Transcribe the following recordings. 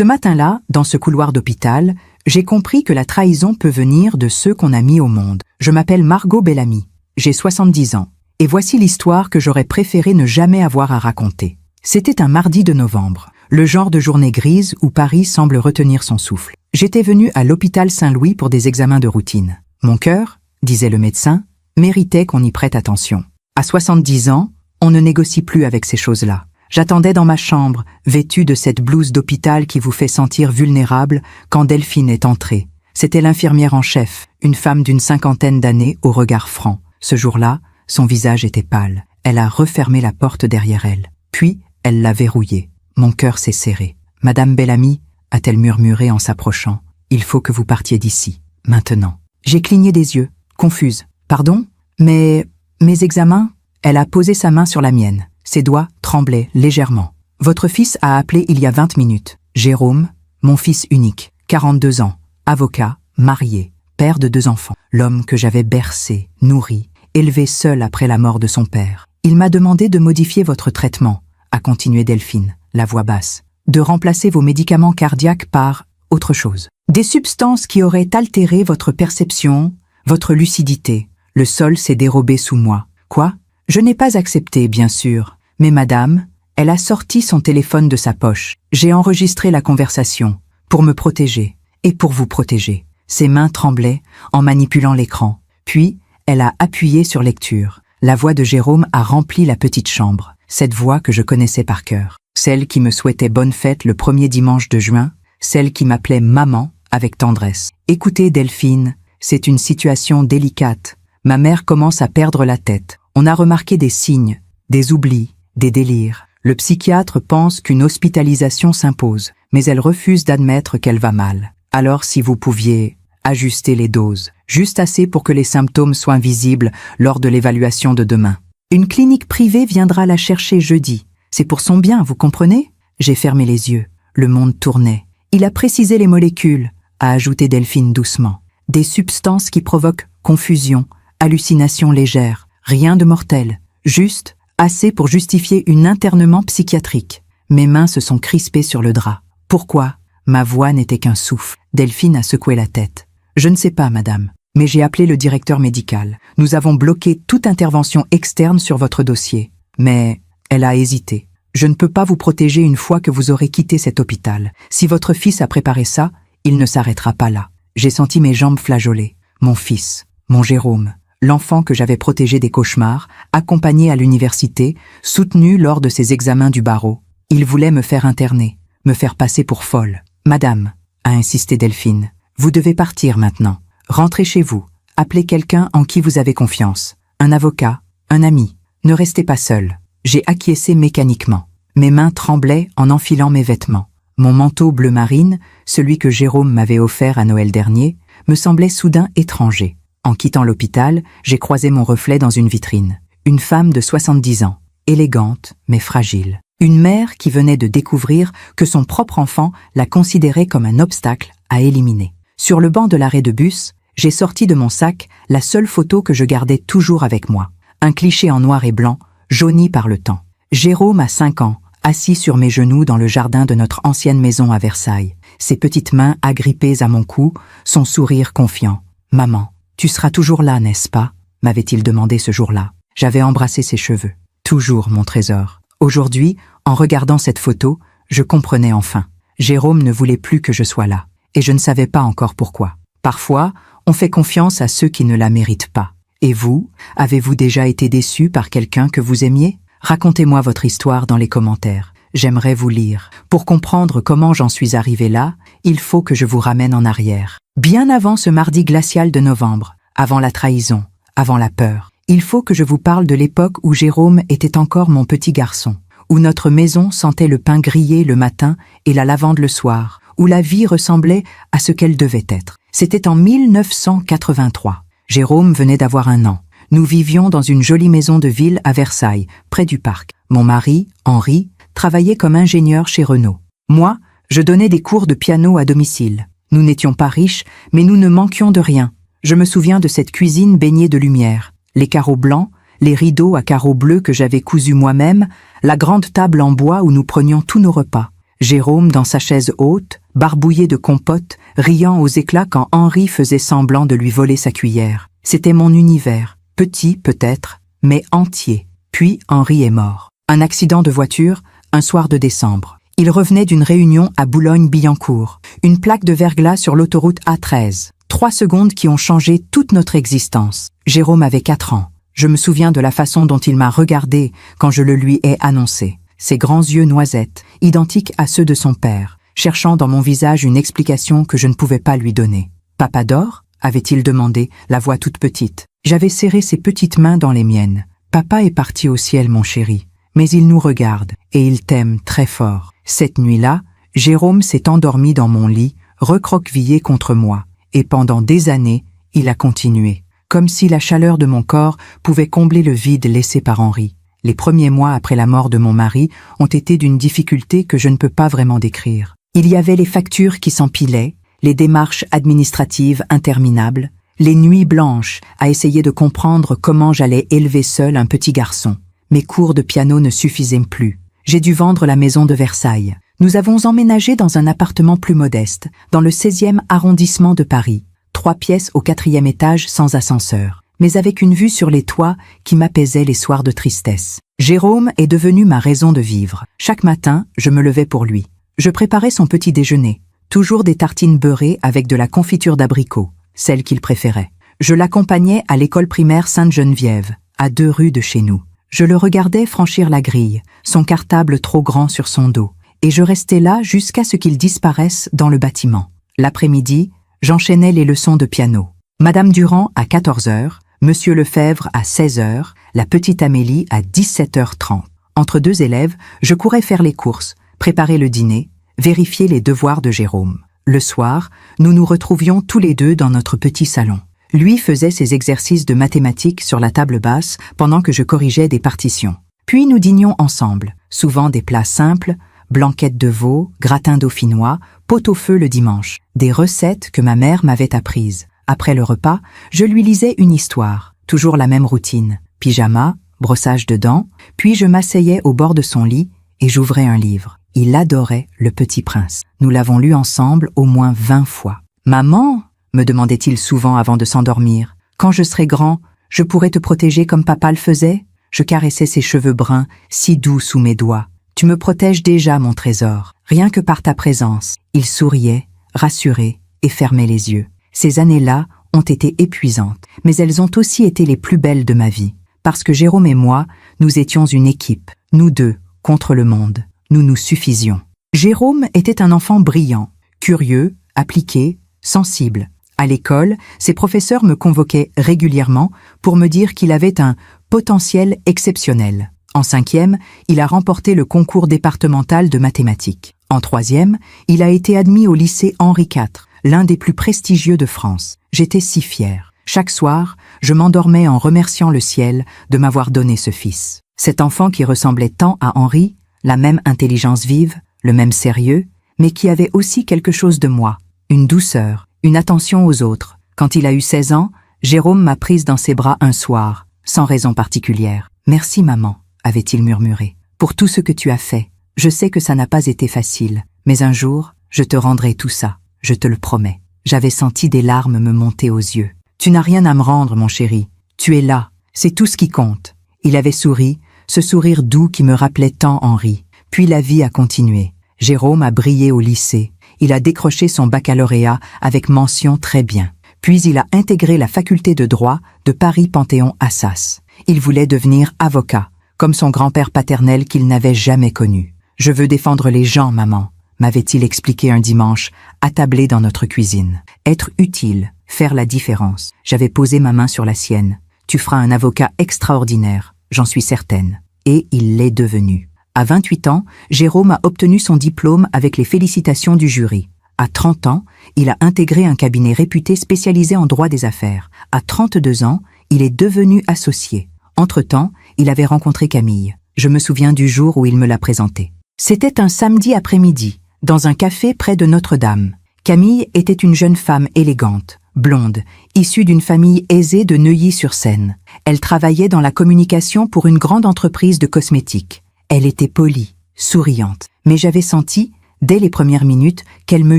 Ce matin-là, dans ce couloir d'hôpital, j'ai compris que la trahison peut venir de ceux qu'on a mis au monde. Je m'appelle Margot Bellamy, j'ai 70 ans, et voici l'histoire que j'aurais préféré ne jamais avoir à raconter. C'était un mardi de novembre, le genre de journée grise où Paris semble retenir son souffle. J'étais venue à l'hôpital Saint-Louis pour des examens de routine. Mon cœur, disait le médecin, méritait qu'on y prête attention. À 70 ans, on ne négocie plus avec ces choses-là. J'attendais dans ma chambre, vêtue de cette blouse d'hôpital qui vous fait sentir vulnérable, quand Delphine est entrée. C'était l'infirmière en chef, une femme d'une 50aine d'années au regard franc. Ce jour-là, son visage était pâle. Elle a refermé la porte derrière elle. Puis, elle l'a verrouillée. Mon cœur s'est serré. « Madame Bellamy » a-t-elle murmuré en s'approchant. « Il faut que vous partiez d'ici, maintenant. » J'ai cligné des yeux, confuse. « Pardon ? Mais mes examens ?» Elle a posé sa main sur la mienne. Ses doigts tremblaient légèrement. « Votre fils a appelé il y a 20 minutes. Jérôme, mon fils unique, 42 ans, avocat, marié, père de 2 enfants. L'homme que j'avais bercé, nourri, élevé seul après la mort de son père. Il m'a demandé de modifier votre traitement, a continué Delphine, la voix basse. De remplacer vos médicaments cardiaques par autre chose. Des substances qui auraient altéré votre perception, votre lucidité. Le sol s'est dérobé sous moi. Quoi ? Je n'ai pas accepté, bien sûr. Mais madame, elle a sorti son téléphone de sa poche. J'ai enregistré la conversation, pour me protéger, et pour vous protéger. Ses mains tremblaient en manipulant l'écran. Puis, elle a appuyé sur lecture. La voix de Jérôme a rempli la petite chambre. Cette voix que je connaissais par cœur. Celle qui me souhaitait bonne fête le premier dimanche de juin. Celle qui m'appelait maman avec tendresse. Écoutez, Delphine, c'est une situation délicate. Ma mère commence à perdre la tête. On a remarqué des signes, des oublis, des délires. Le psychiatre pense qu'une hospitalisation s'impose, mais elle refuse d'admettre qu'elle va mal. Alors si vous pouviez ajuster les doses, juste assez pour que les symptômes soient visibles lors de l'évaluation de demain. Une clinique privée viendra la chercher jeudi. C'est pour son bien, vous comprenez ? J'ai fermé les yeux. Le monde tournait. Il a précisé les molécules, a ajouté Delphine doucement. Des substances qui provoquent confusion, hallucinations légères. Rien de mortel, juste assez pour justifier un internement psychiatrique. Mes mains se sont crispées sur le drap. Pourquoi ? Ma voix n'était qu'un souffle. Delphine a secoué la tête. Je ne sais pas, madame, mais j'ai appelé le directeur médical. Nous avons bloqué toute intervention externe sur votre dossier. Mais elle a hésité. Je ne peux pas vous protéger une fois que vous aurez quitté cet hôpital. Si votre fils a préparé ça, il ne s'arrêtera pas là. J'ai senti mes jambes flageoler. Mon fils, mon Jérôme. L'enfant que j'avais protégé des cauchemars, accompagné à l'université, soutenu lors de ses examens du barreau. Il voulait me faire interner, me faire passer pour folle. « Madame », a insisté Delphine, « vous devez partir maintenant. Rentrez chez vous, appelez quelqu'un en qui vous avez confiance. Un avocat, un ami. Ne restez pas seul. » J'ai acquiescé mécaniquement. Mes mains tremblaient en enfilant mes vêtements. Mon manteau bleu marine, celui que Jérôme m'avait offert à Noël dernier, me semblait soudain étranger. En quittant l'hôpital, j'ai croisé mon reflet dans une vitrine. Une femme de 70 ans, élégante mais fragile. Une mère qui venait de découvrir que son propre enfant la considérait comme un obstacle à éliminer. Sur le banc de l'arrêt de bus, j'ai sorti de mon sac la seule photo que je gardais toujours avec moi. Un cliché en noir et blanc, jauni par le temps. Jérôme a 5 ans, assis sur mes genoux dans le jardin de notre ancienne maison à Versailles. Ses petites mains agrippées à mon cou, son sourire confiant. « Maman, tu seras toujours là, n'est-ce pas ?» m'avait-il demandé ce jour-là. J'avais embrassé ses cheveux. Toujours, mon trésor. Aujourd'hui, en regardant cette photo, je comprenais enfin. Jérôme ne voulait plus que je sois là. Et je ne savais pas encore pourquoi. Parfois, on fait confiance à ceux qui ne la méritent pas. Et vous, avez-vous déjà été déçu par quelqu'un que vous aimiez ? Racontez-moi votre histoire dans les commentaires. J'aimerais vous lire. Pour comprendre comment j'en suis arrivé là, il faut que je vous ramène en arrière. Bien avant ce mardi glacial de novembre, avant la trahison, avant la peur, il faut que je vous parle de l'époque où Jérôme était encore mon petit garçon, où notre maison sentait le pain grillé le matin et la lavande le soir, où la vie ressemblait à ce qu'elle devait être. C'était en 1983. Jérôme venait d'avoir 1 an. Nous vivions dans une jolie maison de ville à Versailles, près du parc. Mon mari, Henri, travaillait comme ingénieur chez Renault. Moi, je donnais des cours de piano à domicile. Nous n'étions pas riches, mais nous ne manquions de rien. Je me souviens de cette cuisine baignée de lumière. Les carreaux blancs, les rideaux à carreaux bleus que j'avais cousus moi-même, la grande table en bois où nous prenions tous nos repas. Jérôme dans sa chaise haute, barbouillé de compote, riant aux éclats quand Henri faisait semblant de lui voler sa cuillère. C'était mon univers, petit peut-être, mais entier. Puis Henri est mort. Un accident de voiture, un soir de décembre. Il revenait d'une réunion à Boulogne-Billancourt. Une plaque de verglas sur l'autoroute A13. 3 secondes qui ont changé toute notre existence. Jérôme avait 4 ans. Je me souviens de la façon dont il m'a regardé quand je le lui ai annoncé. Ses grands yeux noisettes, identiques à ceux de son père, cherchant dans mon visage une explication que je ne pouvais pas lui donner. « Papa dort ?» avait-il demandé, la voix toute petite. J'avais serré ses petites mains dans les miennes. « Papa est parti au ciel, mon chéri. Mais il nous regarde, et il t'aime très fort. » Cette nuit-là, Jérôme s'est endormi dans mon lit, recroquevillé contre moi. Et pendant des années, il a continué. Comme si la chaleur de mon corps pouvait combler le vide laissé par Henri. Les premiers mois après la mort de mon mari ont été d'une difficulté que je ne peux pas vraiment décrire. Il y avait les factures qui s'empilaient, les démarches administratives interminables, les nuits blanches à essayer de comprendre comment j'allais élever seul un petit garçon. Mes cours de piano ne suffisaient plus. J'ai dû vendre la maison de Versailles. Nous avons emménagé dans un appartement plus modeste, dans le 16e arrondissement de Paris. 3 pièces au 4e étage sans ascenseur, mais avec une vue sur les toits qui m'apaisait les soirs de tristesse. Jérôme est devenu ma raison de vivre. Chaque matin, je me levais pour lui. Je préparais son petit déjeuner. Toujours des tartines beurrées avec de la confiture d'abricot, celle qu'il préférait. Je l'accompagnais à l'école primaire Sainte-Geneviève, à 2 rues de chez nous. Je le regardais franchir la grille, son cartable trop grand sur son dos, et je restais là jusqu'à ce qu'il disparaisse dans le bâtiment. L'après-midi, j'enchaînais les leçons de piano. Madame Durand à 14h, Monsieur Lefebvre à 16h, la petite Amélie à 17h30. Entre 2 élèves, je courais faire les courses, préparer le dîner, vérifier les devoirs de Jérôme. Le soir, nous nous retrouvions tous les deux dans notre petit salon. Lui faisait ses exercices de mathématiques sur la table basse pendant que je corrigeais des partitions. Puis nous dînions ensemble, souvent des plats simples, blanquettes de veau, gratin dauphinois, pot-au-feu le dimanche, des recettes que ma mère m'avait apprises. Après le repas, je lui lisais une histoire, toujours la même routine, pyjama, brossage de dents, puis je m'asseyais au bord de son lit et j'ouvrais un livre. Il adorait Le Petit Prince. Nous l'avons lu ensemble au moins 20 fois. « Maman !» me demandait-il souvent avant de s'endormir. « Quand je serai grand, je pourrai te protéger comme papa le faisait ?» Je caressais ses cheveux bruns, si doux sous mes doigts. « Tu me protèges déjà, mon trésor, rien que par ta présence. » Il souriait, rassuré, et fermait les yeux. Ces années-là ont été épuisantes, mais elles ont aussi été les plus belles de ma vie. Parce que Jérôme et moi, nous étions une équipe, nous deux, contre le monde. Nous nous suffisions. Jérôme était un enfant brillant, curieux, appliqué, sensible. À l'école, ses professeurs me convoquaient régulièrement pour me dire qu'il avait un potentiel exceptionnel. En 5e, il a remporté le concours départemental de mathématiques. En 3e, il a été admis au lycée Henri IV, l'un des plus prestigieux de France. J'étais si fière. Chaque soir, je m'endormais en remerciant le ciel de m'avoir donné ce fils. Cet enfant qui ressemblait tant à Henri, la même intelligence vive, le même sérieux, mais qui avait aussi quelque chose de moi, une douceur, une attention aux autres. Quand il a eu 16 ans, Jérôme m'a prise dans ses bras un soir, sans raison particulière. « Merci maman », avait-il murmuré, « pour tout ce que tu as fait. Je sais que ça n'a pas été facile, mais un jour, je te rendrai tout ça, je te le promets. » J'avais senti des larmes me monter aux yeux. « Tu n'as rien à me rendre, mon chéri. Tu es là, c'est tout ce qui compte. » Il avait souri, ce sourire doux qui me rappelait tant Henri. Puis la vie a continué. Jérôme a brillé au lycée. Il a décroché son baccalauréat avec mention très bien. Puis il a intégré la faculté de droit de Paris-Panthéon-Assas. Il voulait devenir avocat, comme son grand-père paternel qu'il n'avait jamais connu. « Je veux défendre les gens, maman », m'avait-il expliqué un dimanche, attablé dans notre cuisine. Être utile, faire la différence. J'avais posé ma main sur la sienne. « Tu feras un avocat extraordinaire, j'en suis certaine. » Et il l'est devenu. À 28 ans, Jérôme a obtenu son diplôme avec les félicitations du jury. À 30 ans, il a intégré un cabinet réputé spécialisé en droit des affaires. À 32 ans, il est devenu associé. Entre-temps, il avait rencontré Camille. Je me souviens du jour où il me l'a présentée. C'était un samedi après-midi, dans un café près de Notre-Dame. Camille était une jeune femme élégante, blonde, issue d'une famille aisée de Neuilly-sur-Seine. Elle travaillait dans la communication pour une grande entreprise de cosmétiques. Elle était polie, souriante, mais j'avais senti, dès les premières minutes, qu'elle me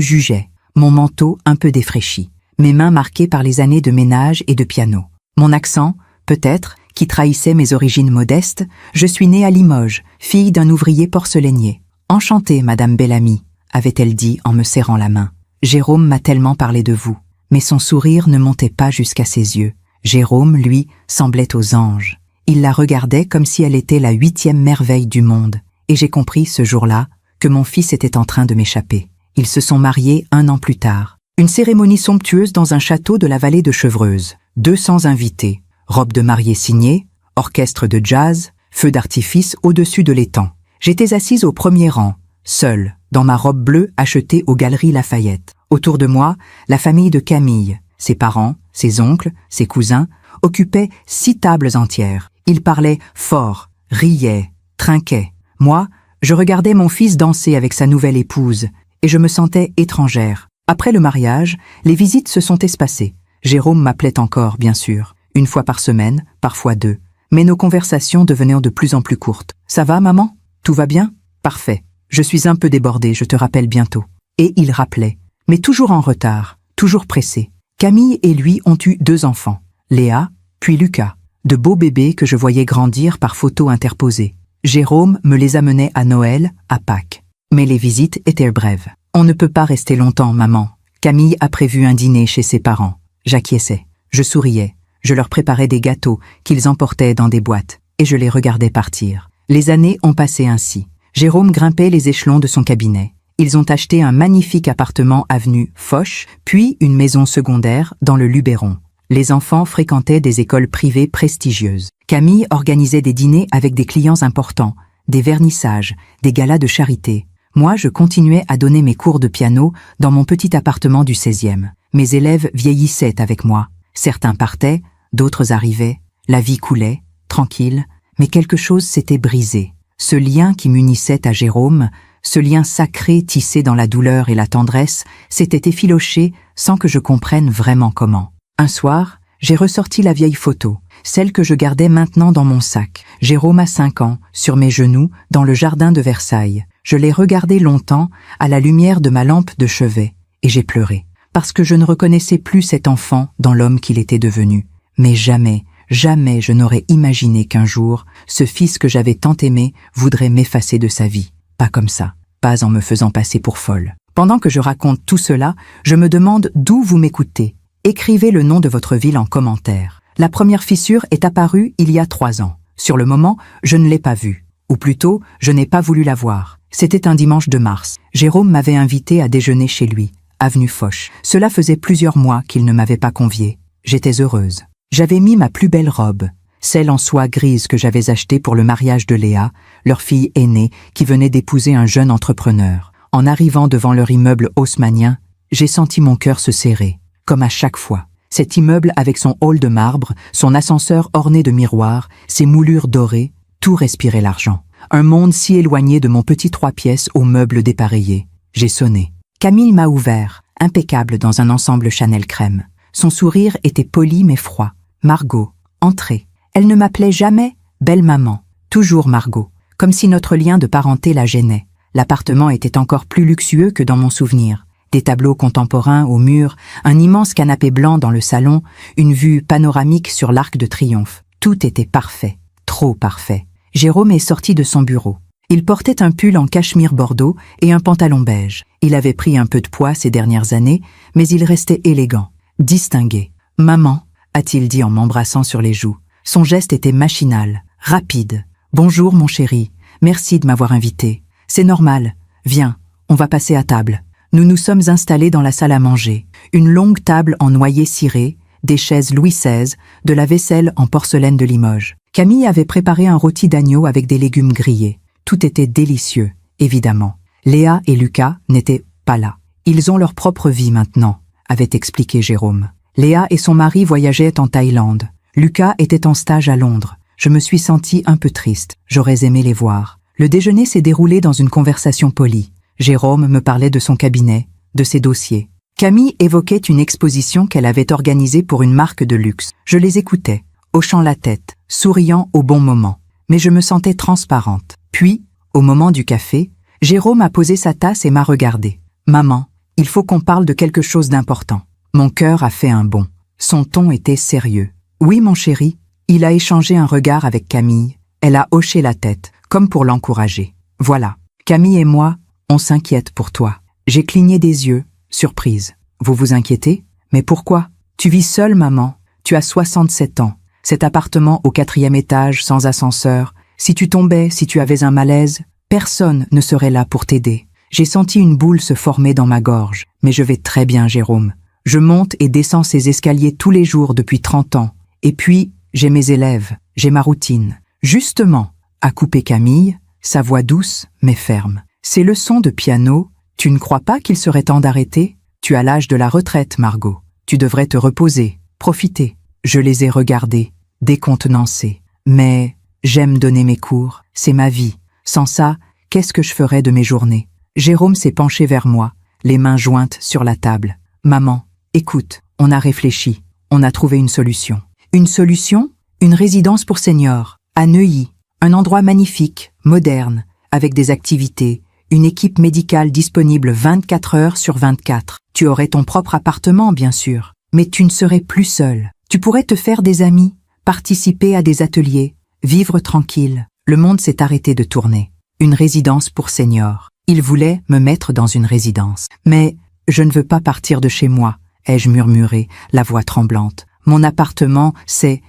jugeait, mon manteau un peu défraîchi, mes mains marquées par les années de ménage et de piano. Mon accent, peut-être, qui trahissait mes origines modestes, je suis née à Limoges, fille d'un ouvrier porcelainier. Enchantée, Madame Bellamy, avait-elle dit en me serrant la main. Jérôme m'a tellement parlé de vous, mais son sourire ne montait pas jusqu'à ses yeux. Jérôme, lui, semblait aux anges. Il la regardait comme si elle était la 8e merveille du monde, et j'ai compris ce jour-là que mon fils était en train de m'échapper. Ils se sont mariés 1 an plus tard. Une cérémonie somptueuse dans un château de la vallée de Chevreuse. 200 invités, robe de mariée signée, orchestre de jazz, feu d'artifice au-dessus de l'étang. J'étais assise au premier rang, seule, dans ma robe bleue achetée aux Galeries Lafayette. Autour de moi, la famille de Camille, ses parents, ses oncles, ses cousins, occupaient 6 tables entières. Ils parlaient fort, riaient, trinquaient. Moi, je regardais mon fils danser avec sa nouvelle épouse, et je me sentais étrangère. Après le mariage, les visites se sont espacées. Jérôme m'appelait encore, bien sûr, 1 fois par semaine, parfois 2. Mais nos conversations devenaient de plus en plus courtes. « Ça va, maman? Tout va bien? Parfait. Je suis un peu débordée, je te rappelle bientôt. » Et il rappelait, mais toujours en retard, toujours pressé. Camille et lui ont eu 2 enfants, Léa, puis Lucas, de beaux bébés que je voyais grandir par photos interposées. Jérôme me les amenait à Noël, à Pâques. Mais les visites étaient brèves. « On ne peut pas rester longtemps, maman. Camille a prévu un dîner chez ses parents. » J'acquiesçais. Je souriais. Je leur préparais des gâteaux qu'ils emportaient dans des boîtes, et je les regardais partir. Les années ont passé ainsi. Jérôme grimpait les échelons de son cabinet. Ils ont acheté un magnifique appartement avenue Foch, puis une maison secondaire dans le Luberon. Les enfants fréquentaient des écoles privées prestigieuses. Camille organisait des dîners avec des clients importants, des vernissages, des galas de charité. Moi, je continuais à donner mes cours de piano dans mon petit appartement du 16e. Mes élèves vieillissaient avec moi. Certains partaient, d'autres arrivaient. La vie coulait, tranquille, mais quelque chose s'était brisé. Ce lien qui m'unissait à Jérôme, ce lien sacré tissé dans la douleur et la tendresse, s'était effiloché sans que je comprenne vraiment comment. Un soir, j'ai ressorti la vieille photo, celle que je gardais maintenant dans mon sac. Jérôme a 5 ans, sur mes genoux, dans le jardin de Versailles. Je l'ai regardé longtemps, à la lumière de ma lampe de chevet, et j'ai pleuré, parce que je ne reconnaissais plus cet enfant dans l'homme qu'il était devenu. Mais jamais, jamais je n'aurais imaginé qu'un jour, ce fils que j'avais tant aimé voudrait m'effacer de sa vie. Pas comme ça, pas en me faisant passer pour folle. Pendant que je raconte tout cela, je me demande d'où vous m'écoutez. Écrivez le nom de votre ville en commentaire. La première fissure est apparue il y a 3 ans. Sur le moment, je ne l'ai pas vue. Ou plutôt, je n'ai pas voulu la voir. C'était un dimanche de mars. Jérôme m'avait invité à déjeuner chez lui, avenue Foch. Cela faisait plusieurs mois qu'il ne m'avait pas conviée. J'étais heureuse. J'avais mis ma plus belle robe, celle en soie grise que j'avais achetée pour le mariage de Léa, leur fille aînée qui venait d'épouser un jeune entrepreneur. En arrivant devant leur immeuble haussmannien, j'ai senti mon cœur se serrer, comme à chaque fois. Cet immeuble avec son hall de marbre, son ascenseur orné de miroirs, ses moulures dorées, tout respirait l'argent. Un monde si éloigné de mon petit 3 pièces aux meubles dépareillés. J'ai sonné. Camille m'a ouvert, impeccable dans un ensemble Chanel crème. Son sourire était poli mais froid. Margot, entrez. Elle ne m'appelait jamais « belle maman », toujours Margot, comme si notre lien de parenté la gênait. L'appartement était encore plus luxueux que dans mon souvenir. Des tableaux contemporains aux murs, un immense canapé blanc dans le salon, une vue panoramique sur l'Arc de Triomphe. Tout était parfait, trop parfait. Jérôme est sorti de son bureau. Il portait un pull en cachemire bordeaux et un pantalon beige. Il avait pris un peu de poids ces dernières années, mais il restait élégant, distingué. « Maman », a-t-il dit en m'embrassant sur les joues. Son geste était machinal, rapide. « Bonjour mon chéri, merci de m'avoir invité. C'est normal. Viens, on va passer à table. » Nous nous sommes installés dans la salle à manger. Une longue table en noyer ciré, des chaises Louis XVI, de la vaisselle en porcelaine de Limoges. Camille avait préparé un rôti d'agneau avec des légumes grillés. Tout était délicieux, évidemment. Léa et Lucas n'étaient pas là. Ils ont leur propre vie maintenant, avait expliqué Jérôme. Léa et son mari voyageaient en Thaïlande. Lucas était en stage à Londres. Je me suis sentie un peu triste. J'aurais aimé les voir. Le déjeuner s'est déroulé dans une conversation polie. Jérôme me parlait de son cabinet, de ses dossiers. Camille évoquait une exposition qu'elle avait organisée pour une marque de luxe. Je les écoutais, hochant la tête, souriant au bon moment. Mais je me sentais transparente. Puis, au moment du café, Jérôme a posé sa tasse et m'a regardé. Maman, il faut qu'on parle de quelque chose d'important. Mon cœur a fait un bond. Son ton était sérieux. Oui, mon chéri. Il a échangé un regard avec Camille. Elle a hoché la tête, comme pour l'encourager. Voilà. Camille et moi, on s'inquiète pour toi. J'ai cligné des yeux, surprise. Vous vous inquiétez? Mais pourquoi? Tu vis seule, maman. Tu as 67 ans. Cet appartement au 4e étage, sans ascenseur. Si tu tombais, si tu avais un malaise, personne ne serait là pour t'aider. J'ai senti une boule se former dans ma gorge. Mais je vais très bien, Jérôme. Je monte et descends ces escaliers tous les jours depuis 30 ans. Et puis, j'ai mes élèves, j'ai ma routine. Justement, a coupé Camille, sa voix douce mais ferme. Ces leçons de piano, tu ne crois pas qu'il serait temps d'arrêter? Tu as l'âge de la retraite, Margot. Tu devrais te reposer, profiter. Je les ai regardés, décontenancés. Mais j'aime donner mes cours, c'est ma vie. Sans ça, qu'est-ce que je ferais de mes journées? Jérôme s'est penché vers moi, les mains jointes sur la table. Maman, écoute, on a réfléchi, on a trouvé une solution. Une solution? Une résidence pour seniors, à Neuilly. Un endroit magnifique, moderne, avec des activités, une équipe médicale disponible 24 heures sur 24. Tu aurais ton propre appartement, bien sûr, mais tu ne serais plus seule. Tu pourrais te faire des amis, participer à des ateliers, vivre tranquille. Le monde s'est arrêté de tourner. Une résidence pour seniors. Il voulait me mettre dans une résidence. Mais je ne veux pas partir de chez moi, ai-je murmuré, la voix tremblante. Mon appartement, c'est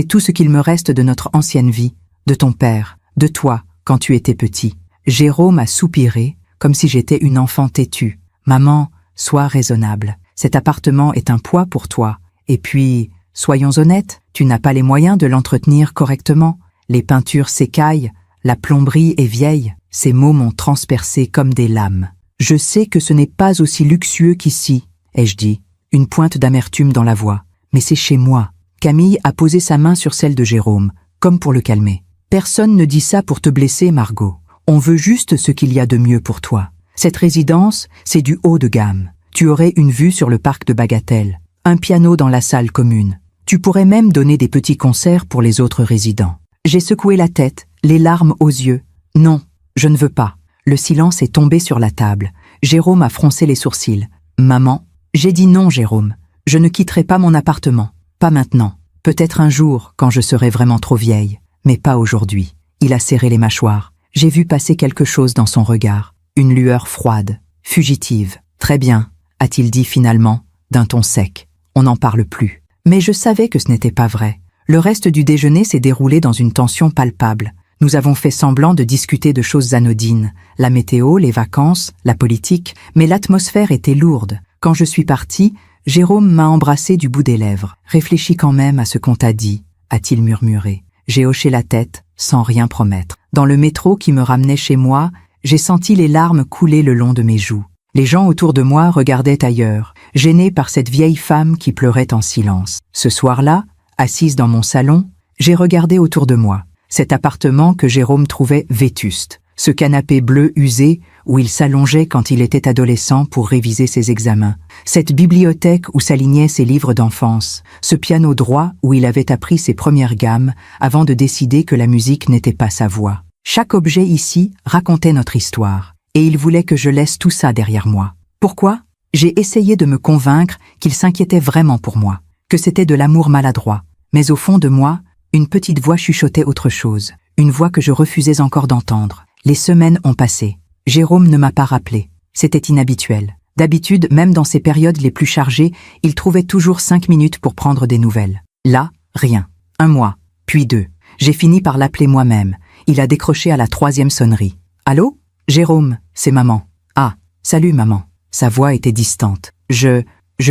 tout ce qu'il me reste de notre ancienne vie, de ton père, de toi, quand tu étais petit. Jérôme a soupiré, comme si j'étais une enfant têtue. Maman, sois raisonnable. Cet appartement est un poids pour toi. Et puis, soyons honnêtes, tu n'as pas les moyens de l'entretenir correctement. Les peintures s'écaillent, la plomberie est vieille. Ces mots m'ont transpercé comme des lames. Je sais que ce n'est pas aussi luxueux qu'ici, ai-je dit, une pointe d'amertume dans la voix. Mais c'est chez moi. Camille a posé sa main sur celle de Jérôme, comme pour le calmer. Personne ne dit ça pour te blesser, Margot. On veut juste ce qu'il y a de mieux pour toi. Cette résidence, c'est du haut de gamme. Tu aurais une vue sur le parc de Bagatelle, un piano dans la salle commune. Tu pourrais même donner des petits concerts pour les autres résidents. J'ai secoué la tête, les larmes aux yeux. Non, je ne veux pas. Le silence est tombé sur la table. Jérôme a froncé les sourcils. Maman, j'ai dit non, Jérôme. Je ne quitterai pas mon appartement. Pas maintenant. Peut-être un jour, quand je serai vraiment trop vieille. Mais pas aujourd'hui. Il a serré les mâchoires. J'ai vu passer quelque chose dans son regard. Une lueur froide, fugitive. Très bien, a-t-il dit finalement, d'un ton sec. On n'en parle plus. Mais je savais que ce n'était pas vrai. Le reste du déjeuner s'est déroulé dans une tension palpable. Nous avons fait semblant de discuter de choses anodines. La météo, les vacances, la politique. Mais l'atmosphère était lourde. Quand je suis partie, Jérôme m'a embrassé du bout des lèvres. « Réfléchis quand même à ce qu'on t'a dit », a-t-il murmuré. J'ai hoché la tête, sans rien promettre. Dans le métro qui me ramenait chez moi, j'ai senti les larmes couler le long de mes joues. Les gens autour de moi regardaient ailleurs, gênés par cette vieille femme qui pleurait en silence. Ce soir-là, assise dans mon salon, j'ai regardé autour de moi. Cet appartement que Jérôme trouvait vétuste. Ce canapé bleu usé où il s'allongeait quand il était adolescent pour réviser ses examens. Cette bibliothèque où s'alignaient ses livres d'enfance. Ce piano droit où il avait appris ses premières gammes avant de décider que la musique n'était pas sa voix. Chaque objet ici racontait notre histoire. Et il voulait que je laisse tout ça derrière moi. Pourquoi? J'ai essayé de me convaincre qu'il s'inquiétait vraiment pour moi. Que c'était de l'amour maladroit. Mais au fond de moi, une petite voix chuchotait autre chose. Une voix que je refusais encore d'entendre. Les semaines ont passé. Jérôme ne m'a pas rappelé. C'était inhabituel. D'habitude, même dans ces périodes les plus chargées, il trouvait toujours 5 minutes pour prendre des nouvelles. Là, rien. 1 mois, puis 2. J'ai fini par l'appeler moi-même. Il a décroché à la 3e sonnerie. « Allô? Jérôme, c'est maman. »« Ah, salut maman. » Sa voix était distante. Je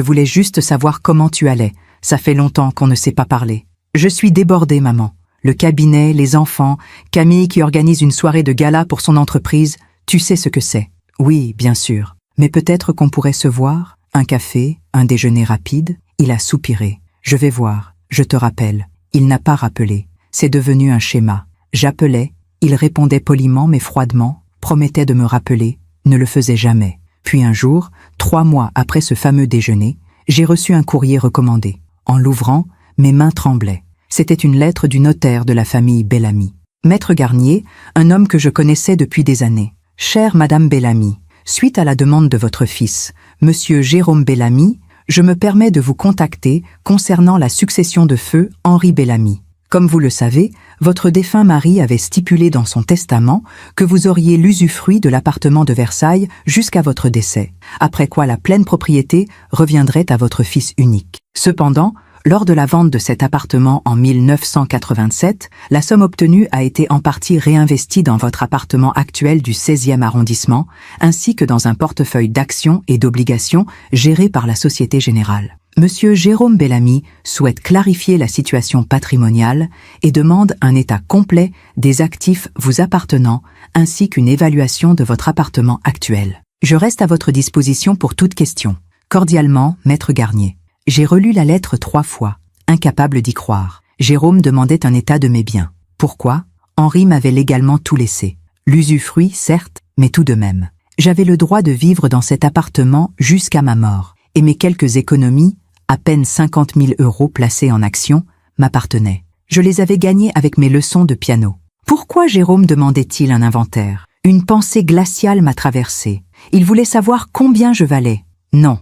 voulais juste savoir comment tu allais. Ça fait longtemps qu'on ne s'est pas parlé. Je suis débordée, maman. Le cabinet, les enfants, Camille qui organise une soirée de gala pour son entreprise, tu sais ce que c'est. Oui, bien sûr. Mais peut-être qu'on pourrait se voir, un café, un déjeuner rapide. Il a soupiré. Je vais voir, je te rappelle. Il n'a pas rappelé. C'est devenu un schéma. J'appelais, il répondait poliment mais froidement, promettait de me rappeler, ne le faisait jamais. Puis un jour, 3 mois après ce fameux déjeuner, j'ai reçu un courrier recommandé. En l'ouvrant, mes mains tremblaient. C'était une lettre du notaire de la famille Bellamy. Maître Garnier, un homme que je connaissais depuis des années. Chère Madame Bellamy, suite à la demande de votre fils, Monsieur Jérôme Bellamy, je me permets de vous contacter concernant la succession de feu Henri Bellamy. Comme vous le savez, votre défunt mari avait stipulé dans son testament que vous auriez l'usufruit de l'appartement de Versailles jusqu'à votre décès, après quoi la pleine propriété reviendrait à votre fils unique. Cependant, lors de la vente de cet appartement en 1987, la somme obtenue a été en partie réinvestie dans votre appartement actuel du 16e arrondissement, ainsi que dans un portefeuille d'actions et d'obligations géré par la Société Générale. Monsieur Jérôme Bellamy souhaite clarifier la situation patrimoniale et demande un état complet des actifs vous appartenant ainsi qu'une évaluation de votre appartement actuel. Je reste à votre disposition pour toute question. Cordialement, Maître Garnier. J'ai relu la lettre 3 fois, incapable d'y croire. Jérôme demandait un état de mes biens. Pourquoi? Henri m'avait légalement tout laissé. L'usufruit, certes, mais tout de même. J'avais le droit de vivre dans cet appartement jusqu'à ma mort, et mes quelques économies, à peine 50 000 € placés en actions, m'appartenaient. Je les avais gagnés avec mes leçons de piano. Pourquoi Jérôme demandait-il un inventaire? Une pensée glaciale m'a traversée. Il voulait savoir combien je valais. Non,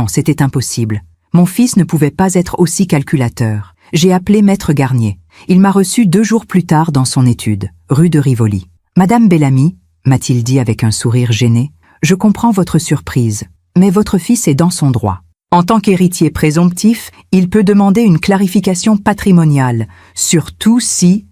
c'était impossible. Mon fils ne pouvait pas être aussi calculateur. J'ai appelé Maître Garnier. Il m'a reçu 2 jours plus tard dans son étude, rue de Rivoli. « Madame Bellamy, m'a-t-il dit avec un sourire gêné, je comprends votre surprise, mais votre fils est dans son droit. En tant qu'héritier présomptif, il peut demander une clarification patrimoniale, surtout si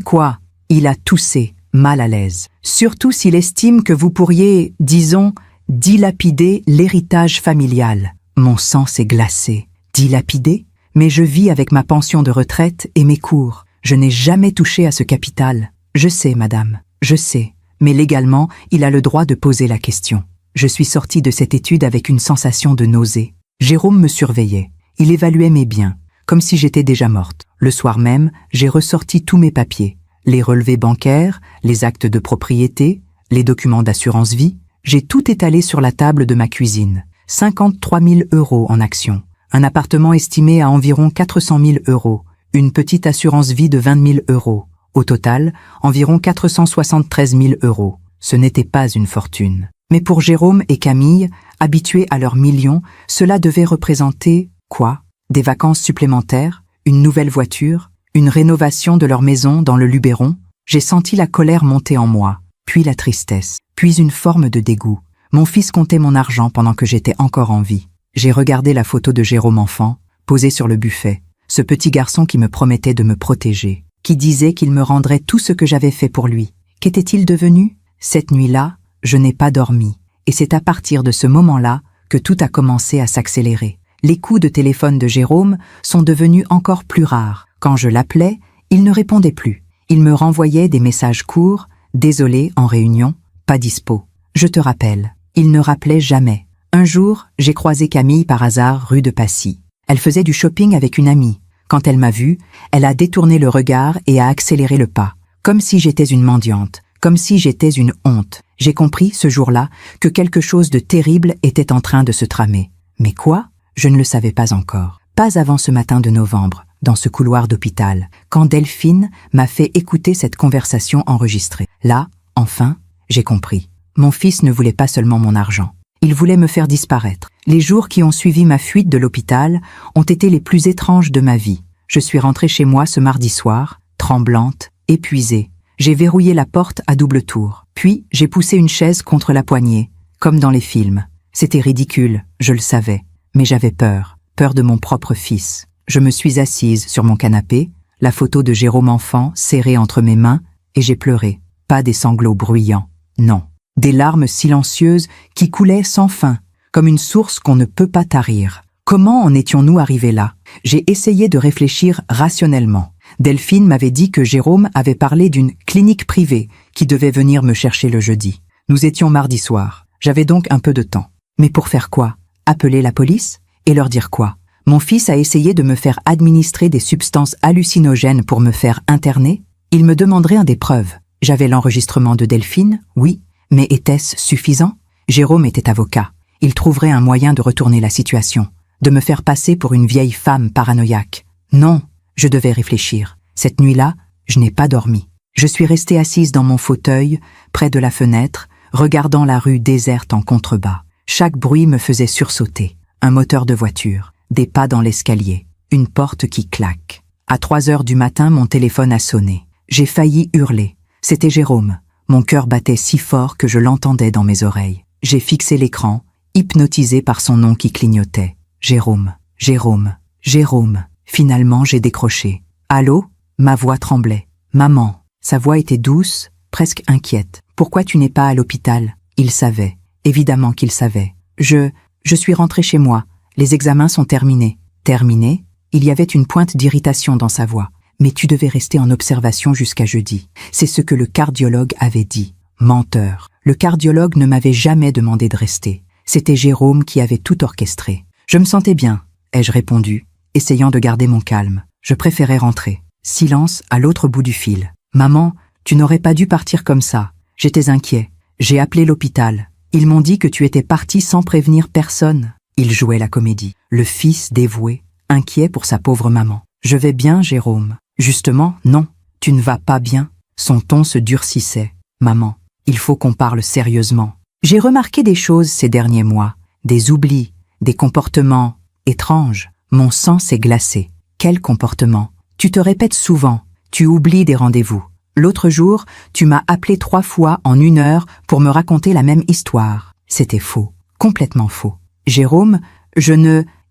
quoi? Il a toussé, mal à l'aise. Surtout s'il estime que vous pourriez, disons, dilapider l'héritage familial. Mon sang s'est glacé. Dilapider? Mais je vis avec ma pension de retraite et mes cours. Je n'ai jamais touché à ce capital. Je sais, madame, je sais. Mais légalement, il a le droit de poser la question. Je suis sortie de cette étude avec une sensation de nausée. Jérôme me surveillait. Il évaluait mes biens, comme si j'étais déjà morte. Le soir même, j'ai ressorti tous mes papiers. Les relevés bancaires, les actes de propriété, les documents d'assurance vie. J'ai tout étalé sur la table de ma cuisine. 53 000 € en actions. Un appartement estimé à environ 400 000 €. Une petite assurance vie de 20 000 €. Au total, environ 473 000 €. Ce n'était pas une fortune. Mais pour Jérôme et Camille, habitués à leurs millions, cela devait représenter, quoi? Des vacances supplémentaires? Une nouvelle voiture? Une rénovation de leur maison dans le Luberon? J'ai senti la colère monter en moi, puis la tristesse, puis une forme de dégoût. Mon fils comptait mon argent pendant que j'étais encore en vie. J'ai regardé la photo de Jérôme enfant, posée sur le buffet, ce petit garçon qui me promettait de me protéger, qui disait qu'il me rendrait tout ce que j'avais fait pour lui. Qu'était-il devenu? Cette nuit-là, je n'ai pas dormi, et c'est à partir de ce moment-là que tout a commencé à s'accélérer. Les coups de téléphone de Jérôme sont devenus encore plus rares. Quand je l'appelais, il ne répondait plus. Il me renvoyait des messages courts, « Désolé, en réunion, pas dispo. Je te rappelle. » Il ne rappelait jamais. Un jour, j'ai croisé Camille par hasard rue de Passy. Elle faisait du shopping avec une amie. Quand elle m'a vue, elle a détourné le regard et a accéléré le pas, comme si j'étais une mendiante, comme si j'étais une honte. J'ai compris, ce jour-là, que quelque chose de terrible était en train de se tramer. Mais quoi? Je ne le savais pas encore. Pas avant ce matin de novembre, dans ce couloir d'hôpital, quand Delphine m'a fait écouter cette conversation enregistrée. Là, enfin, j'ai compris. Mon fils ne voulait pas seulement mon argent. Il voulait me faire disparaître. Les jours qui ont suivi ma fuite de l'hôpital ont été les plus étranges de ma vie. Je suis rentrée chez moi ce mardi soir, tremblante, épuisée. J'ai verrouillé la porte à double tour. Puis, j'ai poussé une chaise contre la poignée, comme dans les films. C'était ridicule, je le savais. Mais j'avais peur de mon propre fils. Je me suis assise sur mon canapé, la photo de Jérôme enfant serrée entre mes mains, et j'ai pleuré. Pas des sanglots bruyants, non. Des larmes silencieuses qui coulaient sans fin, comme une source qu'on ne peut pas tarir. Comment en étions-nous arrivés là? J'ai essayé de réfléchir rationnellement. Delphine m'avait dit que Jérôme avait parlé d'une clinique privée qui devait venir me chercher le jeudi. Nous étions mardi soir. J'avais donc un peu de temps. Mais pour faire quoi? Appeler la police? Et leur dire quoi? Mon fils a essayé de me faire administrer des substances hallucinogènes pour me faire interner? Il me demanderait des preuves. J'avais l'enregistrement de Delphine, oui. Mais était-ce suffisant? Jérôme était avocat. Il trouverait un moyen de retourner la situation, de me faire passer pour une vieille femme paranoïaque. Non, je devais réfléchir. Cette nuit-là, je n'ai pas dormi. Je suis restée assise dans mon fauteuil, près de la fenêtre, regardant la rue déserte en contrebas. Chaque bruit me faisait sursauter. Un moteur de voiture, des pas dans l'escalier, une porte qui claque. À 3 heures du matin, mon téléphone a sonné. J'ai failli hurler. C'était Jérôme. Mon cœur battait si fort que je l'entendais dans mes oreilles. J'ai fixé l'écran, hypnotisé par son nom qui clignotait. Jérôme, Jérôme, Jérôme. Finalement, j'ai décroché. Allô? Ma voix tremblait. Maman. Sa voix était douce, presque inquiète. Pourquoi tu n'es pas à l'hôpital? Il savait. Évidemment qu'il savait. Je suis rentrée chez moi. Les examens sont terminés. Terminés? Il y avait une pointe d'irritation dans sa voix. Mais tu devais rester en observation jusqu'à jeudi. C'est ce que le cardiologue avait dit. Menteur. Le cardiologue ne m'avait jamais demandé de rester. C'était Jérôme qui avait tout orchestré. Je me sentais bien, ai-je répondu, essayant de garder mon calme. Je préférais rentrer. Silence à l'autre bout du fil. Maman, tu n'aurais pas dû partir comme ça. J'étais inquiet. J'ai appelé l'hôpital. Ils m'ont dit que tu étais parti sans prévenir personne. Il jouait la comédie. Le fils dévoué, inquiet pour sa pauvre maman. Je vais bien, Jérôme. Justement, non, tu ne vas pas bien. Son ton se durcissait. Maman, il faut qu'on parle sérieusement. J'ai remarqué des choses ces derniers mois. Des oublis, des comportements étranges. Mon sang s'est glacé. Quel comportement? Tu te répètes souvent. Tu oublies des rendez-vous. L'autre jour, tu m'as appelé 3 fois en 1 heure pour me raconter la même histoire. C'était faux. Complètement faux. Jérôme,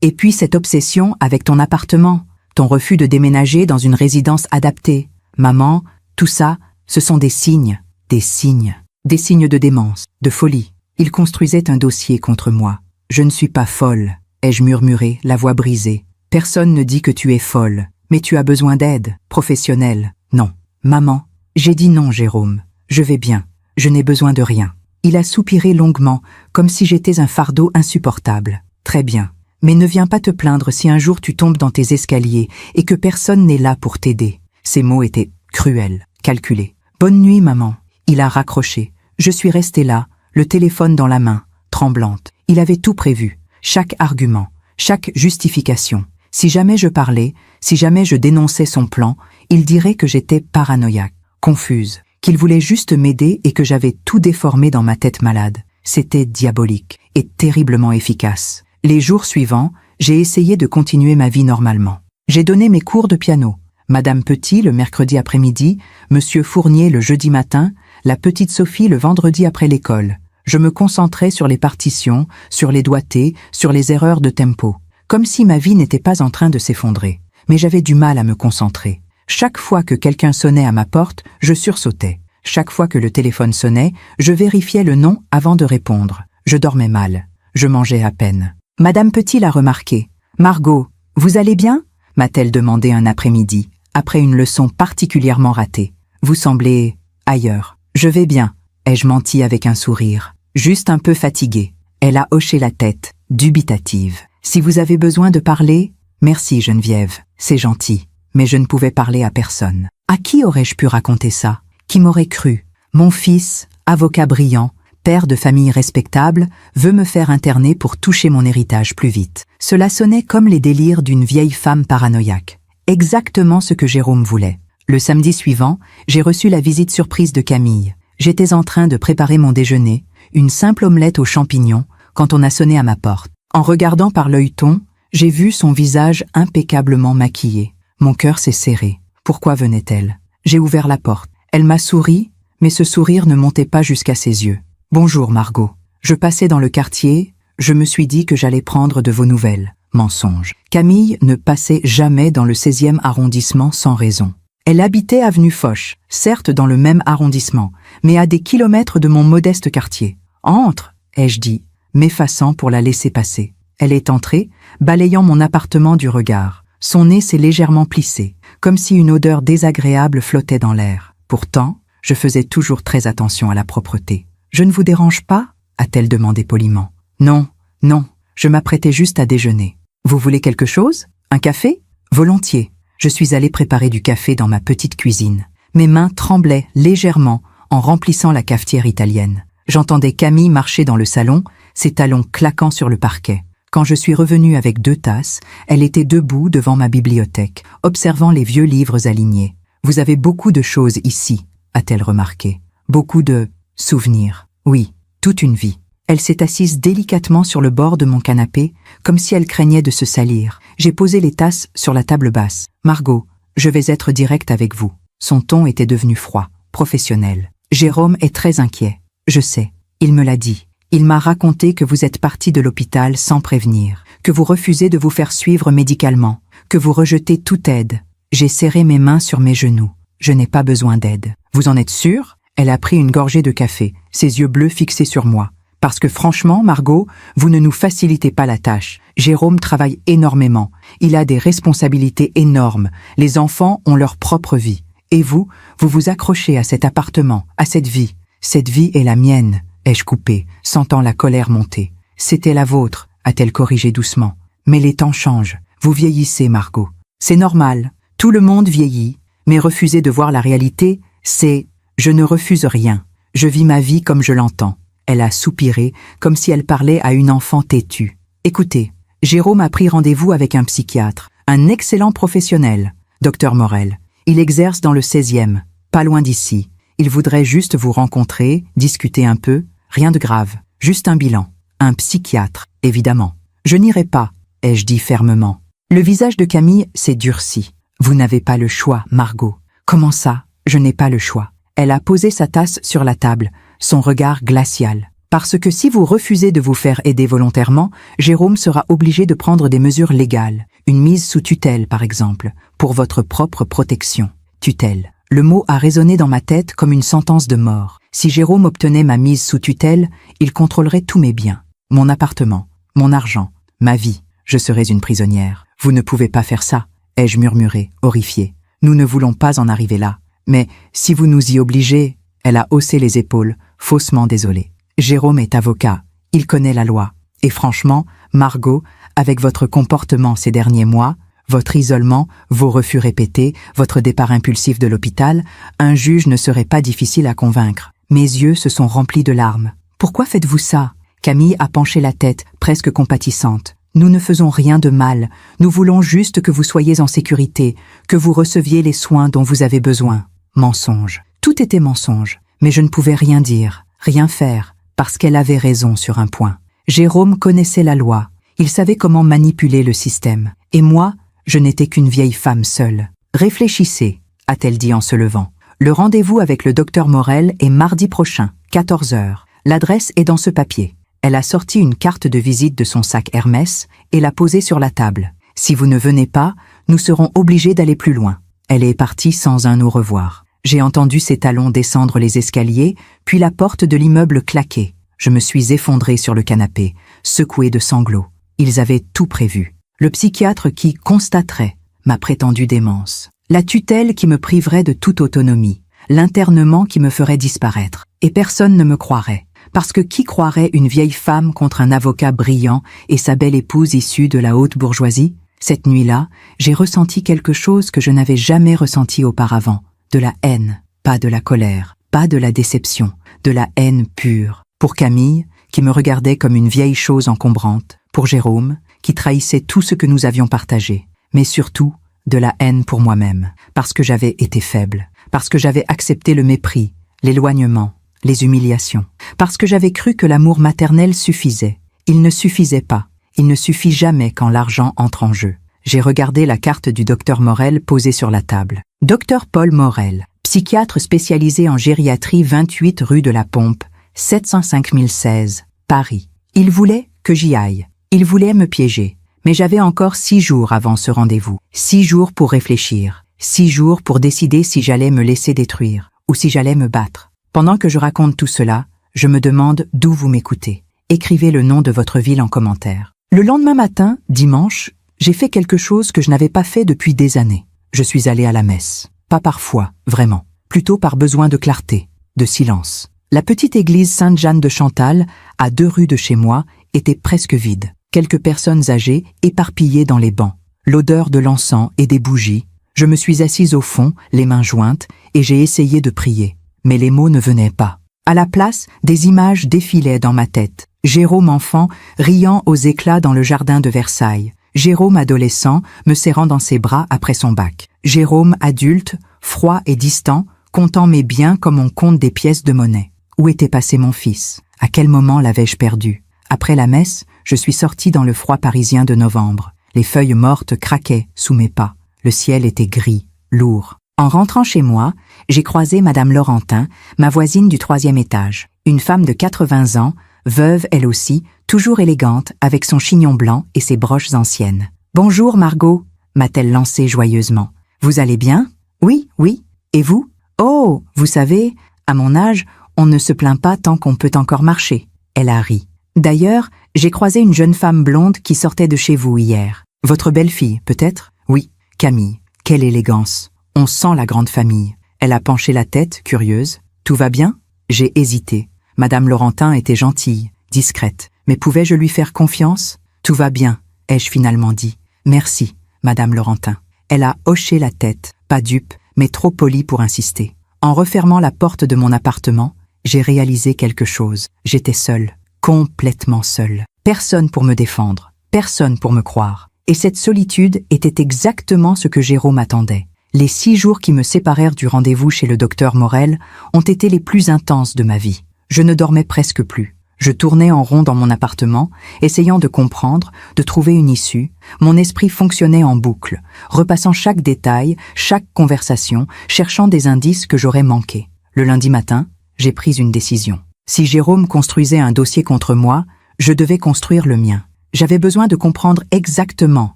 Et puis cette obsession avec ton appartement, ton refus de déménager dans une résidence adaptée. Maman, tout ça, ce sont des signes. Des signes. Des signes de démence, de folie. Il construisait un dossier contre moi. Je ne suis pas folle, ai-je murmuré, la voix brisée. Personne ne dit que tu es folle. Mais tu as besoin d'aide, professionnelle. Non. Maman, j'ai dit non, Jérôme. Je vais bien. Je n'ai besoin de rien. Il a soupiré longuement, comme si j'étais un fardeau insupportable. Très bien. Mais ne viens pas te plaindre si un jour tu tombes dans tes escaliers et que personne n'est là pour t'aider. Ces mots étaient cruels, calculés. Bonne nuit, maman. Il a raccroché. Je suis restée là, le téléphone dans la main, tremblante. Il avait tout prévu. Chaque argument, chaque justification. Si jamais je parlais, si jamais je dénonçais son plan, il dirait que j'étais paranoïaque, confuse, qu'il voulait juste m'aider et que j'avais tout déformé dans ma tête malade. C'était diabolique et terriblement efficace. Les jours suivants, j'ai essayé de continuer ma vie normalement. J'ai donné mes cours de piano. Madame Petit le mercredi après-midi, Monsieur Fournier le jeudi matin, la petite Sophie le vendredi après l'école. Je me concentrais sur les partitions, sur les doigtés, sur les erreurs de tempo. Comme si ma vie n'était pas en train de s'effondrer. Mais j'avais du mal à me concentrer. Chaque fois que quelqu'un sonnait à ma porte, je sursautais. Chaque fois que le téléphone sonnait, je vérifiais le nom avant de répondre. Je dormais mal. Je mangeais à peine. Madame Petit l'a remarqué. « Margot, vous allez bien ?» m'a-t-elle demandé un après-midi, après une leçon particulièrement ratée. « Vous semblez ailleurs. »« Je vais bien. » ai-je menti avec un sourire. Juste un peu fatiguée. Elle a hoché la tête, dubitative. Si vous avez besoin de parler, merci Geneviève, c'est gentil, mais je ne pouvais parler à personne. À qui aurais-je pu raconter ça? Qui m'aurait cru? Mon fils, avocat brillant, père de famille respectable, veut me faire interner pour toucher mon héritage plus vite. Cela sonnait comme les délires d'une vieille femme paranoïaque. Exactement ce que Jérôme voulait. Le samedi suivant, j'ai reçu la visite surprise de Camille. J'étais en train de préparer mon déjeuner, une simple omelette aux champignons, quand on a sonné à ma porte. En regardant par l'œilleton, j'ai vu son visage impeccablement maquillé. Mon cœur s'est serré. Pourquoi venait-elle? J'ai ouvert la porte. Elle m'a souri, mais ce sourire ne montait pas jusqu'à ses yeux. « Bonjour, Margot. Je passais dans le quartier, je me suis dit que j'allais prendre de vos nouvelles. » Mensonge. Camille ne passait jamais dans le 16e arrondissement sans raison. Elle habitait avenue Foch, certes dans le même arrondissement, mais à des kilomètres de mon modeste quartier. « Entre !» ai-je dit, m'effaçant pour la laisser passer. Elle est entrée, balayant mon appartement du regard. Son nez s'est légèrement plissé, comme si une odeur désagréable flottait dans l'air. Pourtant, je faisais toujours très attention à la propreté. « Je ne vous dérange pas ?» a-t-elle demandé poliment. « Non, non, je m'apprêtais juste à déjeuner. »« Vous voulez quelque chose? Un café? » ?»« Volontiers. » Je suis allée préparer du café dans ma petite cuisine. Mes mains tremblaient légèrement en remplissant la cafetière italienne. J'entendais Camille marcher dans le salon, ses talons claquant sur le parquet. Quand je suis revenue avec 2 tasses, elle était debout devant ma bibliothèque, observant les vieux livres alignés. Vous avez beaucoup de choses ici, a-t-elle remarqué. Beaucoup de souvenirs. Oui, toute une vie. Elle s'est assise délicatement sur le bord de mon canapé, comme si elle craignait de se salir. J'ai posé les tasses sur la table basse. Margot, je vais être directe avec vous. Son ton était devenu froid, professionnel. Jérôme est très inquiet. Je sais. Il me l'a dit. Il m'a raconté que vous êtes parti de l'hôpital sans prévenir, que vous refusez de vous faire suivre médicalement, que vous rejetez toute aide. J'ai serré mes mains sur mes genoux. Je n'ai pas besoin d'aide. Vous en êtes sûre? Elle a pris une gorgée de café, ses yeux bleus fixés sur moi. Parce que franchement, Margot, vous ne nous facilitez pas la tâche. Jérôme travaille énormément. Il a des responsabilités énormes. Les enfants ont leur propre vie. Et vous vous accrochez à cet appartement, à cette vie. Cette vie est la mienne, ai-je coupé, sentant la colère monter. C'était la vôtre, a-t-elle corrigé doucement. Mais les temps changent. Vous vieillissez, Margot. C'est normal. Tout le monde vieillit. Mais refuser de voir la réalité, c'est... Je ne refuse rien. Je vis ma vie comme je l'entends. Elle a soupiré, comme si elle parlait à une enfant têtue. Écoutez, Jérôme a pris rendez-vous avec un psychiatre, un excellent professionnel, Dr Morel. Il exerce dans le 16e, pas loin d'ici. Il voudrait juste vous rencontrer, discuter un peu, rien de grave, juste un bilan. Un psychiatre, évidemment. Je n'irai pas, ai-je dit fermement. Le visage de Camille s'est durci. Vous n'avez pas le choix, Margot. Comment ça, je n'ai pas le choix? Elle a posé sa tasse sur la table, son regard glacial. Parce que si vous refusez de vous faire aider volontairement, Jérôme sera obligé de prendre des mesures légales. Une mise sous tutelle, par exemple, pour votre propre protection. Tutelle. Le mot a résonné dans ma tête comme une sentence de mort. Si Jérôme obtenait ma mise sous tutelle, il contrôlerait tous mes biens. Mon appartement, mon argent, ma vie. Je serais une prisonnière. Vous ne pouvez pas faire ça, ai-je murmuré, horrifié. Nous ne voulons pas en arriver là. Mais si vous nous y obligez, elle a haussé les épaules, faussement désolée. Jérôme est avocat, il connaît la loi. Et franchement, Margot, avec votre comportement ces derniers mois, votre isolement, vos refus répétés, votre départ impulsif de l'hôpital, un juge ne serait pas difficile à convaincre. Mes yeux se sont remplis de larmes. Pourquoi faites-vous ça? Camille a penché la tête, presque compatissante. Nous ne faisons rien de mal. Nous voulons juste que vous soyez en sécurité, que vous receviez les soins dont vous avez besoin. Mensonge. Tout était mensonge. Mais je ne pouvais rien dire, rien faire, parce qu'elle avait raison sur un point. Jérôme connaissait la loi. Il savait comment manipuler le système. Et moi, je n'étais qu'une vieille femme seule. Réfléchissez, a-t-elle dit en se levant. Le rendez-vous avec le docteur Morel est mardi prochain, 14 h. L'adresse est dans ce papier. Elle a sorti une carte de visite de son sac Hermès et l'a posée sur la table. Si vous ne venez pas, nous serons obligés d'aller plus loin. Elle est partie sans un au revoir. J'ai entendu ses talons descendre les escaliers, puis la porte de l'immeuble claquer. Je me suis effondrée sur le canapé, secouée de sanglots. Ils avaient tout prévu. Le psychiatre qui constaterait ma prétendue démence. La tutelle qui me priverait de toute autonomie. L'internement qui me ferait disparaître. Et personne ne me croirait. Parce que qui croirait une vieille femme contre un avocat brillant et sa belle épouse issue de la haute bourgeoisie? Cette nuit-là, j'ai ressenti quelque chose que je n'avais jamais ressenti auparavant. De la haine, pas de la colère, pas de la déception, de la haine pure. Pour Camille, qui me regardait comme une vieille chose encombrante. Pour Jérôme, qui trahissait tout ce que nous avions partagé. Mais surtout, de la haine pour moi-même. Parce que j'avais été faible. Parce que j'avais accepté le mépris, l'éloignement, les humiliations. Parce que j'avais cru que l'amour maternel suffisait. Il ne suffisait pas. Il ne suffit jamais quand l'argent entre en jeu. J'ai regardé la carte du docteur Morel posée sur la table. Docteur Paul Morel, psychiatre spécialisé en gériatrie 28 rue de la Pompe, 705 016, Paris. Il voulait que j'y aille. Il voulait me piéger. Mais j'avais encore 6 jours avant ce rendez-vous. 6 jours pour réfléchir. 6 jours pour décider si j'allais me laisser détruire ou si j'allais me battre. Pendant que je raconte tout cela, je me demande d'où vous m'écoutez. Écrivez le nom de votre ville en commentaire. Le lendemain matin, dimanche, j'ai fait quelque chose que je n'avais pas fait depuis des années. Je suis allée à la messe. Pas par foi, vraiment. Plutôt par besoin de clarté, de silence. La petite église Sainte-Jeanne de Chantal, à 2 rues de chez moi, était presque vide. Quelques personnes âgées éparpillées dans les bancs. L'odeur de l'encens et des bougies. Je me suis assise au fond, les mains jointes, et j'ai essayé de prier. Mais les mots ne venaient pas. À la place, des images défilaient dans ma tête. Jérôme enfant, riant aux éclats dans le jardin de Versailles. Jérôme adolescent, me serrant dans ses bras après son bac. Jérôme adulte, froid et distant, comptant mes biens comme on compte des pièces de monnaie. Où était passé mon fils? À quel moment l'avais-je perdu? Après la messe, je suis sorti dans le froid parisien de novembre. Les feuilles mortes craquaient sous mes pas. Le ciel était gris, lourd. En rentrant chez moi, j'ai croisé Madame Laurentin, ma voisine du 3e étage. Une femme de 80 ans, veuve elle aussi, toujours élégante, avec son chignon blanc et ses broches anciennes. « Bonjour Margot », m'a-t-elle lancé joyeusement. « Vous allez bien ?»« Oui, oui. Et vous ?»« Oh, vous savez, à mon âge, on ne se plaint pas tant qu'on peut encore marcher. » Elle a ri. « D'ailleurs, j'ai croisé une jeune femme blonde qui sortait de chez vous hier. Votre belle-fille, peut-être ? Oui, Camille. Quelle élégance. On sent la grande famille. » Elle a penché la tête, curieuse. « Tout va bien ?» J'ai hésité. Madame Laurentin était gentille, discrète. Mais pouvais-je lui faire confiance ? « Tout va bien, ai-je finalement dit. Merci, Madame Laurentin. » Elle a hoché la tête, pas dupe, mais trop polie pour insister. En refermant la porte de mon appartement, j'ai réalisé quelque chose. J'étais seule, complètement seule. Personne pour me défendre, personne pour me croire. Et cette solitude était exactement ce que Jérôme attendait. Les 6 jours qui me séparèrent du rendez-vous chez le docteur Morel ont été les plus intenses de ma vie. Je ne dormais presque plus. Je tournais en rond dans mon appartement, essayant de comprendre, de trouver une issue. Mon esprit fonctionnait en boucle, repassant chaque détail, chaque conversation, cherchant des indices que j'aurais manqués. Le lundi matin, j'ai pris une décision. Si Jérôme construisait un dossier contre moi, je devais construire le mien. J'avais besoin de comprendre exactement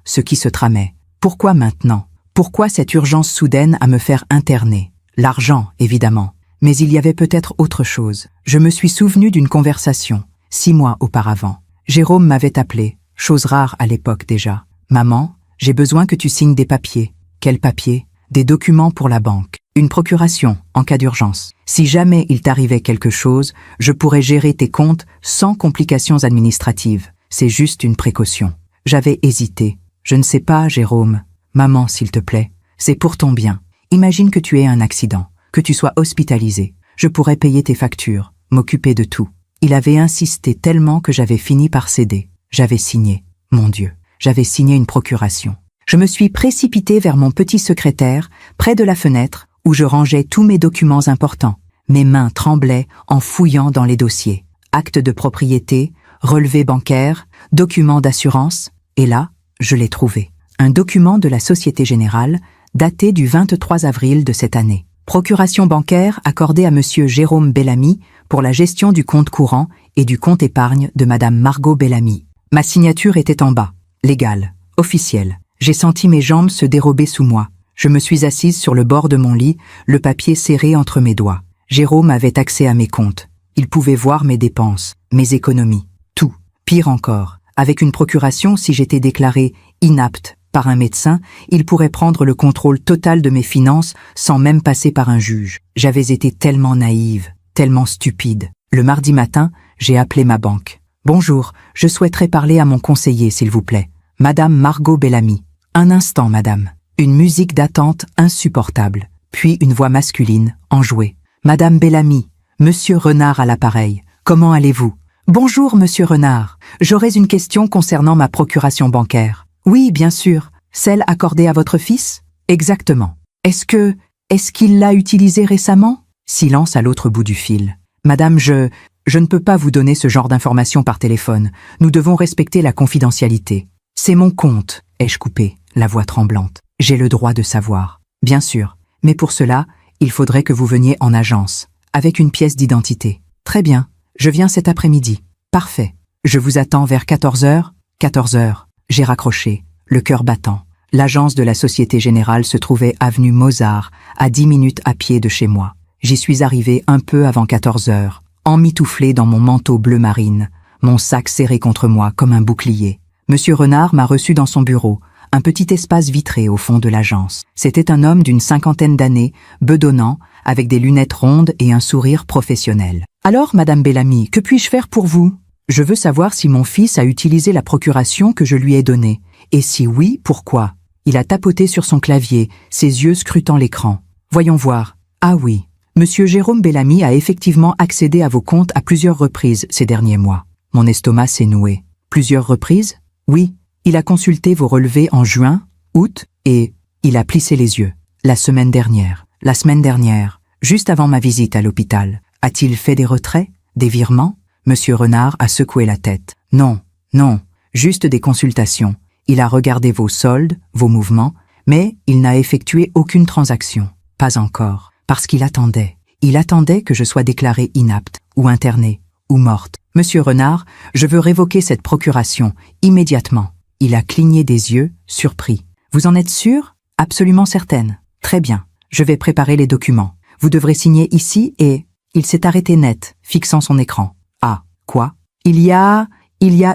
ce qui se tramait. Pourquoi maintenant ? Pourquoi cette urgence soudaine à me faire interner ? L'argent, évidemment. Mais il y avait peut-être autre chose. Je me suis souvenu d'une conversation, 6 mois auparavant. Jérôme m'avait appelé, chose rare à l'époque déjà. « Maman, j'ai besoin que tu signes des papiers. » « Quels papiers ? » « Des documents pour la banque. Une procuration, en cas d'urgence. Si jamais il t'arrivait quelque chose, je pourrais gérer tes comptes sans complications administratives. C'est juste une précaution. J'avais hésité. « Je ne sais pas, Jérôme. Maman, s'il te plaît. C'est pour ton bien. Imagine que tu aies un accident, que tu sois hospitalisé. Je pourrais payer tes factures, m'occuper de tout. » Il avait insisté tellement que j'avais fini par céder. J'avais signé. Mon Dieu, j'avais signé une procuration. Je me suis précipitée vers mon petit secrétaire, près de la fenêtre, où je rangeais tous mes documents importants. Mes mains tremblaient en fouillant dans les dossiers. Actes de propriété, relevés bancaires, documents d'assurance. Et là, je l'ai trouvé. Un document de la Société Générale, daté du 23 avril de cette année. Procuration bancaire accordée à Monsieur Jérôme Bellamy pour la gestion du compte courant et du compte épargne de Madame Margot Bellamy. Ma signature était en bas, légale, officielle. J'ai senti mes jambes se dérober sous moi. Je me suis assise sur le bord de mon lit, le papier serré entre mes doigts. Jérôme avait accès à mes comptes. Il pouvait voir mes dépenses, mes économies, tout. Pire encore, avec une procuration, si j'étais déclarée inapte par un médecin, il pourrait prendre le contrôle total de mes finances sans même passer par un juge. J'avais été tellement naïve, tellement stupide. Le mardi matin, j'ai appelé ma banque. « Bonjour, je souhaiterais parler à mon conseiller, s'il vous plaît. Madame Margot Bellamy. » « Un instant, madame. » Une musique d'attente insupportable, puis une voix masculine, enjouée. « Madame Bellamy, Monsieur Renard à l'appareil. Comment allez-vous ? » ?»« Bonjour, Monsieur Renard. J'aurais une question concernant ma procuration bancaire. »« Oui, bien sûr. Celle accordée à votre fils ? » ?»« Exactement. Est-ce qu'il l'a utilisée récemment ?» Silence à l'autre bout du fil. « Madame, je ne peux pas vous donner ce genre d'informations par téléphone. Nous devons respecter la confidentialité. »« C'est mon compte, » ai-je coupé, la voix tremblante. « J'ai le droit de savoir. » »« Bien sûr. Mais pour cela, il faudrait que vous veniez en agence, avec une pièce d'identité. »« Très bien. Je viens cet après-midi. »« Parfait. Je vous attends vers 14h. » 14h. J'ai raccroché, le cœur battant. L'agence de la Société Générale se trouvait avenue Mozart, à 10 minutes à pied de chez moi. J'y suis arrivé un peu avant 14h, emmitouflé dans mon manteau bleu marine, mon sac serré contre moi comme un bouclier. Monsieur Renard m'a reçu dans son bureau, un petit espace vitré au fond de l'agence. C'était un homme d'une 50aine d'années, bedonnant, avec des lunettes rondes et un sourire professionnel. « Alors, Madame Bellamy, que puis-je faire pour vous ? Je veux savoir si mon fils a utilisé la procuration que je lui ai donnée. Et si oui, pourquoi ? » Il a tapoté sur son clavier, ses yeux scrutant l'écran. « Voyons voir. Ah oui. Monsieur Jérôme Bellamy a effectivement accédé à vos comptes à plusieurs reprises ces derniers mois. » Mon estomac s'est noué. « Plusieurs reprises ? Oui. Il a consulté vos relevés en juin, août et il a plissé les yeux. La semaine dernière. la semaine dernière, juste avant ma visite à l'hôpital. A-t-il fait des retraits? Des virements? Monsieur Renard a secoué la tête. Non, non, juste des consultations. Il a regardé vos soldes, vos mouvements, mais il n'a effectué aucune transaction. Pas encore, parce qu'il attendait. Il attendait que je sois déclarée inapte, ou internée, ou morte. Monsieur Renard, je veux révoquer cette procuration, immédiatement. Il a cligné des yeux, surpris. Vous en êtes sûre? Absolument certaine. Très bien, je vais préparer les documents. Vous devrez signer ici et... Il s'est arrêté net, fixant son écran. Ah, quoi? Il y a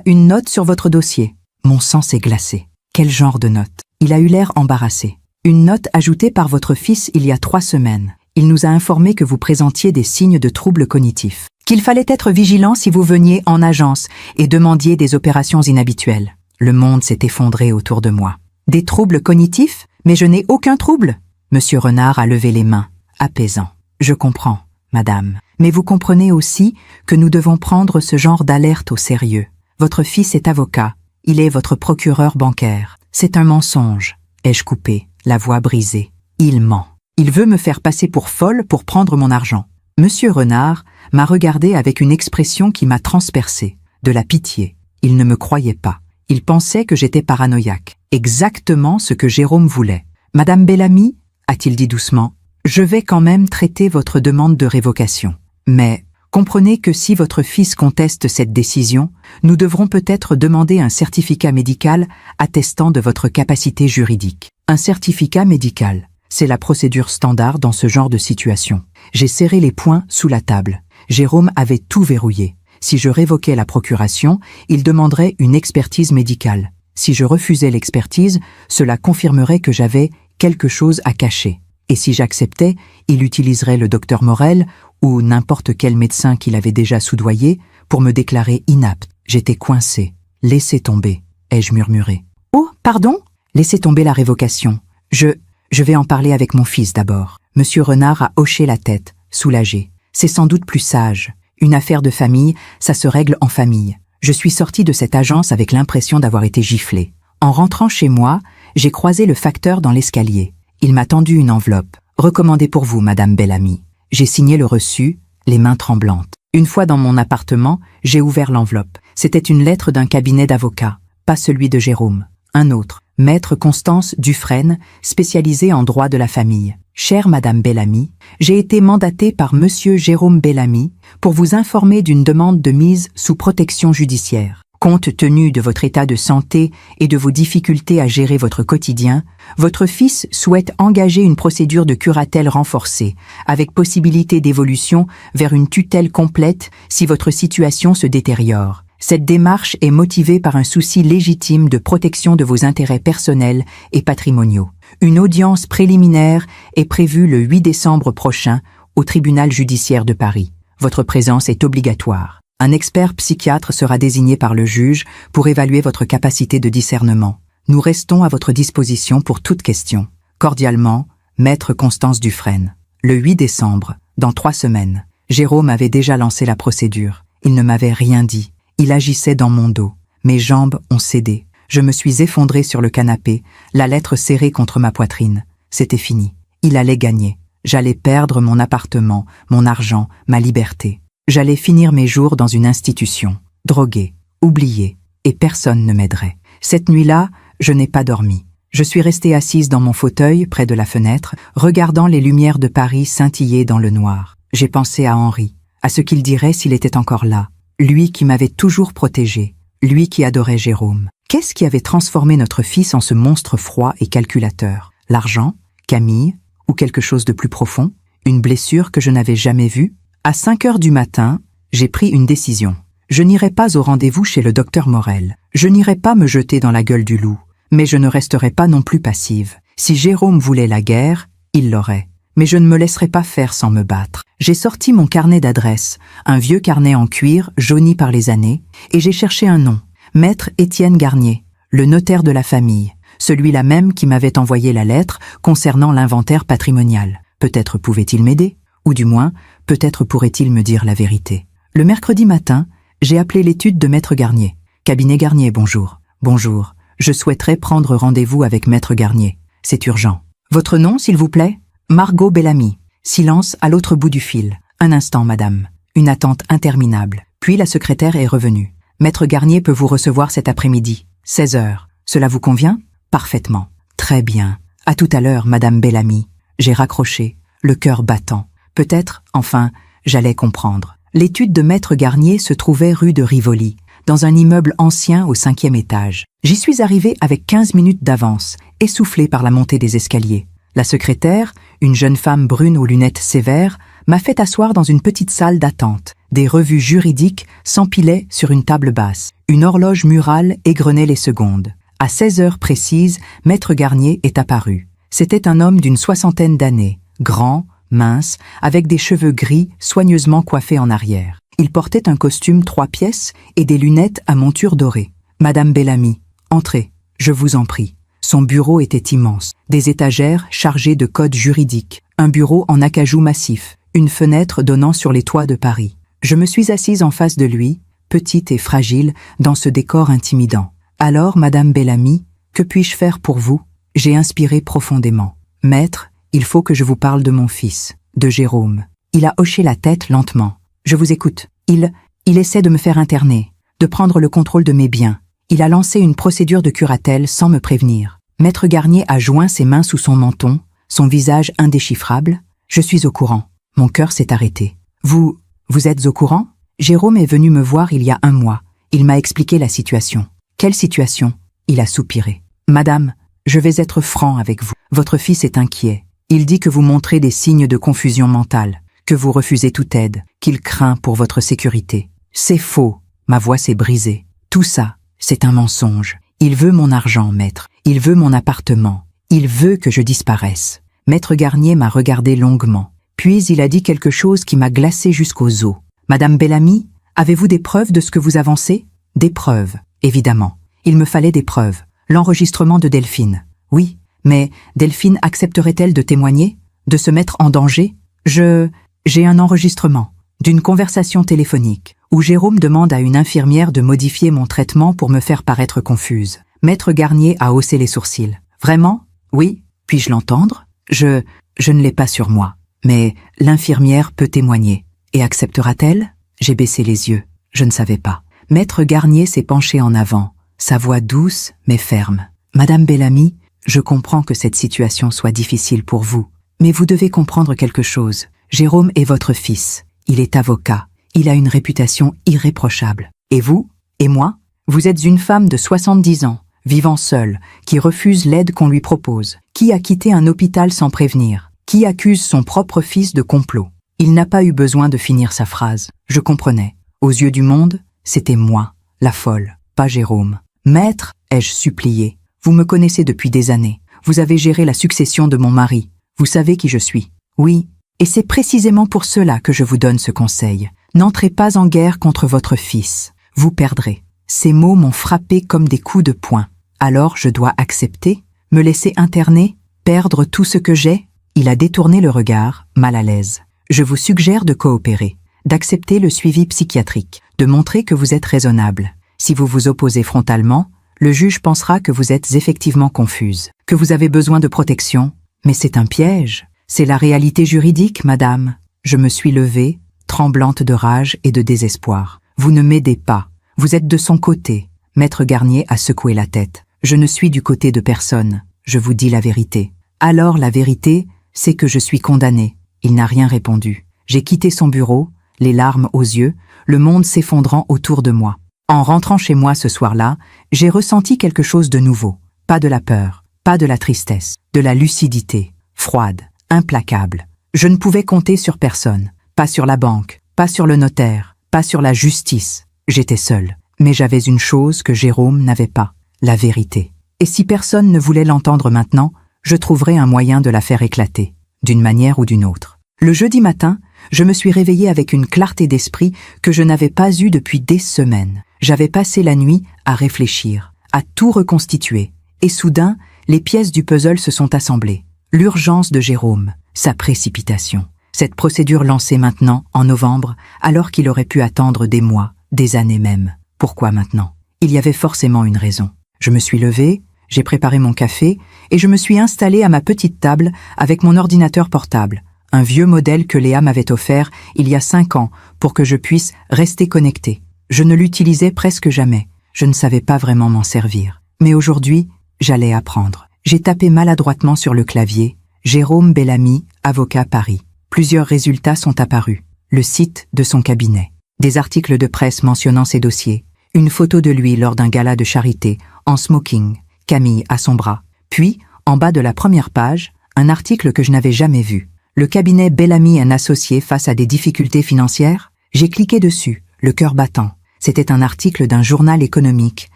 une note sur votre dossier. Mon sang s'est glacé. Quel genre de note? Il a eu l'air embarrassé. Une note ajoutée par votre fils il y a 3 semaines. Il nous a informé que vous présentiez des signes de troubles cognitifs. Qu'il fallait être vigilant si vous veniez en agence et demandiez des opérations inhabituelles. Le monde s'est effondré autour de moi. Des troubles cognitifs? Mais je n'ai aucun trouble. Monsieur Renard a levé les mains, apaisant. Je comprends, madame. Mais vous comprenez aussi que nous devons prendre ce genre d'alerte au sérieux. Votre fils est avocat. Il est votre procureur bancaire. C'est un mensonge. Ai-je coupé, la voix brisée. Il ment. Il veut me faire passer pour folle pour prendre mon argent. Monsieur Renard m'a regardé avec une expression qui m'a transpercé. De la pitié. Il ne me croyait pas. Il pensait que j'étais paranoïaque. Exactement ce que Jérôme voulait. Madame Bellamy, a-t-il dit doucement, je vais quand même traiter votre demande de révocation. Mais comprenez que si votre fils conteste cette décision, nous devrons peut-être demander un certificat médical attestant de votre capacité juridique. Un certificat médical, c'est la procédure standard dans ce genre de situation. J'ai serré les poings sous la table. Jérôme avait tout verrouillé. Si je révoquais la procuration, il demanderait une expertise médicale. Si je refusais l'expertise, cela confirmerait que j'avais quelque chose à cacher. Et si j'acceptais, il utiliserait le docteur Morel ou n'importe quel médecin qu'il avait déjà soudoyé pour me déclarer inapte. J'étais coincé. Laissez tomber, ai-je murmuré. Oh, pardon? Laissez tomber la révocation. Je vais en parler avec mon fils d'abord. Monsieur Renard a hoché la tête, soulagé. C'est sans doute plus sage. Une affaire de famille, ça se règle en famille. Je suis sorti de cette agence avec l'impression d'avoir été giflé. En rentrant chez moi, j'ai croisé le facteur dans l'escalier. Il m'a tendu une enveloppe. Recommandée pour vous, Madame Bellamy. J'ai signé le reçu, les mains tremblantes. Une fois dans mon appartement, j'ai ouvert l'enveloppe. C'était une lettre d'un cabinet d'avocats, pas celui de Jérôme. Un autre, Maître Constance Dufresne, spécialisée en droit de la famille. Chère Madame Bellamy, j'ai été mandatée par Monsieur Jérôme Bellamy pour vous informer d'une demande de mise sous protection judiciaire. Compte tenu de votre état de santé et de vos difficultés à gérer votre quotidien, votre fils souhaite engager une procédure de curatelle renforcée, avec possibilité d'évolution vers une tutelle complète si votre situation se détériore. Cette démarche est motivée par un souci légitime de protection de vos intérêts personnels et patrimoniaux. Une audience préliminaire est prévue le 8 décembre prochain au tribunal judiciaire de Paris. Votre présence est obligatoire. Un expert psychiatre sera désigné par le juge pour évaluer votre capacité de discernement. Nous restons à votre disposition pour toute question. Cordialement, Maître Constance Dufresne. Le 8 décembre, dans 3 semaines, Jérôme avait déjà lancé la procédure. Il ne m'avait rien dit. Il agissait dans mon dos. Mes jambes ont cédé. Je me suis effondré sur le canapé, la lettre serrée contre ma poitrine. C'était fini. Il allait gagner. J'allais perdre mon appartement, mon argent, ma liberté. J'allais finir mes jours dans une institution, drogué, oublié, et personne ne m'aiderait. Cette nuit-là, je n'ai pas dormi. Je suis restée assise dans mon fauteuil, près de la fenêtre, regardant les lumières de Paris scintiller dans le noir. J'ai pensé à Henri, à ce qu'il dirait s'il était encore là. Lui qui m'avait toujours protégé, lui qui adorait Jérôme. Qu'est-ce qui avait transformé notre fils en ce monstre froid et calculateur? L'argent? Camille? Ou quelque chose de plus profond? Une blessure que je n'avais jamais vue? À 5 heures du matin, j'ai pris une décision. Je n'irai pas au rendez-vous chez le docteur Morel. Je n'irai pas me jeter dans la gueule du loup. Mais je ne resterai pas non plus passive. Si Jérôme voulait la guerre, il l'aurait. Mais je ne me laisserai pas faire sans me battre. J'ai sorti mon carnet d'adresses, un vieux carnet en cuir jauni par les années, et j'ai cherché un nom. Maître Étienne Garnier, le notaire de la famille, celui-là même qui m'avait envoyé la lettre concernant l'inventaire patrimonial. Peut-être pouvait-il m'aider, ou du moins, peut-être pourrait-il me dire la vérité. Le mercredi matin, j'ai appelé l'étude de Maître Garnier. Cabinet Garnier, bonjour. Bonjour, je souhaiterais prendre rendez-vous avec Maître Garnier. C'est urgent. Votre nom, s'il vous plaît? Margot Bellamy. Silence à l'autre bout du fil. Un instant, madame. Une attente interminable. Puis la secrétaire est revenue. Maître Garnier peut vous recevoir cet après-midi. 16 heures. Cela vous convient? Parfaitement. Très bien. À tout à l'heure, madame Bellamy. J'ai raccroché, le cœur battant. Peut-être, enfin, j'allais comprendre. L'étude de Maître Garnier se trouvait rue de Rivoli, dans un immeuble ancien au 5e étage. J'y suis arrivé avec 15 minutes d'avance, essoufflé par la montée des escaliers. La secrétaire, une jeune femme brune aux lunettes sévères, m'a fait asseoir dans une petite salle d'attente. Des revues juridiques s'empilaient sur une table basse. Une horloge murale égrenait les secondes. À 16 heures précises, Maître Garnier est apparu. C'était un homme d'une 60aine d'années, grand, mince, avec des cheveux gris soigneusement coiffés en arrière. Il portait un costume 3 pièces et des lunettes à monture dorée. « Madame Bellamy, entrez, je vous en prie. » Son bureau était immense, des étagères chargées de codes juridiques, un bureau en acajou massif, une fenêtre donnant sur les toits de Paris. Je me suis assise en face de lui, petite et fragile, dans ce décor intimidant. « Alors, Madame Bellamy, que puis-je faire pour vous ?» J'ai inspiré profondément. « Maître, il faut que je vous parle de mon fils, de Jérôme. » Il a hoché la tête lentement. « Je vous écoute. Il essaie de me faire interner, de prendre le contrôle de mes biens. Il a lancé une procédure de curatelle sans me prévenir. » Maître Garnier a joint ses mains sous son menton, son visage indéchiffrable. « Je suis au courant. » Mon cœur s'est arrêté. « Vous êtes au courant ?» Jérôme est venu me voir il y a 1 mois. Il m'a expliqué la situation. « Quelle situation ?» Il a soupiré. « Madame, je vais être franc avec vous. Votre fils est inquiet. Il dit que vous montrez des signes de confusion mentale, que vous refusez toute aide, qu'il craint pour votre sécurité. C'est faux. » Ma voix s'est brisée. « Tout ça, c'est un mensonge. Il veut mon argent, maître. Il veut mon appartement. Il veut que je disparaisse. » Maître Garnier m'a regardé longuement. Puis il a dit quelque chose qui m'a glacé jusqu'aux os. « Madame Bellamy, avez-vous des preuves de ce que vous avancez ?» Des preuves, évidemment. Il me fallait des preuves. L'enregistrement de Delphine. Oui, mais Delphine accepterait-elle de témoigner? De se mettre en danger? J'ai un enregistrement d'une conversation téléphonique où Jérôme demande à une infirmière de modifier mon traitement pour me faire paraître confuse. Maître Garnier a haussé les sourcils. Vraiment? Oui. Puis-je l'entendre? Je ne l'ai pas sur moi. Mais l'infirmière peut témoigner. Et acceptera-t-elle? J'ai baissé les yeux. Je ne savais pas. Maître Garnier s'est penché en avant, sa voix douce mais ferme. « Madame Bellamy, je comprends que cette situation soit difficile pour vous, mais vous devez comprendre quelque chose. Jérôme est votre fils. Il est avocat. Il a une réputation irréprochable. Et vous? Et moi? Vous êtes une femme de 70 ans, vivant seule, qui refuse l'aide qu'on lui propose, qui a quitté un hôpital sans prévenir, qui accuse son propre fils de complot. » Il n'a pas eu besoin de finir sa phrase. Je comprenais. Aux yeux du monde, c'était moi, la folle, pas Jérôme. « Maître, ai-je supplié, vous me connaissez depuis des années. Vous avez géré la succession de mon mari. Vous savez qui je suis. Oui, et c'est précisément pour cela que je vous donne ce conseil. N'entrez pas en guerre contre votre fils. Vous perdrez. » Ces mots m'ont frappé comme des coups de poing. Alors je dois accepter, me laisser interner, perdre tout ce que j'ai? Il a détourné le regard, mal à l'aise. Je vous suggère de coopérer, d'accepter le suivi psychiatrique, de montrer que vous êtes raisonnable. Si vous vous opposez frontalement, le juge pensera que vous êtes effectivement confuse, que vous avez besoin de protection. Mais c'est un piège. C'est la réalité juridique, madame. Je me suis levée, tremblante de rage et de désespoir. Vous ne m'aidez pas. Vous êtes de son côté. Maître Garnier a secoué la tête. Je ne suis du côté de personne. Je vous dis la vérité. Alors la vérité, c'est que je suis condamnée. Il n'a rien répondu. J'ai quitté son bureau, les larmes aux yeux, le monde s'effondrant autour de moi. En rentrant chez moi ce soir-là, j'ai ressenti quelque chose de nouveau. Pas de la peur, pas de la tristesse, de la lucidité, froide, implacable. Je ne pouvais compter sur personne, pas sur la banque, pas sur le notaire, pas sur la justice. J'étais seule. Mais j'avais une chose que Jérôme n'avait pas, la vérité. Et si personne ne voulait l'entendre maintenant, je trouverais un moyen de la faire éclater, d'une manière ou d'une autre. Le jeudi matin, je me suis réveillée avec une clarté d'esprit que je n'avais pas eue depuis des semaines. J'avais passé la nuit à réfléchir, à tout reconstituer. Et soudain, les pièces du puzzle se sont assemblées. L'urgence de Jérôme, sa précipitation. Cette procédure lancée maintenant, en novembre, alors qu'il aurait pu attendre des mois, des années même. Pourquoi maintenant? Il y avait forcément une raison. Je me suis levée, J'ai préparé mon café et je me suis installée à ma petite table avec mon ordinateur portable, un vieux modèle que Léa m'avait offert il y a 5 ans pour que je puisse rester connectée. Je ne l'utilisais presque jamais, je ne savais pas vraiment m'en servir. Mais aujourd'hui, j'allais apprendre. J'ai tapé maladroitement sur le clavier « Jérôme Bellamy, avocat Paris ». Plusieurs résultats sont apparus. Le site de son cabinet, des articles de presse mentionnant ses dossiers, une photo de lui lors d'un gala de charité, en smoking, Camille à son bras. Puis, en bas de la première page, un article que je n'avais jamais vu. Le cabinet Bellamy & Associés face à des difficultés financières? J'ai cliqué dessus, le cœur battant. C'était un article d'un journal économique,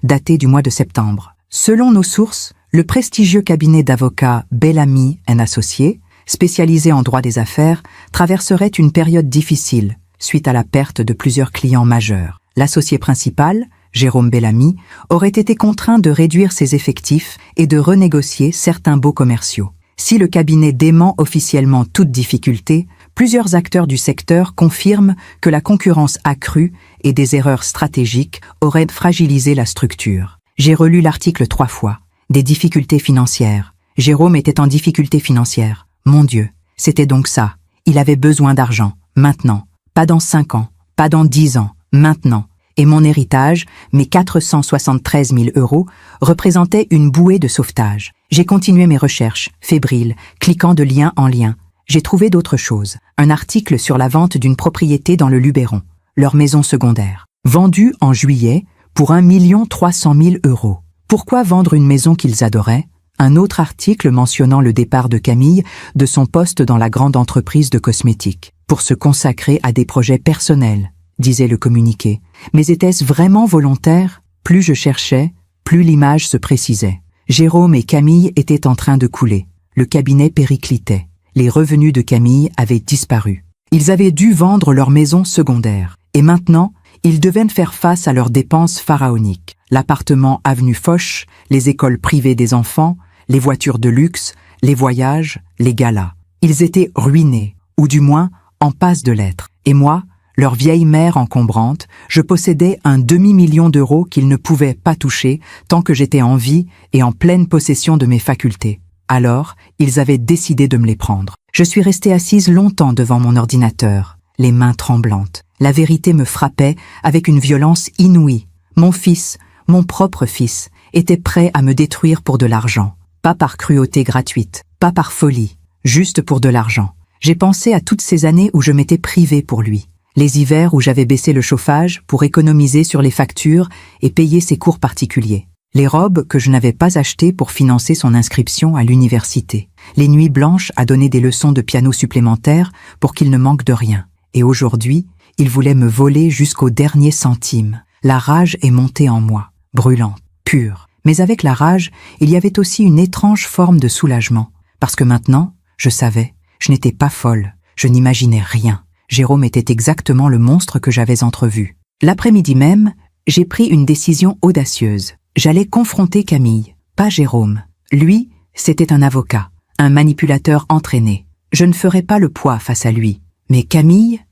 daté du mois de septembre. Selon nos sources, le prestigieux cabinet d'avocats Bellamy & Associés, spécialisé en droit des affaires, traverserait une période difficile, suite à la perte de plusieurs clients majeurs. L'associé principal, Jérôme Bellamy, aurait été contraint de réduire ses effectifs et de renégocier certains baux commerciaux. Si le cabinet dément officiellement toute difficulté, plusieurs acteurs du secteur confirment que la concurrence accrue et des erreurs stratégiques auraient fragilisé la structure. J'ai relu l'article 3 fois. Des difficultés financières. Jérôme était en difficulté financière. Mon Dieu, c'était donc ça. Il avait besoin d'argent. Maintenant. Pas dans 5 ans. Pas dans 10 ans. Maintenant. Et mon héritage, mes 473 000 €, représentait une bouée de sauvetage. J'ai continué mes recherches, fébrile, cliquant de lien en lien. J'ai trouvé d'autres choses. Un article sur la vente d'une propriété dans le Luberon, leur maison secondaire. Vendue en juillet pour 1 300 000 €. Pourquoi vendre une maison qu'ils adoraient? Un autre article mentionnant le départ de Camille de son poste dans la grande entreprise de cosmétiques, pour se consacrer à des projets personnels, disait le communiqué. Mais était-ce vraiment volontaire? Plus je cherchais, plus l'image se précisait. Jérôme et Camille étaient en train de couler. Le cabinet périclitait. Les revenus de Camille avaient disparu. Ils avaient dû vendre leur maison secondaire. Et maintenant, ils devaient faire face à leurs dépenses pharaoniques. L'appartement avenue Foch, les écoles privées des enfants, les voitures de luxe, les voyages, les galas. Ils étaient ruinés, ou du moins en passe de l'être. Et moi, leur vieille mère encombrante, je possédais un demi-million d'euros qu'ils ne pouvaient pas toucher tant que j'étais en vie et en pleine possession de mes facultés. Alors, ils avaient décidé de me les prendre. Je suis restée assise longtemps devant mon ordinateur, les mains tremblantes. La vérité me frappait avec une violence inouïe. Mon fils, mon propre fils, était prêt à me détruire pour de l'argent. Pas par cruauté gratuite, pas par folie, juste pour de l'argent. J'ai pensé à toutes ces années où je m'étais privée pour lui. Les hivers où j'avais baissé le chauffage pour économiser sur les factures et payer ses cours particuliers. Les robes que je n'avais pas achetées pour financer son inscription à l'université. Les nuits blanches à donner des leçons de piano supplémentaires pour qu'il ne manque de rien. Et aujourd'hui, il voulait me voler jusqu'au dernier centime. La rage est montée en moi, brûlante, pure. Mais avec la rage, il y avait aussi une étrange forme de soulagement. Parce que maintenant, je savais, je n'étais pas folle, je n'imaginais rien. Jérôme était exactement le monstre que j'avais entrevu. L'après-midi même, j'ai pris une décision audacieuse. J'allais confronter Camille, pas Jérôme. Lui, c'était un avocat, un manipulateur entraîné. Je ne ferais pas le poids face à lui. Mais Camille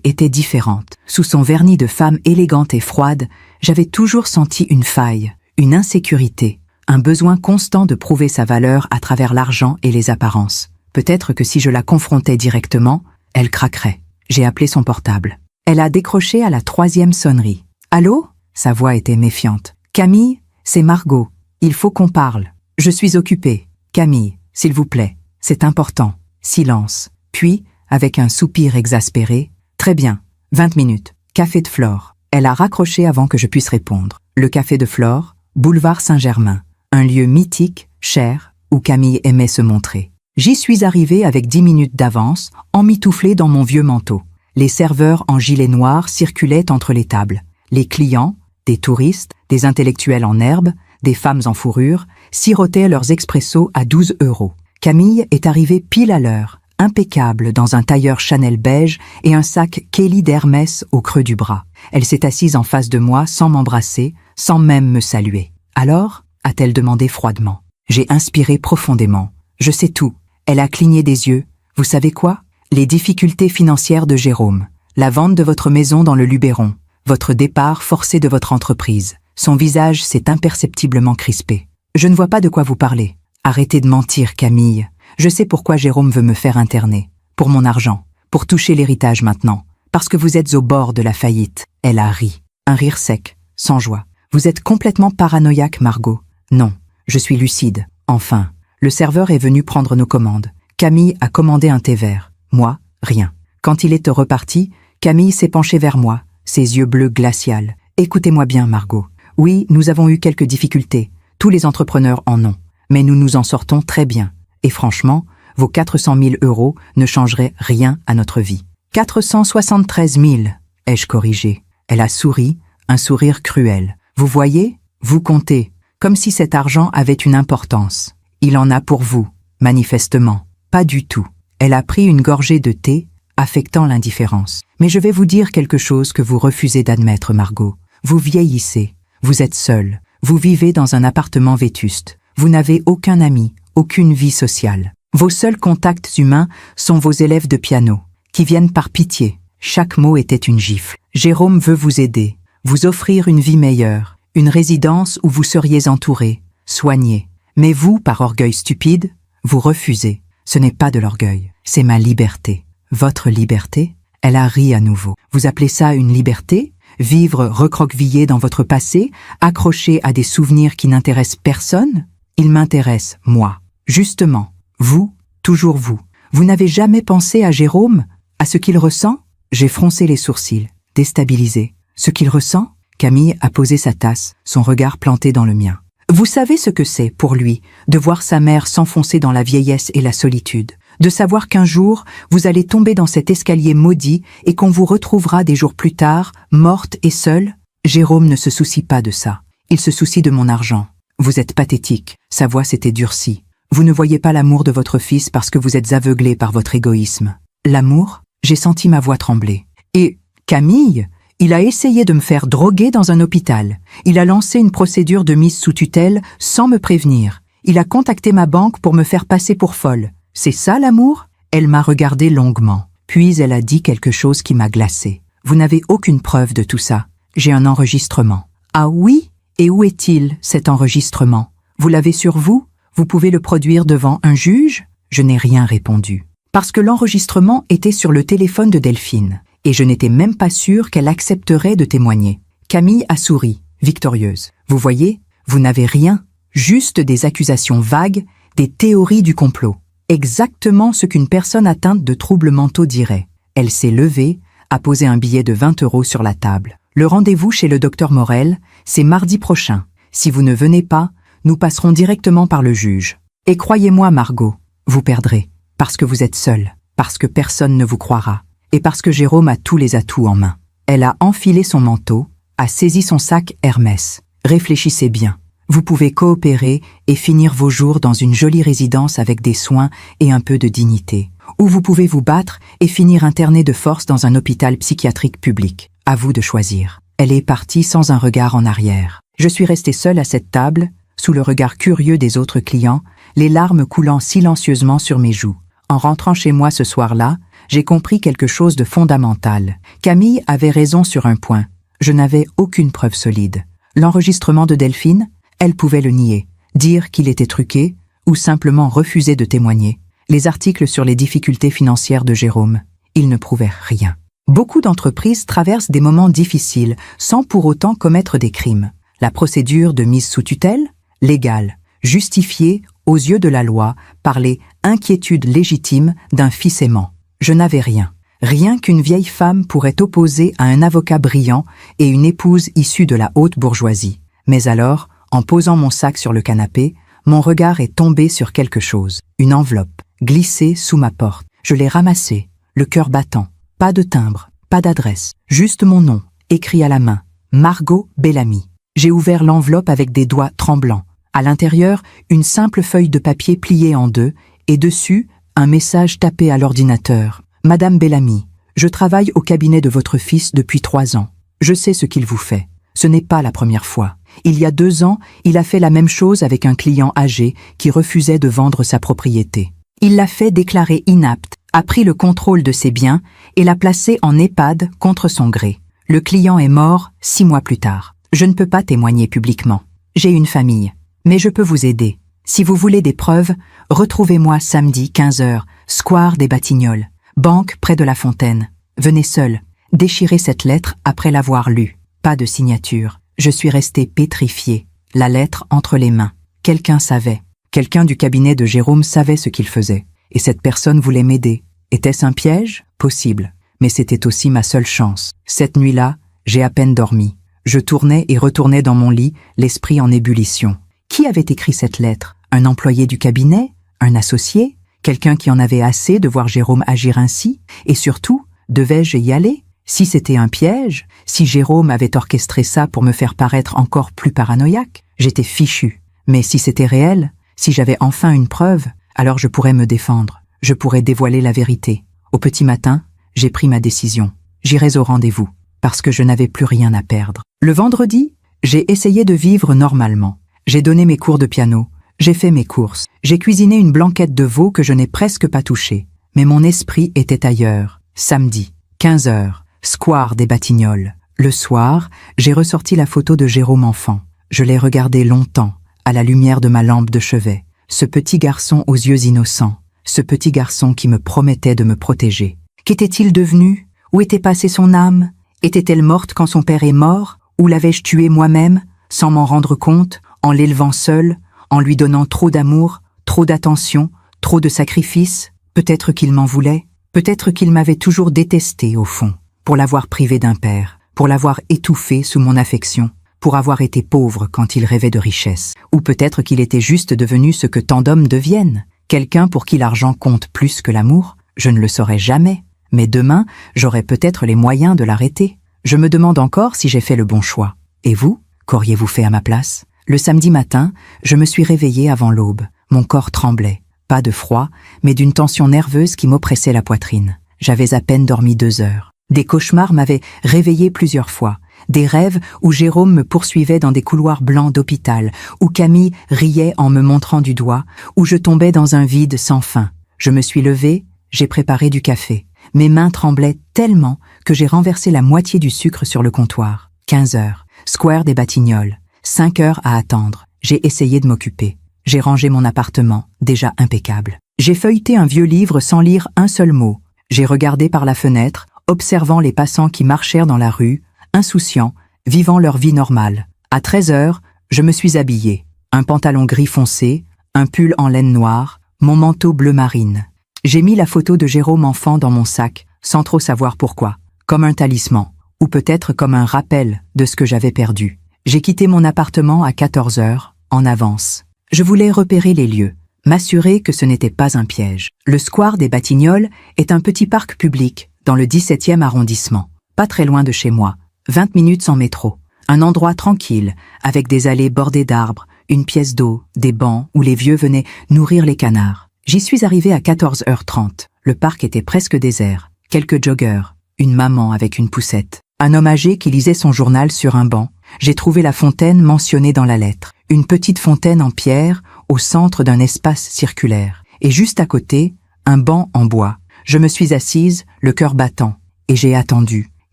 était différente. Sous son vernis de femme élégante et froide, j'avais toujours senti une faille, une insécurité, un besoin constant de prouver sa valeur à travers l'argent et les apparences. Peut-être que si je la confrontais directement, elle craquerait. J'ai appelé son portable. Elle a décroché à la 3e sonnerie. « Allô ?» Sa voix était méfiante. « Camille, c'est Margot. Il faut qu'on parle. Je suis occupée. Camille, s'il vous plaît. C'est important. » Silence. Puis, avec un soupir exaspéré, « Très bien. 20 minutes. Café de Flore. » Elle a raccroché avant que je puisse répondre. Le Café de Flore, boulevard Saint-Germain. Un lieu mythique, cher, où Camille aimait se montrer. J'y suis arrivée avec 10 minutes d'avance, emmitouflée dans mon vieux manteau. Les serveurs en gilet noir circulaient entre les tables. Les clients, des touristes, des intellectuels en herbe, des femmes en fourrure, sirotaient leurs expressos à 12 €. Camille est arrivée pile à l'heure, impeccable dans un tailleur Chanel beige et un sac Kelly d'Hermès au creux du bras. Elle s'est assise en face de moi sans m'embrasser, sans même me saluer. « Alors ?» a-t-elle demandé froidement. J'ai inspiré profondément. « Je sais tout. » Elle a cligné des yeux. « Vous savez quoi? Les difficultés financières de Jérôme, la vente de votre maison dans le Luberon, votre départ forcé de votre entreprise. » Son visage s'est imperceptiblement crispé. Je ne vois pas de quoi vous parlez. Arrêtez de mentir, Camille. Je sais pourquoi Jérôme veut me faire interner. Pour mon argent. Pour toucher l'héritage maintenant. Parce que vous êtes au bord de la faillite. Elle a ri. Un rire sec, sans joie. Vous êtes complètement paranoïaque, Margot. Non, je suis lucide. Enfin, le serveur est venu prendre nos commandes. Camille a commandé un thé vert. Moi, rien. Quand il est reparti, Camille s'est penchée vers moi, ses yeux bleus glacials. Écoutez-moi bien, Margot. Oui, nous avons eu quelques difficultés. Tous les entrepreneurs en ont. Mais nous nous en sortons très bien. Et franchement, vos 400 000 € ne changeraient rien à notre vie. 473 000, ai-je corrigé. Elle a souri, un sourire cruel. Vous voyez, vous comptez, comme si cet argent avait une importance. Il en a pour vous, manifestement. Pas du tout. Elle a pris une gorgée de thé, affectant l'indifférence. Mais je vais vous dire quelque chose que vous refusez d'admettre, Margot. Vous vieillissez. Vous êtes seule. Vous vivez dans un appartement vétuste. Vous n'avez aucun ami, aucune vie sociale. Vos seuls contacts humains sont vos élèves de piano, qui viennent par pitié. Chaque mot était une gifle. Jérôme veut vous aider, vous offrir une vie meilleure, une résidence où vous seriez entouré, soigné. Mais vous, par orgueil stupide, vous refusez. Ce n'est pas de l'orgueil, c'est ma liberté. Votre liberté? Elle a ri à nouveau. Vous appelez ça une liberté? Vivre recroquevillé dans votre passé, accroché à des souvenirs qui n'intéressent personne? Il m'intéresse, moi. Justement, vous, toujours vous. Vous n'avez jamais pensé à Jérôme, à ce qu'il ressent? J'ai froncé les sourcils, déstabilisé. Ce qu'il ressent? Camille a posé sa tasse, son regard planté dans le mien. Vous savez ce que c'est, pour lui, de voir sa mère s'enfoncer dans la vieillesse et la solitude, de savoir qu'un jour, vous allez tomber dans cet escalier maudit et qu'on vous retrouvera des jours plus tard, morte et seule? Jérôme ne se soucie pas de ça. Il se soucie de mon argent. Vous êtes pathétique. Sa voix s'était durcie. Vous ne voyez pas l'amour de votre fils parce que vous êtes aveuglé par votre égoïsme. L'amour? J'ai senti ma voix trembler. Et Camille? Il a essayé de me faire droguer dans un hôpital. Il a lancé une procédure de mise sous tutelle sans me prévenir. Il a contacté ma banque pour me faire passer pour folle. C'est ça l'amour? Elle m'a regardé longuement. Puis elle a dit quelque chose qui m'a glacée. Vous n'avez aucune preuve de tout ça. J'ai un enregistrement. Ah oui? Et où est-il, cet enregistrement? Vous l'avez sur vous? Vous pouvez le produire devant un juge? Je n'ai rien répondu. Parce que l'enregistrement était sur le téléphone de Delphine. Et je n'étais même pas sûre qu'elle accepterait de témoigner. Camille a souri, victorieuse. Vous voyez, vous n'avez rien, juste des accusations vagues, des théories du complot. Exactement ce qu'une personne atteinte de troubles mentaux dirait. Elle s'est levée, a posé un billet de 20 € sur la table. Le rendez-vous chez le docteur Morel, c'est mardi prochain. Si vous ne venez pas, nous passerons directement par le juge. Et croyez-moi, Margot, vous perdrez. Parce que vous êtes seule, parce que personne ne vous croira. Et parce que Jérôme a tous les atouts en main. Elle a enfilé son manteau, a saisi son sac Hermès. Réfléchissez bien. Vous pouvez coopérer et finir vos jours dans une jolie résidence avec des soins et un peu de dignité. Ou vous pouvez vous battre et finir interné de force dans un hôpital psychiatrique public. À vous de choisir. Elle est partie sans un regard en arrière. Je suis restée seule à cette table, sous le regard curieux des autres clients, les larmes coulant silencieusement sur mes joues. En rentrant chez moi ce soir-là, j'ai compris quelque chose de fondamental. Camille avait raison sur un point. Je n'avais aucune preuve solide. L'enregistrement de Delphine, elle pouvait le nier, dire qu'il était truqué, ou simplement refuser de témoigner. Les articles sur les difficultés financières de Jérôme, ils ne prouvaient rien. Beaucoup d'entreprises traversent des moments difficiles, sans pour autant commettre des crimes. La procédure de mise sous tutelle, légale, justifiée aux yeux de la loi par les inquiétudes légitimes d'un fils aimant. Je n'avais rien. Rien qu'une vieille femme pourrait opposer à un avocat brillant et une épouse issue de la haute bourgeoisie. Mais alors, en posant mon sac sur le canapé, mon regard est tombé sur quelque chose. Une enveloppe, glissée sous ma porte. Je l'ai ramassée, le cœur battant. Pas de timbre, pas d'adresse, juste mon nom, écrit à la main. Margot Bellamy. J'ai ouvert l'enveloppe avec des doigts tremblants. À l'intérieur, une simple feuille de papier pliée en deux, et dessus, un message tapé à l'ordinateur. Madame Bellamy, je travaille au cabinet de votre fils depuis 3 ans. Je sais ce qu'il vous fait. Ce n'est pas la première fois. Il y a 2 ans, il a fait la même chose avec un client âgé qui refusait de vendre sa propriété. Il l'a fait déclarer inapte, a pris le contrôle de ses biens et l'a placé en EHPAD contre son gré. Le client est mort 6 mois plus tard. Je ne peux pas témoigner publiquement. J'ai une famille. Mais je peux vous aider. Si vous voulez des preuves, retrouvez-moi samedi 15h, square des Batignolles, banque près de la Fontaine. Venez seul. Déchirez cette lettre après l'avoir lue. Pas de signature. Je suis resté pétrifié. La lettre entre les mains. Quelqu'un savait. Quelqu'un du cabinet de Jérôme savait ce qu'il faisait. Et cette personne voulait m'aider. Était-ce un piège? Possible. Mais c'était aussi ma seule chance. Cette nuit-là, j'ai à peine dormi. Je tournais et retournais dans mon lit, l'esprit en ébullition. Qui avait écrit cette lettre? Un employé du cabinet? Un associé? Quelqu'un qui en avait assez de voir Jérôme agir ainsi? Et surtout, devais-je y aller? Si c'était un piège, si Jérôme avait orchestré ça pour me faire paraître encore plus paranoïaque, j'étais fichu. Mais si c'était réel, si j'avais enfin une preuve, alors je pourrais me défendre. Je pourrais dévoiler la vérité. Au petit matin, j'ai pris ma décision. J'irais au rendez-vous, parce que je n'avais plus rien à perdre. Le vendredi, j'ai essayé de vivre normalement. J'ai donné mes cours de piano, j'ai fait mes courses, j'ai cuisiné une blanquette de veau que je n'ai presque pas touchée. Mais mon esprit était ailleurs. Samedi, 15h, square des Batignolles. Le soir, j'ai ressorti la photo de Jérôme enfant. Je l'ai regardé longtemps, à la lumière de ma lampe de chevet. Ce petit garçon aux yeux innocents, ce petit garçon qui me promettait de me protéger. Qu'était-il devenu? Où était passée son âme? Était-elle morte quand son père est mort? Ou l'avais-je tué moi-même, sans m'en rendre compte, en l'élevant seul, en lui donnant trop d'amour, trop d'attention, trop de sacrifices? Peut-être qu'il m'en voulait, peut-être qu'il m'avait toujours détesté au fond, pour l'avoir privé d'un père, pour l'avoir étouffé sous mon affection, pour avoir été pauvre quand il rêvait de richesse. Ou peut-être qu'il était juste devenu ce que tant d'hommes deviennent, quelqu'un pour qui l'argent compte plus que l'amour. Je ne le saurais jamais. Mais demain, j'aurai peut-être les moyens de l'arrêter. Je me demande encore si j'ai fait le bon choix. Et vous, qu'auriez-vous fait à ma place? Le samedi matin, je me suis réveillée avant l'aube. Mon corps tremblait. Pas de froid, mais d'une tension nerveuse qui m'oppressait la poitrine. J'avais à peine dormi 2 heures. Des cauchemars m'avaient réveillée plusieurs fois. Des rêves où Jérôme me poursuivait dans des couloirs blancs d'hôpital, où Camille riait en me montrant du doigt, où je tombais dans un vide sans fin. Je me suis levée, j'ai préparé du café. Mes mains tremblaient tellement que j'ai renversé la moitié du sucre sur le comptoir. 15h, square des Batignolles. 5 heures à attendre. J'ai essayé de m'occuper. J'ai rangé mon appartement, déjà impeccable. J'ai feuilleté un vieux livre sans lire un seul mot. J'ai regardé par la fenêtre, observant les passants qui marchèrent dans la rue, insouciants, vivant leur vie normale. À 13h, je me suis habillée. Un pantalon gris foncé, un pull en laine noire, mon manteau bleu marine. J'ai mis la photo de Jérôme enfant dans mon sac, sans trop savoir pourquoi, comme un talisman, ou peut-être comme un rappel de ce que j'avais perdu. J'ai quitté mon appartement à 14h, en avance. Je voulais repérer les lieux, m'assurer que ce n'était pas un piège. Le square des Batignolles est un petit parc public, dans le 17e arrondissement, pas très loin de chez moi, 20 minutes en métro. Un endroit tranquille, avec des allées bordées d'arbres, une pièce d'eau, des bancs où les vieux venaient nourrir les canards. J'y suis arrivé à 14h30. Le parc était presque désert. Quelques joggeurs, une maman avec une poussette, un homme âgé qui lisait son journal sur un banc. J'ai trouvé la fontaine mentionnée dans la lettre. Une petite fontaine en pierre au centre d'un espace circulaire. Et juste à côté, un banc en bois. Je me suis assise, le cœur battant, et j'ai attendu.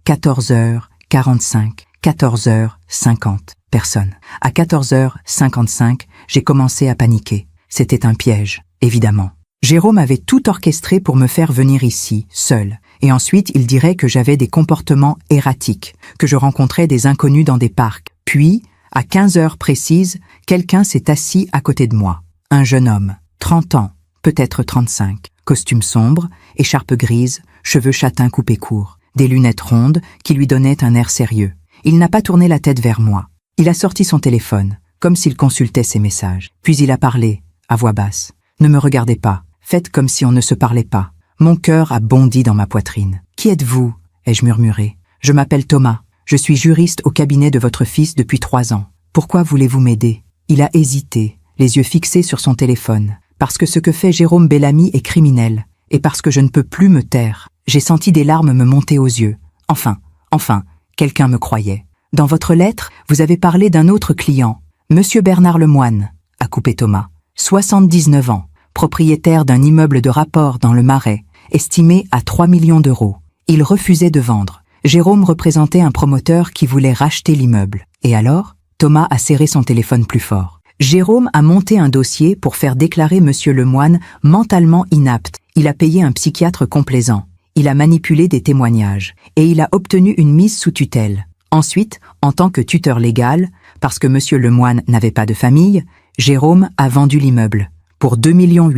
14h45, 14h50. Personne. À 14h55, j'ai commencé à paniquer. C'était un piège, évidemment. Jérôme avait tout orchestré pour me faire venir ici, seul. Et ensuite, il dirait que j'avais des comportements erratiques, que je rencontrais des inconnus dans des parcs. Puis, à 15h précises, quelqu'un s'est assis à côté de moi. Un jeune homme, 30 ans, peut-être 35. Costume sombre, écharpe grise, cheveux châtains coupés courts, des lunettes rondes qui lui donnaient un air sérieux. Il n'a pas tourné la tête vers moi. Il a sorti son téléphone, comme s'il consultait ses messages. Puis il a parlé, à voix basse. « Ne me regardez pas, faites comme si on ne se parlait pas. » Mon cœur a bondi dans ma poitrine. « Qui êtes-vous » ai-je murmuré. « Je m'appelle Thomas. Je suis juriste au cabinet de votre fils depuis 3 ans. Pourquoi voulez-vous m'aider » Il a hésité, les yeux fixés sur son téléphone. Parce que ce que fait Jérôme Bellamy est criminel, et parce que je ne peux plus me taire. J'ai senti des larmes me monter aux yeux. Enfin, quelqu'un me croyait. « Dans votre lettre, vous avez parlé d'un autre client, Monsieur Bernard Lemoine, » a coupé Thomas. 79 ans, propriétaire d'un immeuble de rapport dans le Marais, estimé à 3 millions d'euros. Il refusait de vendre. Jérôme représentait un promoteur qui voulait racheter l'immeuble. Et alors, Thomas a serré son téléphone plus fort. Jérôme a monté un dossier pour faire déclarer Monsieur Lemoine mentalement inapte. Il a payé un psychiatre complaisant. Il a manipulé des témoignages. Et il a obtenu une mise sous tutelle. Ensuite, en tant que tuteur légal, parce que Monsieur Lemoine n'avait pas de famille, Jérôme a vendu l'immeuble. Pour 2,8 millions,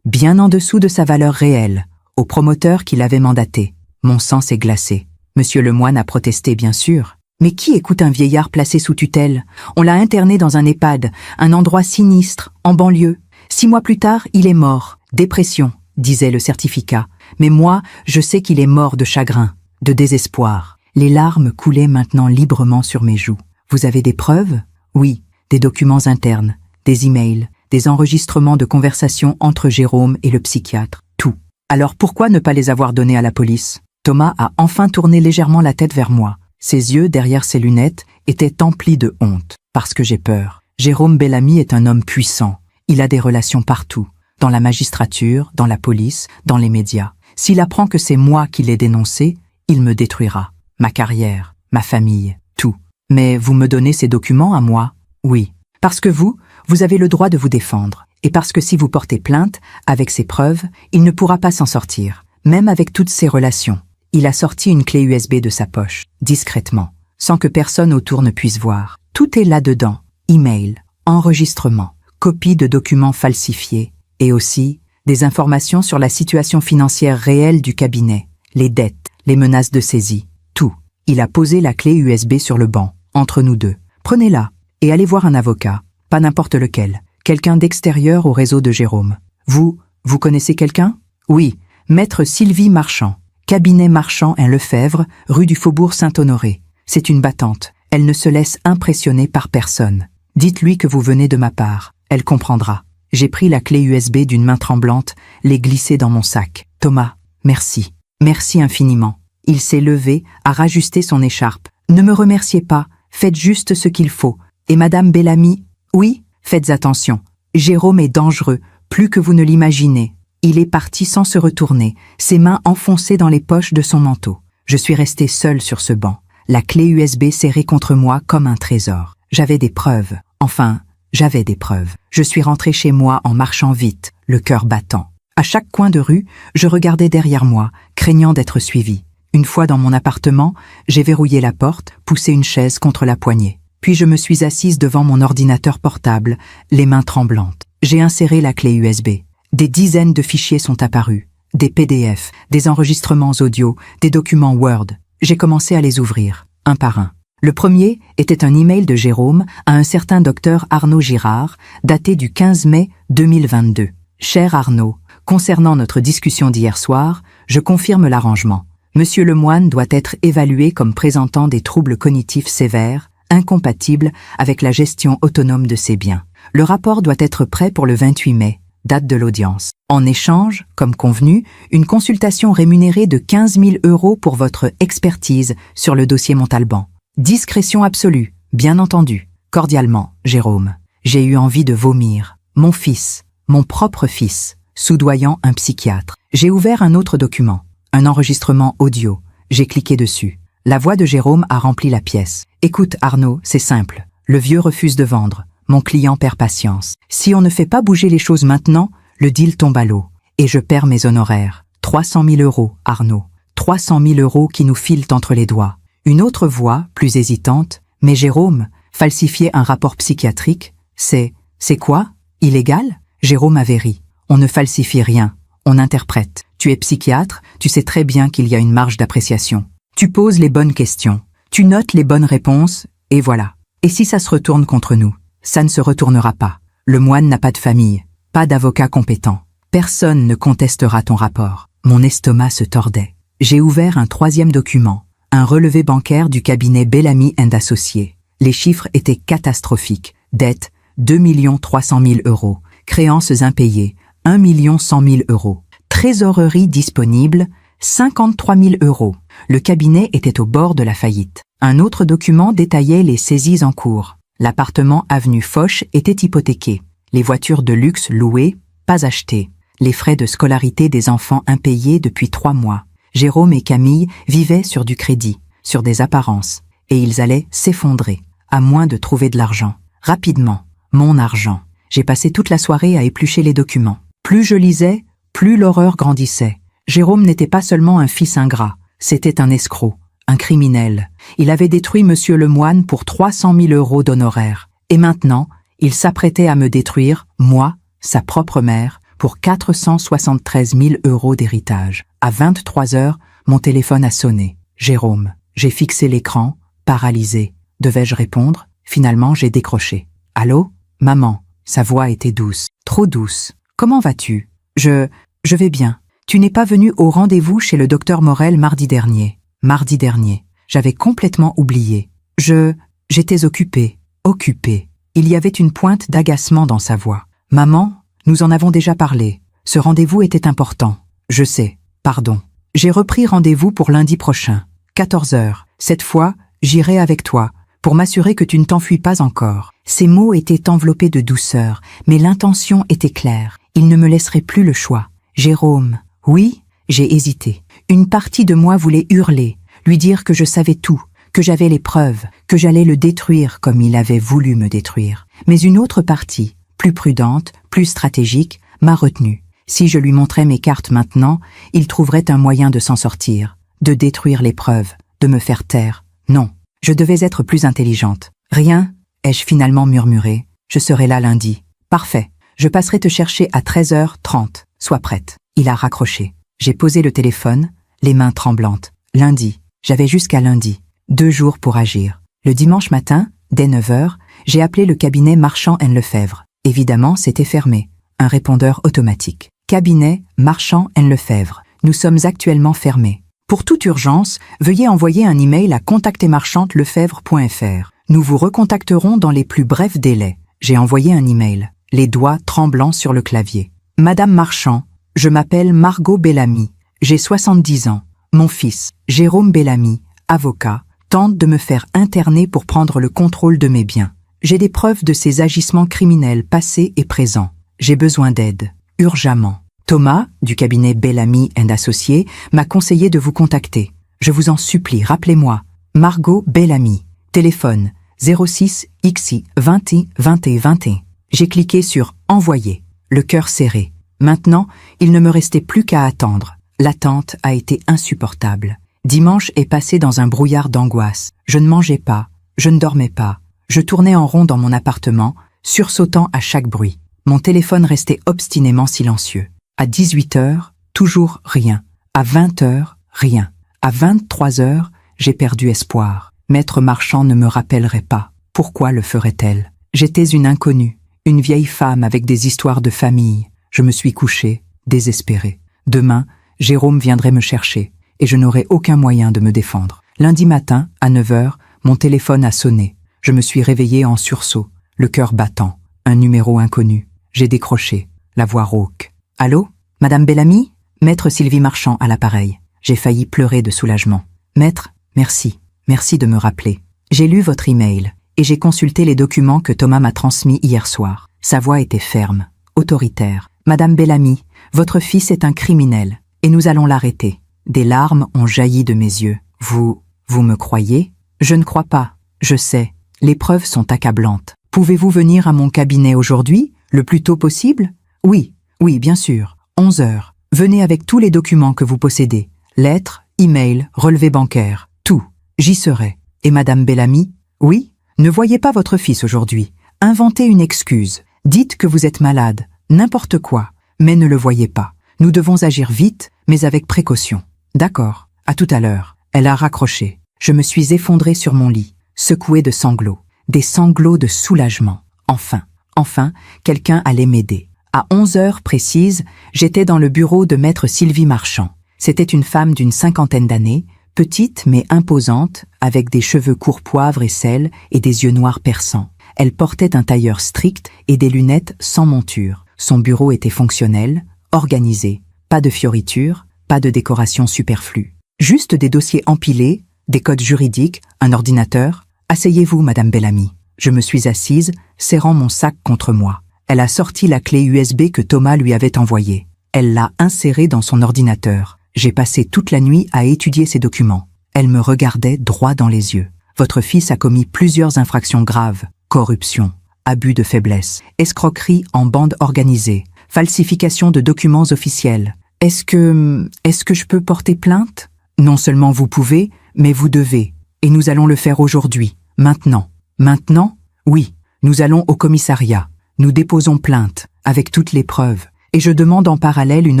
bien en dessous de sa valeur réelle, au promoteur qui l'avait mandaté. Mon sang s'est glacé. Monsieur Lemoine a protesté, bien sûr. Mais qui écoute un vieillard placé sous tutelle? On l'a interné dans un EHPAD, un endroit sinistre, en banlieue. 6 mois plus tard, il est mort. Dépression, disait le certificat. Mais moi, je sais qu'il est mort de chagrin, de désespoir. Les larmes coulaient maintenant librement sur mes joues. Vous avez des preuves? Oui, des documents internes, des emails, des enregistrements de conversations entre Jérôme et le psychiatre. Tout. Alors pourquoi ne pas les avoir donnés à la police? Thomas a enfin tourné légèrement la tête vers moi. Ses yeux, derrière ses lunettes, étaient emplis de honte. Parce que j'ai peur. Jérôme Bellamy est un homme puissant. Il a des relations partout. Dans la magistrature, dans la police, dans les médias. S'il apprend que c'est moi qui l'ai dénoncé, il me détruira. Ma carrière, ma famille, tout. Mais vous me donnez ces documents à moi? Oui. Parce que vous avez le droit de vous défendre. Et parce que si vous portez plainte, avec ces preuves, il ne pourra pas s'en sortir. Même avec toutes ses relations. Il a sorti une clé USB de sa poche, discrètement, sans que personne autour ne puisse voir. Tout est là-dedans. Email, enregistrement, copie de documents falsifiés, et aussi des informations sur la situation financière réelle du cabinet, les dettes, les menaces de saisie, tout. Il a posé la clé USB sur le banc, entre nous deux. Prenez-la, et allez voir un avocat, pas n'importe lequel, quelqu'un d'extérieur au réseau de Jérôme. Vous connaissez quelqu'un? Oui, Maître Sylvie Marchand. Cabinet Marchand & Lefebvre, rue du Faubourg Saint-Honoré. C'est une battante. Elle ne se laisse impressionner par personne. Dites-lui que vous venez de ma part. Elle comprendra. J'ai pris la clé USB d'une main tremblante, l'ai glissée dans mon sac. Thomas, merci. Merci infiniment. Il s'est levé, a rajusté son écharpe. Ne me remerciez pas, faites juste ce qu'il faut. Et Madame Bellamy, oui, faites attention. Jérôme est dangereux, plus que vous ne l'imaginez. Il est parti sans se retourner, ses mains enfoncées dans les poches de son manteau. Je suis resté seul sur ce banc, la clé USB serrée contre moi comme un trésor. J'avais des preuves. Enfin, j'avais des preuves. Je suis rentré chez moi en marchant vite, le cœur battant. À chaque coin de rue, je regardais derrière moi, craignant d'être suivi. Une fois dans mon appartement, j'ai verrouillé la porte, poussé une chaise contre la poignée. Puis je me suis assise devant mon ordinateur portable, les mains tremblantes. J'ai inséré la clé USB. Des dizaines de fichiers sont apparus, des PDF, des enregistrements audio, des documents Word. J'ai commencé à les ouvrir, un par un. Le premier était un email de Jérôme à un certain docteur Arnaud Girard, daté du 15 mai 2022. Cher Arnaud, concernant notre discussion d'hier soir, je confirme l'arrangement. Monsieur Lemoine doit être évalué comme présentant des troubles cognitifs sévères, incompatibles avec la gestion autonome de ses biens. Le rapport doit être prêt pour le 28 mai. Date de l'audience. En échange, comme convenu, une consultation rémunérée de 15 000 € pour votre expertise sur le dossier Montalban. Discrétion absolue, bien entendu. Cordialement, Jérôme. J'ai eu envie de vomir. Mon fils, mon propre fils, soudoyant un psychiatre. J'ai ouvert un autre document, un enregistrement audio. J'ai cliqué dessus. La voix de Jérôme a rempli la pièce. Écoute Arnaud, c'est simple. Le vieux refuse de vendre. Mon client perd patience. Si on ne fait pas bouger les choses maintenant, le deal tombe à l'eau. Et je perds mes honoraires. 300 000 €, Arnaud. 300 000 € qui nous filent entre les doigts. Une autre voix, plus hésitante. Mais Jérôme, falsifier un rapport psychiatrique, c'est quoi? Illégal? Jérôme avait ri. On ne falsifie rien. On interprète. Tu es psychiatre, tu sais très bien qu'il y a une marge d'appréciation. Tu poses les bonnes questions. Tu notes les bonnes réponses, et voilà. Et si ça se retourne contre nous? Ça ne se retournera pas. Le moine n'a pas de famille, pas d'avocat compétent. Personne ne contestera ton rapport. Mon estomac se tordait. J'ai ouvert un troisième document, un relevé bancaire du cabinet Bellamy & Associés. Les chiffres étaient catastrophiques. Dette, 2 300 000 €. Créances impayées, 1 100 000 €. Trésorerie disponible, 53 000 €. Le cabinet était au bord de la faillite. Un autre document détaillait les saisies en cours. L'appartement avenue Foch était hypothéqué. Les voitures de luxe louées, pas achetées. Les frais de scolarité des enfants impayés depuis 3 mois. Jérôme et Camille vivaient sur du crédit, sur des apparences, et ils allaient s'effondrer, à moins de trouver de l'argent. Rapidement, Mon argent. J'ai passé toute la soirée à éplucher les documents. Plus je lisais, plus l'horreur grandissait. Jérôme n'était pas seulement un fils ingrat, c'était un escroc, un criminel. Il avait détruit Monsieur Lemoine pour 300 000 € d'honoraires. Et maintenant, il s'apprêtait à me détruire, moi, sa propre mère, pour 473 000 € d'héritage. À 23 heures, mon téléphone a sonné. Jérôme. J'ai fixé l'écran, paralysé. Devais-je répondre? Finalement, j'ai décroché. Allô? Maman. Sa voix était douce. Trop douce. Comment vas-tu? Je vais bien. Tu n'es pas venu au rendez-vous chez le docteur Morel mardi dernier. Mardi dernier. J'avais complètement oublié. J'étais occupée. Occupée. Il y avait une pointe d'agacement dans sa voix. Maman, nous en avons déjà parlé. Ce rendez-vous était important. Je sais. Pardon. J'ai repris rendez-vous pour lundi prochain. 14 heures. Cette fois, j'irai avec toi, pour m'assurer que tu ne t'enfuis pas encore. Ces mots étaient enveloppés de douceur, mais l'intention était claire. Il ne me laisserait plus le choix. Jérôme. Oui, j'ai hésité. Une partie de moi voulait hurler, lui dire que je savais tout, que j'avais les preuves, que j'allais le détruire comme il avait voulu me détruire. Mais une autre partie, plus prudente, plus stratégique, m'a retenue. Si je lui montrais mes cartes maintenant, il trouverait un moyen de s'en sortir, de détruire les preuves, de me faire taire. Non, je devais être plus intelligente. Rien, ai-je finalement murmuré. Je serai là lundi. Parfait. Je passerai te chercher à 13h30. Sois prête. Il a raccroché. J'ai posé le téléphone, les mains tremblantes. Lundi. J'avais jusqu'à lundi. 2 jours pour agir. Le dimanche matin, dès 9h, j'ai appelé le cabinet Marchand & Lefebvre. Évidemment, c'était fermé. Un répondeur automatique. Cabinet Marchand & Lefebvre. Nous sommes actuellement fermés. Pour toute urgence, veuillez envoyer un email à contactermarchandelefebvre.fr. Nous vous recontacterons dans les plus brefs délais. J'ai envoyé un email, les doigts tremblants sur le clavier. Madame Marchand, je m'appelle Margot Bellamy. J'ai 70 ans. Mon fils, Jérôme Bellamy, avocat, tente de me faire interner pour prendre le contrôle de mes biens. J'ai des preuves de ses agissements criminels passés et présents. J'ai besoin d'aide, urgemment. Thomas, du cabinet Bellamy & Associés, m'a conseillé de vous contacter. Je vous en supplie, rappelez-moi. Margot Bellamy. Téléphone 06 XI 20 20 20. J'ai cliqué sur « Envoyer ». Le cœur serré. Maintenant, il ne me restait plus qu'à attendre. L'attente a été insupportable. Dimanche est passé dans un brouillard d'angoisse. Je ne mangeais pas, je ne dormais pas. Je tournais en rond dans mon appartement, sursautant à chaque bruit. Mon téléphone restait obstinément silencieux. À 18h, toujours rien. À 20h, rien. À 23h, j'ai perdu espoir. Maître Marchand ne me rappellerait pas. Pourquoi le ferait-elle? J'étais une inconnue, une vieille femme avec des histoires de famille. Je me suis couchée, désespérée. Demain, Jérôme viendrait me chercher, et je n'aurais aucun moyen de me défendre. Lundi matin, à 9h, mon téléphone a sonné. Je me suis réveillée en sursaut, le cœur battant. Un numéro inconnu. J'ai décroché, la voix rauque. Allô? Madame Bellamy? Maître Sylvie Marchand à l'appareil. J'ai failli pleurer de soulagement. Maître, merci. Merci de me rappeler. J'ai lu votre email et j'ai consulté les documents que Thomas m'a transmis hier soir. Sa voix était ferme, autoritaire. Madame Bellamy, votre fils est un criminel et nous allons l'arrêter. Des larmes ont jailli de mes yeux. Vous me croyez? Je ne crois pas. Je sais. Les preuves sont accablantes. Pouvez-vous venir à mon cabinet aujourd'hui, le plus tôt possible? Oui, bien sûr. 11h. Venez avec tous les documents que vous possédez. Lettres, emails, relevés bancaires. Tout. J'y serai. Et Madame Bellamy? Oui? Ne voyez pas votre fils aujourd'hui. Inventez une excuse. Dites que vous êtes malade. N'importe quoi. Mais ne le voyez pas. Nous devons agir vite, mais avec précaution. D'accord. À tout à l'heure. Elle a raccroché. Je me suis effondrée sur mon lit, secouée de sanglots. Des sanglots de soulagement. Enfin, quelqu'un allait m'aider. À 11h précises, j'étais dans le bureau de maître Sylvie Marchand. C'était une femme d'une 50aine d'années, petite mais imposante, avec des cheveux courts poivre et sel et des yeux noirs perçants. Elle portait un tailleur strict et des lunettes sans monture. Son bureau était fonctionnel, organisé. Pas de fioritures, pas de décoration superflue. Juste des dossiers empilés, des codes juridiques, un ordinateur. Asseyez-vous, Madame Bellamy. Je me suis assise, serrant mon sac contre moi. Elle a sorti la clé USB que Thomas lui avait envoyée. Elle l'a insérée dans son ordinateur. J'ai passé toute la nuit à étudier ces documents. Elle me regardait droit dans les yeux. Votre fils a commis plusieurs infractions graves. Corruption, abus de faiblesse, escroquerie en bande organisée, falsification de documents officiels. Est-ce que je peux porter plainte? Non seulement vous pouvez, mais vous devez. Et nous allons le faire aujourd'hui, maintenant. Maintenant? Oui, nous allons au commissariat. Nous déposons plainte, avec toutes les preuves. Et je demande en parallèle une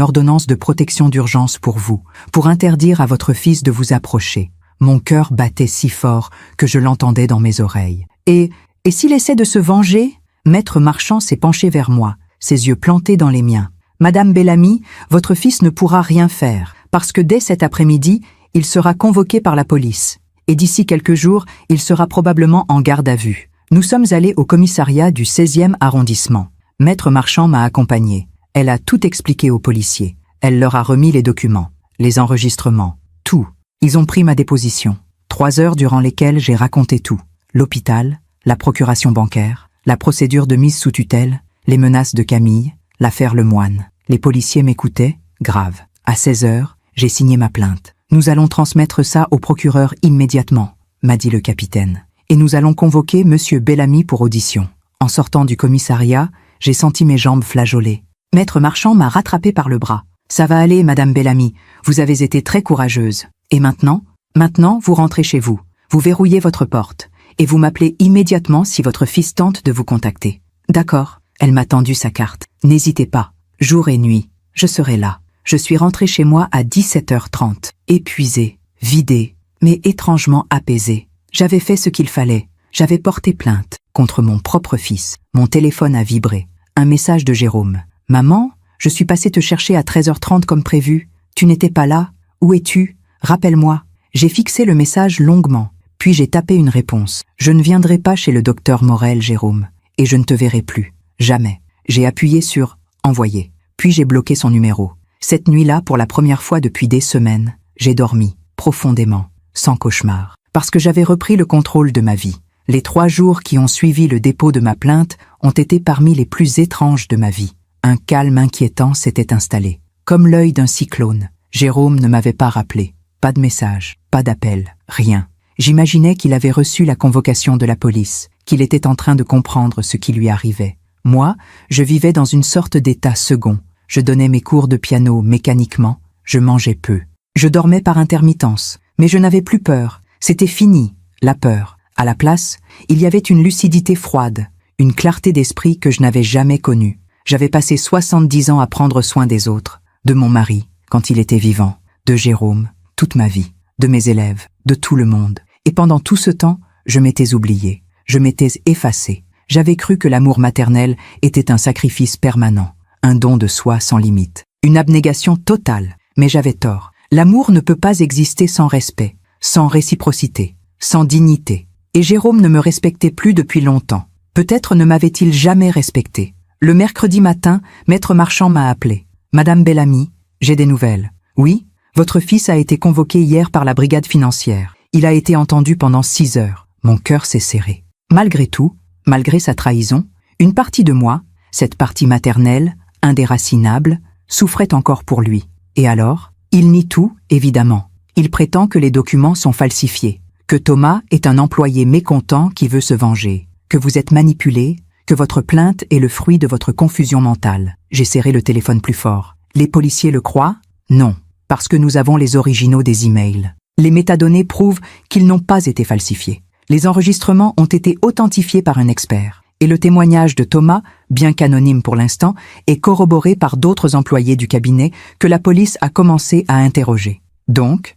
ordonnance de protection d'urgence pour vous, pour interdire à votre fils de vous approcher. Mon cœur battait si fort que je l'entendais dans mes oreilles. Et s'il essaie de se venger? Maître Marchand s'est penché vers moi, ses yeux plantés dans les miens. Madame Bellamy, votre fils ne pourra rien faire, parce que dès cet après-midi, il sera convoqué par la police. Et d'ici quelques jours, il sera probablement en garde à vue. Nous sommes allés au commissariat du 16e arrondissement. Maître Marchand m'a accompagné. Elle a tout expliqué aux policiers. Elle leur a remis les documents, les enregistrements, tout. Ils ont pris ma déposition. 3 heures durant lesquelles j'ai raconté tout. L'hôpital, la procuration bancaire, la procédure de mise sous tutelle, les menaces de Camille, l'affaire Lemoine. Les policiers m'écoutaient, grave. À 16 heures, j'ai signé ma plainte. Nous allons transmettre ça au procureur immédiatement, m'a dit le capitaine. Et nous allons convoquer Monsieur Bellamy pour audition. En sortant du commissariat, j'ai senti mes jambes flageoler. Maître Marchand m'a rattrapé par le bras. Ça va aller, Madame Bellamy. Vous avez été très courageuse. Et maintenant? Maintenant, vous rentrez chez vous. Vous verrouillez votre porte. Et vous m'appelez immédiatement si votre fils tente de vous contacter. D'accord. Elle m'a tendu sa carte. N'hésitez pas. Jour et nuit, je serai là. Je suis rentrée chez moi à 17h30. Épuisée, vidée, mais étrangement apaisée. J'avais fait ce qu'il fallait. J'avais porté plainte contre mon propre fils. Mon téléphone a vibré. Un message de Jérôme. « Maman, je suis passé te chercher à 13h30 comme prévu. Tu n'étais pas là. Où es-tu? Rappelle-moi. » J'ai fixé le message longuement. Puis j'ai tapé une réponse. « Je ne viendrai pas chez le docteur Morel, Jérôme. Et je ne te verrai plus. Jamais. » J'ai appuyé sur « Envoyer ». Puis j'ai bloqué son numéro. Cette nuit-là, pour la première fois depuis des semaines, j'ai dormi, profondément, sans cauchemar. Parce que j'avais repris le contrôle de ma vie. Les 3 jours qui ont suivi le dépôt de ma plainte ont été parmi les plus étranges de ma vie. Un calme inquiétant s'était installé. Comme l'œil d'un cyclone. Jérôme ne m'avait pas rappelé. Pas de message, pas d'appel, rien. J'imaginais qu'il avait reçu la convocation de la police, qu'il était en train de comprendre ce qui lui arrivait. Moi, je vivais dans une sorte d'état second. Je donnais mes cours de piano mécaniquement, je mangeais peu. Je dormais par intermittence, mais je n'avais plus peur. C'était fini, la peur. À la place, il y avait une lucidité froide, une clarté d'esprit que je n'avais jamais connue. J'avais passé 70 ans à prendre soin des autres, de mon mari, quand il était vivant, de Jérôme, toute ma vie, de mes élèves, de tout le monde. Et pendant tout ce temps, je m'étais oublié, je m'étais effacé. J'avais cru que l'amour maternel était un sacrifice permanent, un don de soi sans limite, une abnégation totale. Mais j'avais tort. L'amour ne peut pas exister sans respect, sans réciprocité, sans dignité. Et Jérôme ne me respectait plus depuis longtemps. Peut-être ne m'avait-il jamais respecté. Le mercredi matin, Maître Marchand m'a appelé. « Madame Bellamy, j'ai des nouvelles. Oui, votre fils a été convoqué hier par la brigade financière. Il a été entendu pendant 6 heures. Mon cœur s'est serré. Malgré tout, malgré sa trahison, une partie de moi, cette partie maternelle, indéracinable, souffrait encore pour lui. Et alors, il nie tout, évidemment. Il prétend que les documents sont falsifiés, que Thomas est un employé mécontent qui veut se venger, que vous êtes manipulé, que votre plainte est le fruit de votre confusion mentale. J'ai serré le téléphone plus fort. Les policiers le croient? Non, parce que nous avons les originaux des emails. Les métadonnées prouvent qu'ils n'ont pas été falsifiés. Les enregistrements ont été authentifiés par un expert. Et le témoignage de Thomas, bien qu'anonyme pour l'instant, est corroboré par d'autres employés du cabinet que la police a commencé à interroger. Donc,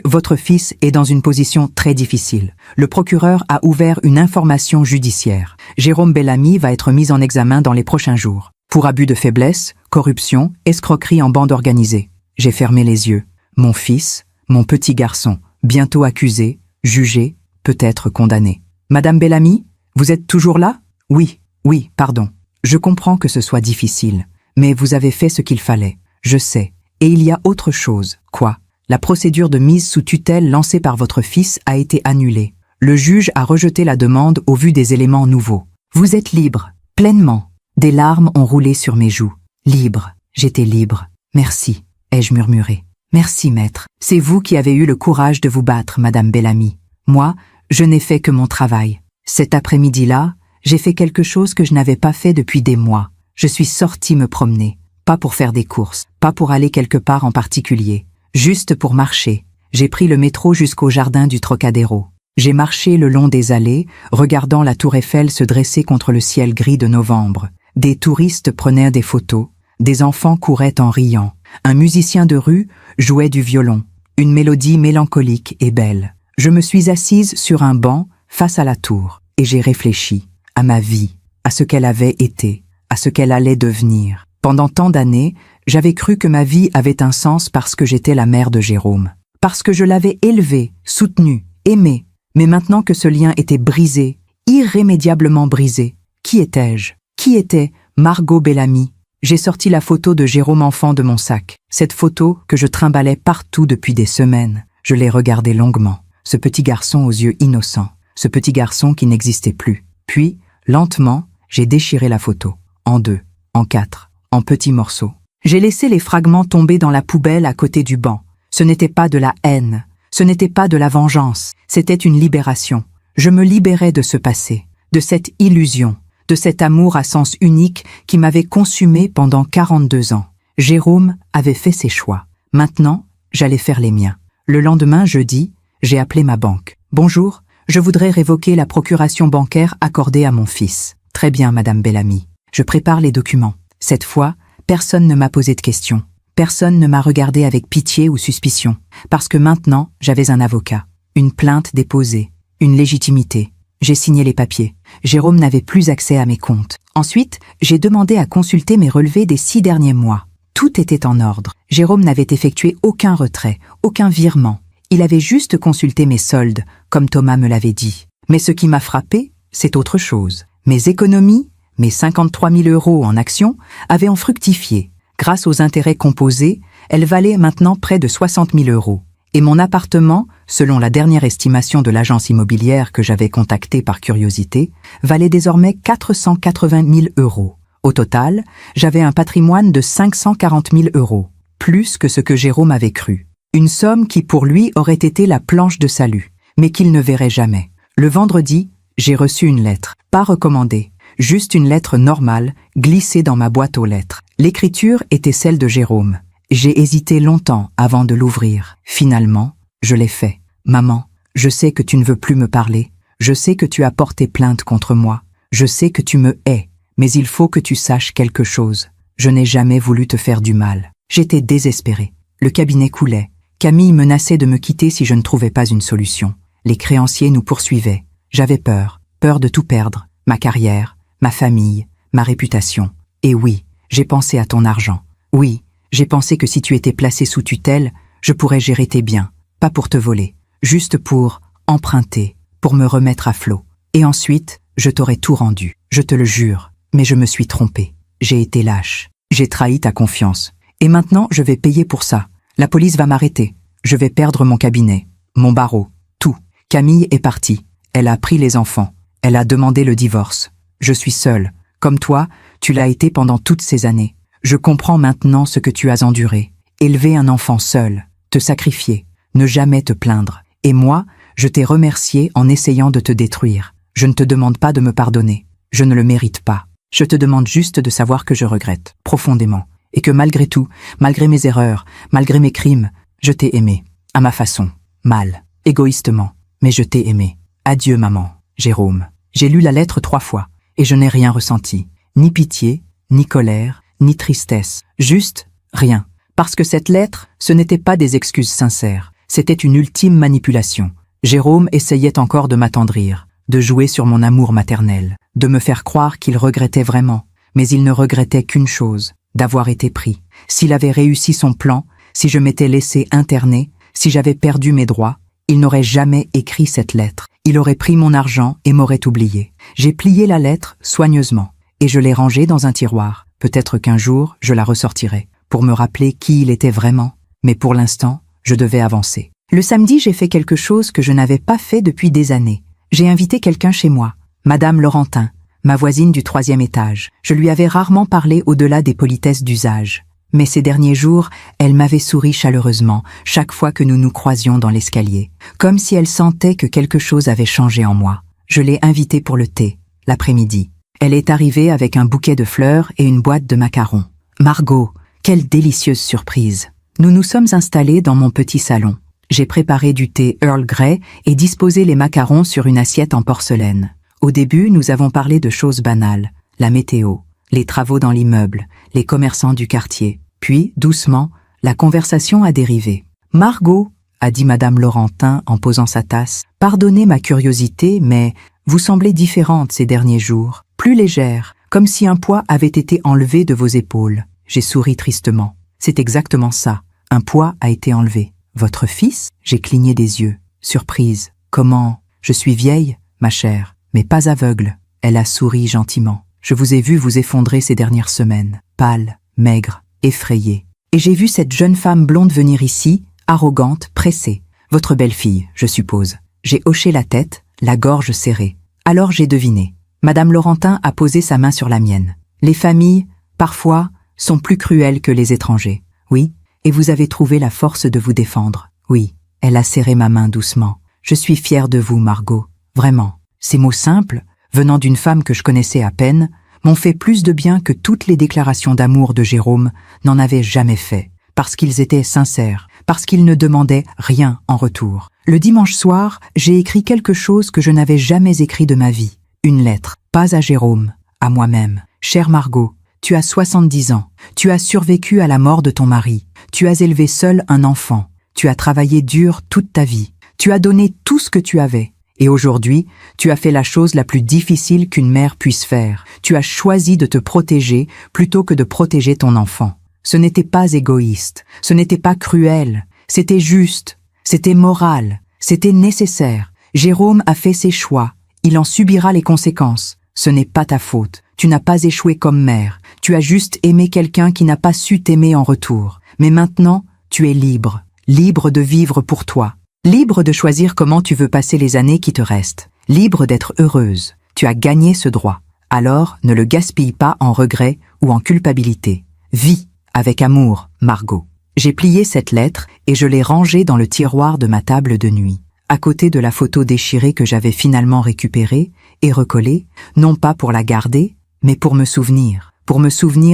votre fils est dans une position très difficile. Le procureur a ouvert une information judiciaire. Jérôme Bellamy va être mis en examen dans les prochains jours. Pour abus de faiblesse, corruption, escroquerie en bande organisée. J'ai fermé les yeux. Mon fils, mon petit garçon, bientôt accusé, jugé, peut-être condamné. Madame Bellamy, vous êtes toujours là? Oui, pardon. Je comprends que ce soit difficile, mais vous avez fait ce qu'il fallait. Je sais. Et il y a autre chose. Quoi? La procédure de mise sous tutelle lancée par votre fils a été annulée. Le juge a rejeté la demande au vu des éléments nouveaux. Vous êtes libre, pleinement. Des larmes ont roulé sur mes joues. Libre, j'étais libre. Merci, ai-je murmuré. Merci, maître. C'est vous qui avez eu le courage de vous battre, Madame Bellamy. Moi, je n'ai fait que mon travail. Cet après-midi-là, J'ai fait quelque chose que je n'avais pas fait depuis des mois. Je suis sortie me promener. Pas pour faire des courses, pas pour aller quelque part en particulier. Juste pour marcher. J'ai pris le métro jusqu'au jardin du Trocadéro. J'ai marché le long des allées, regardant la tour Eiffel se dresser contre le ciel gris de novembre. Des touristes prenaient des photos. Des enfants couraient en riant. Un musicien de rue jouait du violon. Une mélodie mélancolique et belle. Je me suis assise sur un banc face à la tour et j'ai réfléchi à ma vie, à ce qu'elle avait été, à ce qu'elle allait devenir. Pendant tant d'années, j'avais cru que ma vie avait un sens parce que j'étais la mère de Jérôme, parce que je l'avais élevé, soutenu, aimé. Mais maintenant que ce lien était brisé, irrémédiablement brisé, qui étais-je? Qui était Margot Bellamy? J'ai sorti la photo de Jérôme enfant de mon sac. Cette photo que je trimballais partout depuis des semaines. Je l'ai regardée longuement. Ce petit garçon aux yeux innocents. Ce petit garçon qui n'existait plus. Puis, lentement, j'ai déchiré la photo. En 2, en 4, en petits morceaux. J'ai laissé les fragments tomber dans la poubelle à côté du banc. Ce n'était pas de la haine. Ce n'était pas de la vengeance. C'était une libération. Je me libérais de ce passé, de cette illusion, de cet amour à sens unique qui m'avait consumé pendant 42 ans. Jérôme avait fait ses choix. Maintenant, j'allais faire les miens. Le lendemain, jeudi, j'ai appelé ma banque. « Bonjour, je voudrais révoquer la procuration bancaire accordée à mon fils. »« Très bien, Madame Bellamy. Je prépare les documents. » Cette fois, personne ne m'a posé de questions. Personne ne m'a regardé avec pitié ou suspicion. Parce que maintenant, j'avais un avocat. Une plainte déposée. Une légitimité. J'ai signé les papiers. Jérôme n'avait plus accès à mes comptes. Ensuite, j'ai demandé à consulter mes relevés des 6 derniers mois. Tout était en ordre. Jérôme n'avait effectué aucun retrait, aucun virement. Il avait juste consulté mes soldes, comme Thomas me l'avait dit. Mais ce qui m'a frappé, c'est autre chose. Mes économies, mes 53 000 € en actions, avaient en fructifié. Grâce aux intérêts composés, elles valaient maintenant près de 60 000 €. Et mon appartement, selon la dernière estimation de l'agence immobilière que j'avais contactée par curiosité, valait désormais 480 000 €. Au total, j'avais un patrimoine de 540 000 €, plus que ce que Jérôme avait cru. Une somme qui pour lui aurait été la planche de salut, mais qu'il ne verrait jamais. Le vendredi, j'ai reçu une lettre, pas recommandée, juste une lettre normale, glissée dans ma boîte aux lettres. L'écriture était celle de Jérôme. J'ai hésité longtemps avant de l'ouvrir. Finalement, je l'ai fait. « Maman, je sais que tu ne veux plus me parler. Je sais que tu as porté plainte contre moi. Je sais que tu me hais. Mais il faut que tu saches quelque chose. Je n'ai jamais voulu te faire du mal. » J'étais désespérée. Le cabinet coulait. Camille menaçait de me quitter si je ne trouvais pas une solution. Les créanciers nous poursuivaient. J'avais peur de tout perdre. Ma carrière, ma famille, ma réputation. Et oui, j'ai pensé à ton argent. Oui, j'ai pensé que si tu étais placé sous tutelle, je pourrais gérer tes biens, pas pour te voler, juste pour emprunter, pour me remettre à flot. Et ensuite, je t'aurais tout rendu, je te le jure, mais je me suis trompée. J'ai été lâche, j'ai trahi ta confiance. Et maintenant, je vais payer pour ça. La police va m'arrêter. Je vais perdre mon cabinet, mon barreau, tout. Camille est partie. Elle a pris les enfants. Elle a demandé le divorce. Je suis seule. Comme toi, tu l'as été pendant toutes ces années. Je comprends maintenant ce que tu as enduré. Élever un enfant seul, te sacrifier, ne jamais te plaindre. Et moi, je t'ai remercié en essayant de te détruire. Je ne te demande pas de me pardonner. Je ne le mérite pas. Je te demande juste de savoir que je regrette, profondément. Et que malgré tout, malgré mes erreurs, malgré mes crimes, je t'ai aimé. À ma façon. Mal. Égoïstement. Mais je t'ai aimé. Adieu, maman. Jérôme. J'ai lu la lettre 3 fois. Et je n'ai rien ressenti. Ni pitié, ni colère, ni tristesse, juste rien. Parce que cette lettre, ce n'était pas des excuses sincères, c'était une ultime manipulation. Jérôme essayait encore de m'attendrir, de jouer sur mon amour maternel, de me faire croire qu'il regrettait vraiment, mais il ne regrettait qu'une chose, d'avoir été pris. S'il avait réussi son plan, si je m'étais laissé interner, si j'avais perdu mes droits, il n'aurait jamais écrit cette lettre. Il aurait pris mon argent et m'aurait oublié. J'ai plié la lettre soigneusement, et je l'ai rangée dans un tiroir. Peut-être qu'un jour, je la ressortirai, pour me rappeler qui il était vraiment. Mais pour l'instant, je devais avancer. Le samedi, j'ai fait quelque chose que je n'avais pas fait depuis des années. J'ai invité quelqu'un chez moi, Madame Laurentin, ma voisine du 3e étage. Je lui avais rarement parlé au-delà des politesses d'usage. Mais ces derniers jours, elle m'avait souri chaleureusement, chaque fois que nous nous croisions dans l'escalier, comme si elle sentait que quelque chose avait changé en moi. Je l'ai invitée pour le thé. l'après-midi. Elle est arrivée avec un bouquet de fleurs et une boîte de macarons. Margot, quelle délicieuse surprise! Nous nous sommes installés dans mon petit salon. J'ai préparé du thé Earl Grey et disposé les macarons sur une assiette en porcelaine. Au début, nous avons parlé de choses banales, la météo, les travaux dans l'immeuble, les commerçants du quartier. Puis, doucement, la conversation a dérivé. « Margot », a dit Madame Laurentin en posant sa tasse, « pardonnez ma curiosité, mais vous semblez différente ces derniers jours, plus légère, comme si un poids avait été enlevé de vos épaules. » J'ai souri tristement. « C'est exactement ça, un poids a été enlevé. » « Votre fils ?» J'ai cligné des yeux. Surprise. « Comment ? Je suis vieille, ma chère, mais pas aveugle. » Elle a souri gentiment. « Je vous ai vu vous effondrer ces dernières semaines, pâle, maigre, effrayée. Et j'ai vu cette jeune femme blonde venir ici, arrogante, pressée. Votre belle-fille, je suppose. » J'ai hoché la tête, la gorge serrée. Alors j'ai deviné. Madame Laurentin a posé sa main sur la mienne. « Les familles, parfois, sont plus cruelles que les étrangers. Oui, et vous avez trouvé la force de vous défendre. Oui. » Elle a serré ma main doucement. « Je suis fière de vous, Margot. Vraiment. » Ces mots simples, venant d'une femme que je connaissais à peine, m'ont fait plus de bien que toutes les déclarations d'amour de Jérôme n'en avaient jamais fait, parce qu'ils étaient sincères, parce qu'ils ne demandaient rien en retour. Le dimanche soir, j'ai écrit quelque chose que je n'avais jamais écrit de ma vie. Une lettre, pas à Jérôme, à moi-même. « Chère Margot, tu as 70 ans. Tu as survécu à la mort de ton mari. Tu as élevé seul un enfant. Tu as travaillé dur toute ta vie. Tu as donné tout ce que tu avais. Et aujourd'hui, tu as fait la chose la plus difficile qu'une mère puisse faire. Tu as choisi de te protéger plutôt que de protéger ton enfant. Ce n'était pas égoïste, ce n'était pas cruel, c'était juste, c'était moral, c'était nécessaire. Jérôme a fait ses choix, il en subira les conséquences. Ce n'est pas ta faute, tu n'as pas échoué comme mère, tu as juste aimé quelqu'un qui n'a pas su t'aimer en retour. Mais maintenant, tu es libre, libre de vivre pour toi. Libre de choisir comment tu veux passer les années qui te restent. Libre d'être heureuse. Tu as gagné ce droit. Alors, ne le gaspille pas en regret ou en culpabilité. Vis avec amour, Margot. J'ai plié cette lettre et je l'ai rangée dans le tiroir de ma table de nuit, à côté de la photo déchirée que j'avais finalement récupérée et recollée, non pas pour la garder, mais pour me souvenir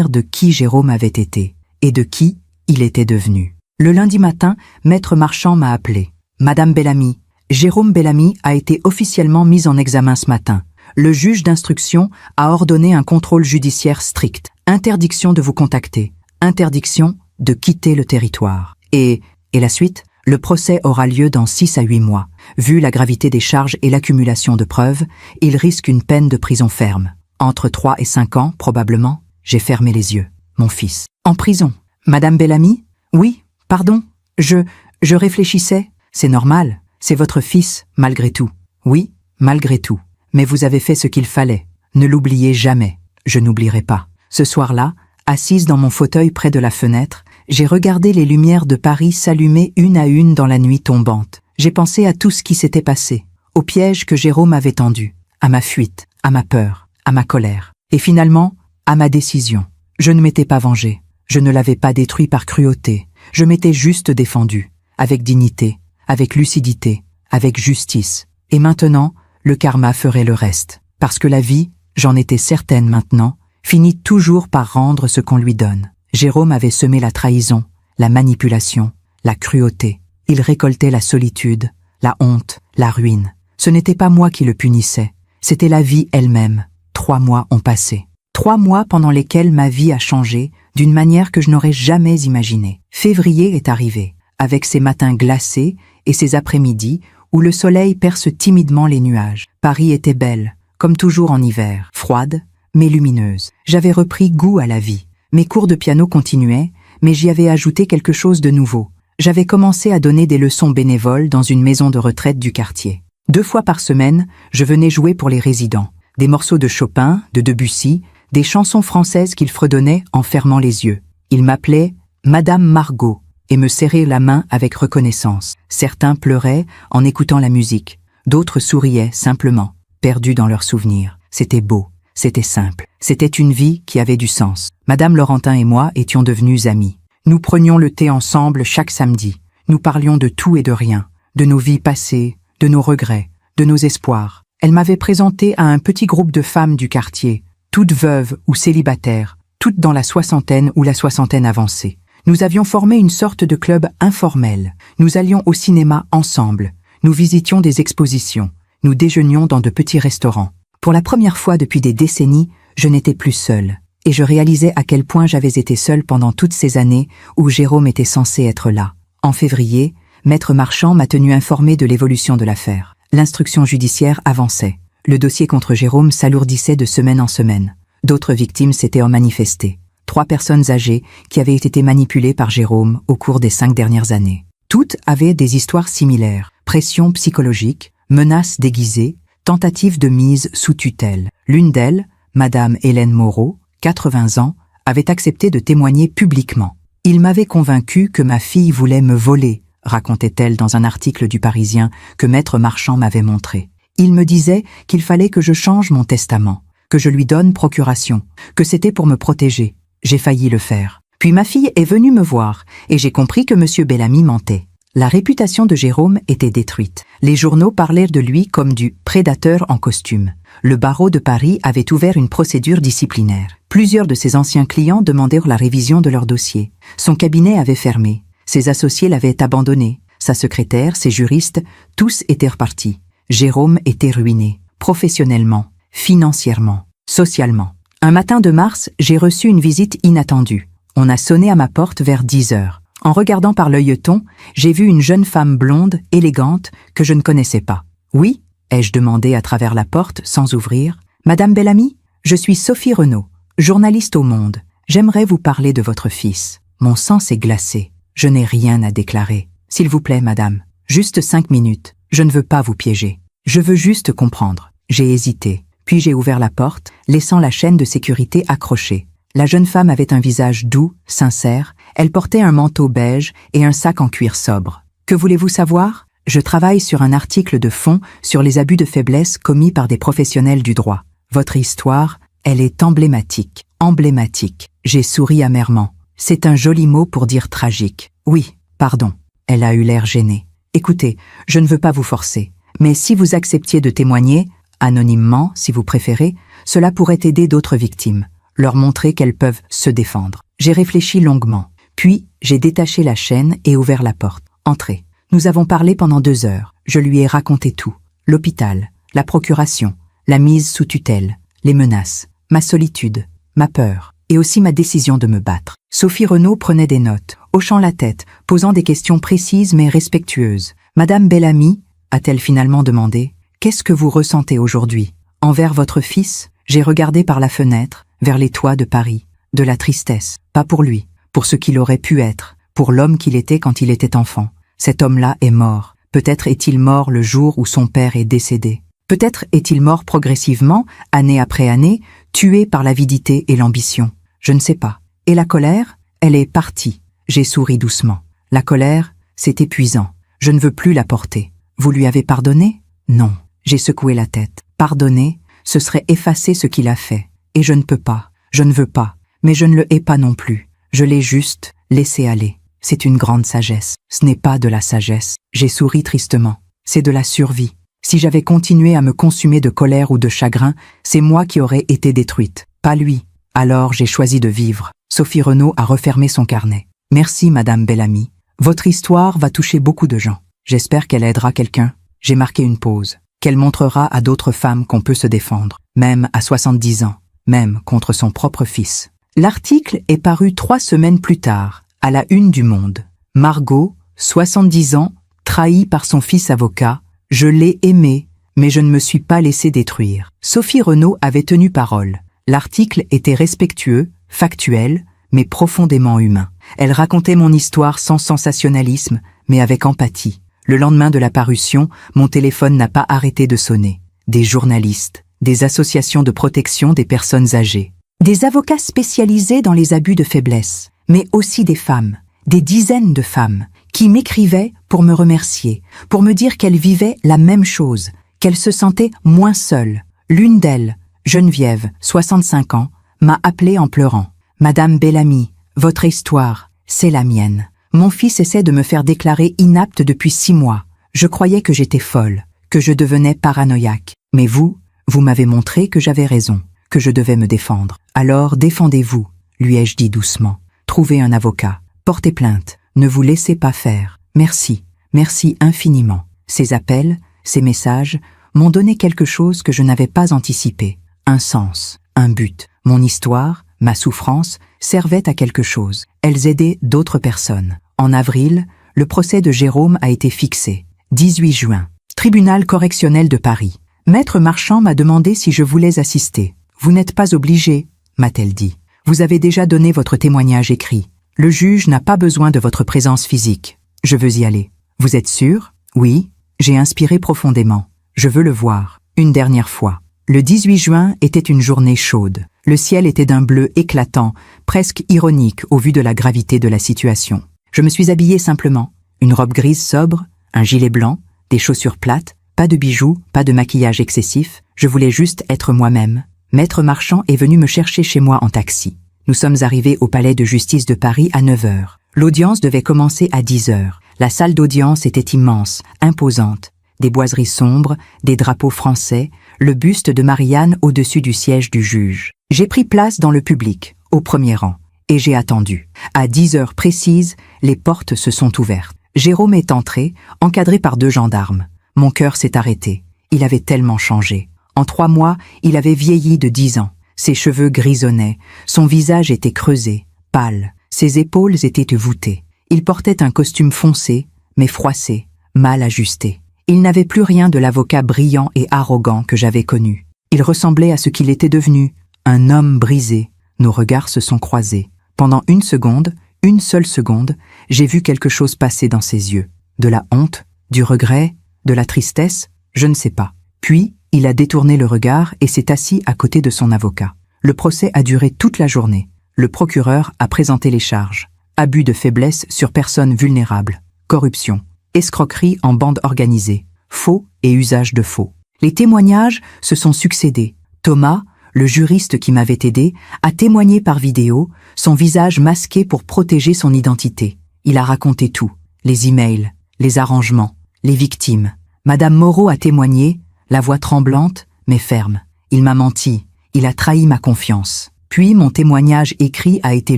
de qui Jérôme avait été et de qui il était devenu. Le lundi matin, Maître Marchand m'a appelé. « Madame Bellamy, Jérôme Bellamy a été officiellement mis en examen ce matin. Le juge d'instruction a ordonné un contrôle judiciaire strict. Interdiction de vous contacter. Interdiction de quitter le territoire. Et la suite ? Le procès aura lieu dans 6 à 8 mois. Vu la gravité des charges et l'accumulation de preuves, il risque une peine de prison ferme. Entre 3 et 5 ans, probablement. » J'ai fermé les yeux. Mon fils. « En prison. Madame Bellamy ? Oui, pardon. Je réfléchissais. C'est normal. C'est votre fils, malgré tout. Oui, malgré tout. Mais vous avez fait ce qu'il fallait. Ne l'oubliez jamais. Je n'oublierai pas. » Ce soir-là, assise dans mon fauteuil près de la fenêtre, j'ai regardé les lumières de Paris s'allumer une à une dans la nuit tombante. J'ai pensé à tout ce qui s'était passé, au piège que Jérôme avait tendu, à ma fuite, à ma peur, à ma colère, et finalement, à ma décision. Je ne m'étais pas vengé, je ne l'avais pas détruit par cruauté, je m'étais juste défendu, avec dignité, avec lucidité, avec justice. Et maintenant, le karma ferait le reste, parce que la vie, j'en étais certaine maintenant, finit toujours par rendre ce qu'on lui donne. Jérôme avait semé la trahison, la manipulation, la cruauté. Il récoltait la solitude, la honte, la ruine. Ce n'était pas moi qui le punissais, c'était la vie elle-même. 3 mois ont passé. 3 mois pendant lesquels ma vie a changé d'une manière que je n'aurais jamais imaginée. Février est arrivé, avec ses matins glacés et ses après-midi où le soleil perce timidement les nuages. Paris était belle, comme toujours en hiver, froide, mais lumineuse. J'avais repris goût à la vie. Mes cours de piano continuaient, mais j'y avais ajouté quelque chose de nouveau. J'avais commencé à donner des leçons bénévoles dans une maison de retraite du quartier. 2 fois par semaine, je venais jouer pour les résidents. Des morceaux de Chopin, de Debussy, des chansons françaises qu'ils fredonnaient en fermant les yeux. Ils m'appelaient « Madame Margot » et me serraient la main avec reconnaissance. Certains pleuraient en écoutant la musique. D'autres souriaient simplement, perdus dans leurs souvenirs. C'était beau. C'était simple. C'était une vie qui avait du sens. Madame Laurentin et moi étions devenus amis. Nous prenions le thé ensemble chaque samedi. Nous parlions de tout et de rien, de nos vies passées, de nos regrets, de nos espoirs. Elle m'avait présenté à un petit groupe de femmes du quartier, toutes veuves ou célibataires, toutes dans la soixantaine ou la soixantaine avancée. Nous avions formé une sorte de club informel. Nous allions au cinéma ensemble. Nous visitions des expositions. Nous déjeunions dans de petits restaurants. Pour la première fois depuis des décennies, je n'étais plus seule. Et je réalisais à quel point j'avais été seule pendant toutes ces années où Jérôme était censé être là. En février, Maître Marchand m'a tenu informé de l'évolution de l'affaire. L'instruction judiciaire avançait. Le dossier contre Jérôme s'alourdissait de semaine en semaine. D'autres victimes s'étaient manifestées. 3 personnes âgées qui avaient été manipulées par Jérôme au cours des 5 dernières années. Toutes avaient des histoires similaires. Pression psychologique, menaces déguisées, tentatives de mise sous tutelle. L'une d'elles, Madame Hélène Moreau, 80 ans, avait accepté de témoigner publiquement. « Il m'avait convaincu que ma fille voulait me voler », racontait-elle dans un article du Parisien que Maître Marchand m'avait montré. « Il me disait qu'il fallait que je change mon testament, que je lui donne procuration, que c'était pour me protéger. J'ai failli le faire. Puis ma fille est venue me voir, et j'ai compris que M. Bellamy mentait. » La réputation de Jérôme était détruite. Les journaux parlaient de lui comme du « prédateur en costume ». Le barreau de Paris avait ouvert une procédure disciplinaire. Plusieurs de ses anciens clients demandèrent la révision de leur dossier. Son cabinet avait fermé. Ses associés l'avaient abandonné. Sa secrétaire, ses juristes, tous étaient repartis. Jérôme était ruiné, professionnellement, financièrement, socialement. Un matin de mars, j'ai reçu une visite inattendue. On a sonné à ma porte vers 10 heures. En regardant par l'œilleton, j'ai vu une jeune femme blonde, élégante, que je ne connaissais pas. « Oui ?» ai-je demandé à travers la porte, sans ouvrir. « Madame Bellamy, je suis Sophie Renaud, journaliste au Monde. J'aimerais vous parler de votre fils. » Mon sang s'est glacé. Je n'ai rien à déclarer. « S'il vous plaît, madame, juste 5 minutes. Je ne veux pas vous piéger. Je veux juste comprendre. » J'ai hésité. Puis j'ai ouvert la porte, laissant la chaîne de sécurité accrochée. La jeune femme avait un visage doux, sincère. Elle portait un manteau beige et un sac en cuir sobre. « Que voulez-vous savoir ? Je travaille sur un article de fond sur les abus de faiblesse commis par des professionnels du droit. Votre histoire, elle est emblématique. Emblématique. » J'ai souri amèrement. C'est un joli mot pour dire tragique. « Oui, pardon. » Elle a eu l'air gênée. « Écoutez, je ne veux pas vous forcer. Mais si vous acceptiez de témoigner, anonymement, si vous préférez, cela pourrait aider d'autres victimes. Leur montrer qu'elles peuvent se défendre. » J'ai réfléchi longuement. Puis, j'ai détaché la chaîne et ouvert la porte. « Entrez. » Nous avons parlé pendant 2 heures. Je lui ai raconté tout. L'hôpital, la procuration, la mise sous tutelle, les menaces, ma solitude, ma peur, et aussi ma décision de me battre. Sophie Renaud prenait des notes, hochant la tête, posant des questions précises mais respectueuses. « Madame Bellamy, a-t-elle finalement demandé, qu'est-ce que vous ressentez aujourd'hui ? Envers votre fils ?» J'ai regardé par la fenêtre, vers les toits de Paris. De la tristesse, pas pour lui, pour ce qu'il aurait pu être, pour l'homme qu'il était quand il était enfant. Cet homme-là est mort. Peut-être est-il mort le jour où son père est décédé. Peut-être est-il mort progressivement, année après année, tué par l'avidité et l'ambition. Je ne sais pas. Et la colère, elle est partie. J'ai souri doucement. La colère, c'est épuisant. Je ne veux plus la porter. Vous lui avez pardonné ? Non. J'ai secoué la tête. Pardonner, ce serait effacer ce qu'il a fait. Et je ne peux pas. Je ne veux pas. Mais je ne le hais pas non plus. Je l'ai juste laissé aller. C'est une grande sagesse. Ce n'est pas de la sagesse. J'ai souri tristement. C'est de la survie. Si j'avais continué à me consumer de colère ou de chagrin, c'est moi qui aurais été détruite, pas lui. Alors j'ai choisi de vivre. Sophie Renaud a refermé son carnet. Merci, Madame Bellamy. Votre histoire va toucher beaucoup de gens. J'espère qu'elle aidera quelqu'un. J'ai marqué une pause. Qu'elle montrera à d'autres femmes qu'on peut se défendre, même à 70 ans, même contre son propre fils. L'article est paru 3 semaines plus tard, à la une du Monde. Margot, 70 ans, trahie par son fils avocat. Je l'ai aimé, mais je ne me suis pas laissé détruire. Sophie Renaud avait tenu parole. L'article était respectueux, factuel, mais profondément humain. Elle racontait mon histoire sans sensationnalisme, mais avec empathie. Le lendemain de la parution, mon téléphone n'a pas arrêté de sonner. Des journalistes, des associations de protection des personnes âgées, des avocats spécialisés dans les abus de faiblesse, mais aussi des femmes, des dizaines de femmes, qui m'écrivaient pour me remercier, pour me dire qu'elles vivaient la même chose, qu'elles se sentaient moins seules. L'une d'elles, Geneviève, 65 ans, m'a appelée en pleurant. « Madame Bellamy, votre histoire, c'est la mienne. Mon fils essaie de me faire déclarer inapte depuis 6 mois. Je croyais que j'étais folle, que je devenais paranoïaque. Mais vous m'avez montré que j'avais raison, que je devais me défendre. Alors défendez-vous, lui ai-je dit doucement. Trouvez un avocat, portez plainte, ne vous laissez pas faire. Merci, merci infiniment. Ces appels, ces messages, m'ont donné quelque chose que je n'avais pas anticipé. Un sens, un but. Mon histoire, ma souffrance, servaient à quelque chose. Elles aidaient d'autres personnes. En avril, le procès de Jérôme a été fixé. 18 juin. Tribunal correctionnel de Paris. Maître Marchand m'a demandé si je voulais assister. Vous n'êtes pas obligé, m'a-t-elle dit. Vous avez déjà donné votre témoignage écrit. Le juge n'a pas besoin de votre présence physique. Je veux y aller. Vous êtes sûr? Oui. J'ai inspiré profondément. Je veux le voir. Une dernière fois. Le 18 juin était une journée chaude. Le ciel était d'un bleu éclatant, presque ironique au vu de la gravité de la situation. Je me suis habillée simplement. Une robe grise sobre, un gilet blanc, des chaussures plates, pas de bijoux, pas de maquillage excessif. Je voulais juste être moi-même. Maître Marchand est venu me chercher chez moi en taxi. Nous sommes arrivés au palais de justice de Paris à 9 heures. L'audience devait commencer à 10 heures. La salle d'audience était immense, imposante. Des boiseries sombres, des drapeaux français, le buste de Marianne au-dessus du siège du juge. J'ai pris place dans le public, au premier rang, et j'ai attendu. À 10 heures précises, les portes se sont ouvertes. Jérôme est entré, encadré par 2 gendarmes. Mon cœur s'est arrêté. Il avait tellement changé. En 3 mois, il avait vieilli de 10 ans. Ses cheveux grisonnaient, son visage était creusé, pâle, ses épaules étaient voûtées. Il portait un costume foncé, mais froissé, mal ajusté. Il n'avait plus rien de l'avocat brillant et arrogant que j'avais connu. Il ressemblait à ce qu'il était devenu, un homme brisé. Nos regards se sont croisés. Pendant une seule seconde, j'ai vu quelque chose passer dans ses yeux. De la honte, du regret, de la tristesse, je ne sais pas. Puis, il a détourné le regard et s'est assis à côté de son avocat. Le procès a duré toute la journée. Le procureur a présenté les charges. Abus de faiblesse sur personnes vulnérables, corruption, escroquerie en bande organisée, faux et usage de faux. Les témoignages se sont succédés. Thomas, le juriste qui m'avait aidé, a témoigné par vidéo, son visage masqué pour protéger son identité. Il a raconté tout, les emails, les arrangements, les victimes. Madame Moreau a témoigné, la voix tremblante, mais ferme. Il m'a menti, il a trahi ma confiance. Puis mon témoignage écrit a été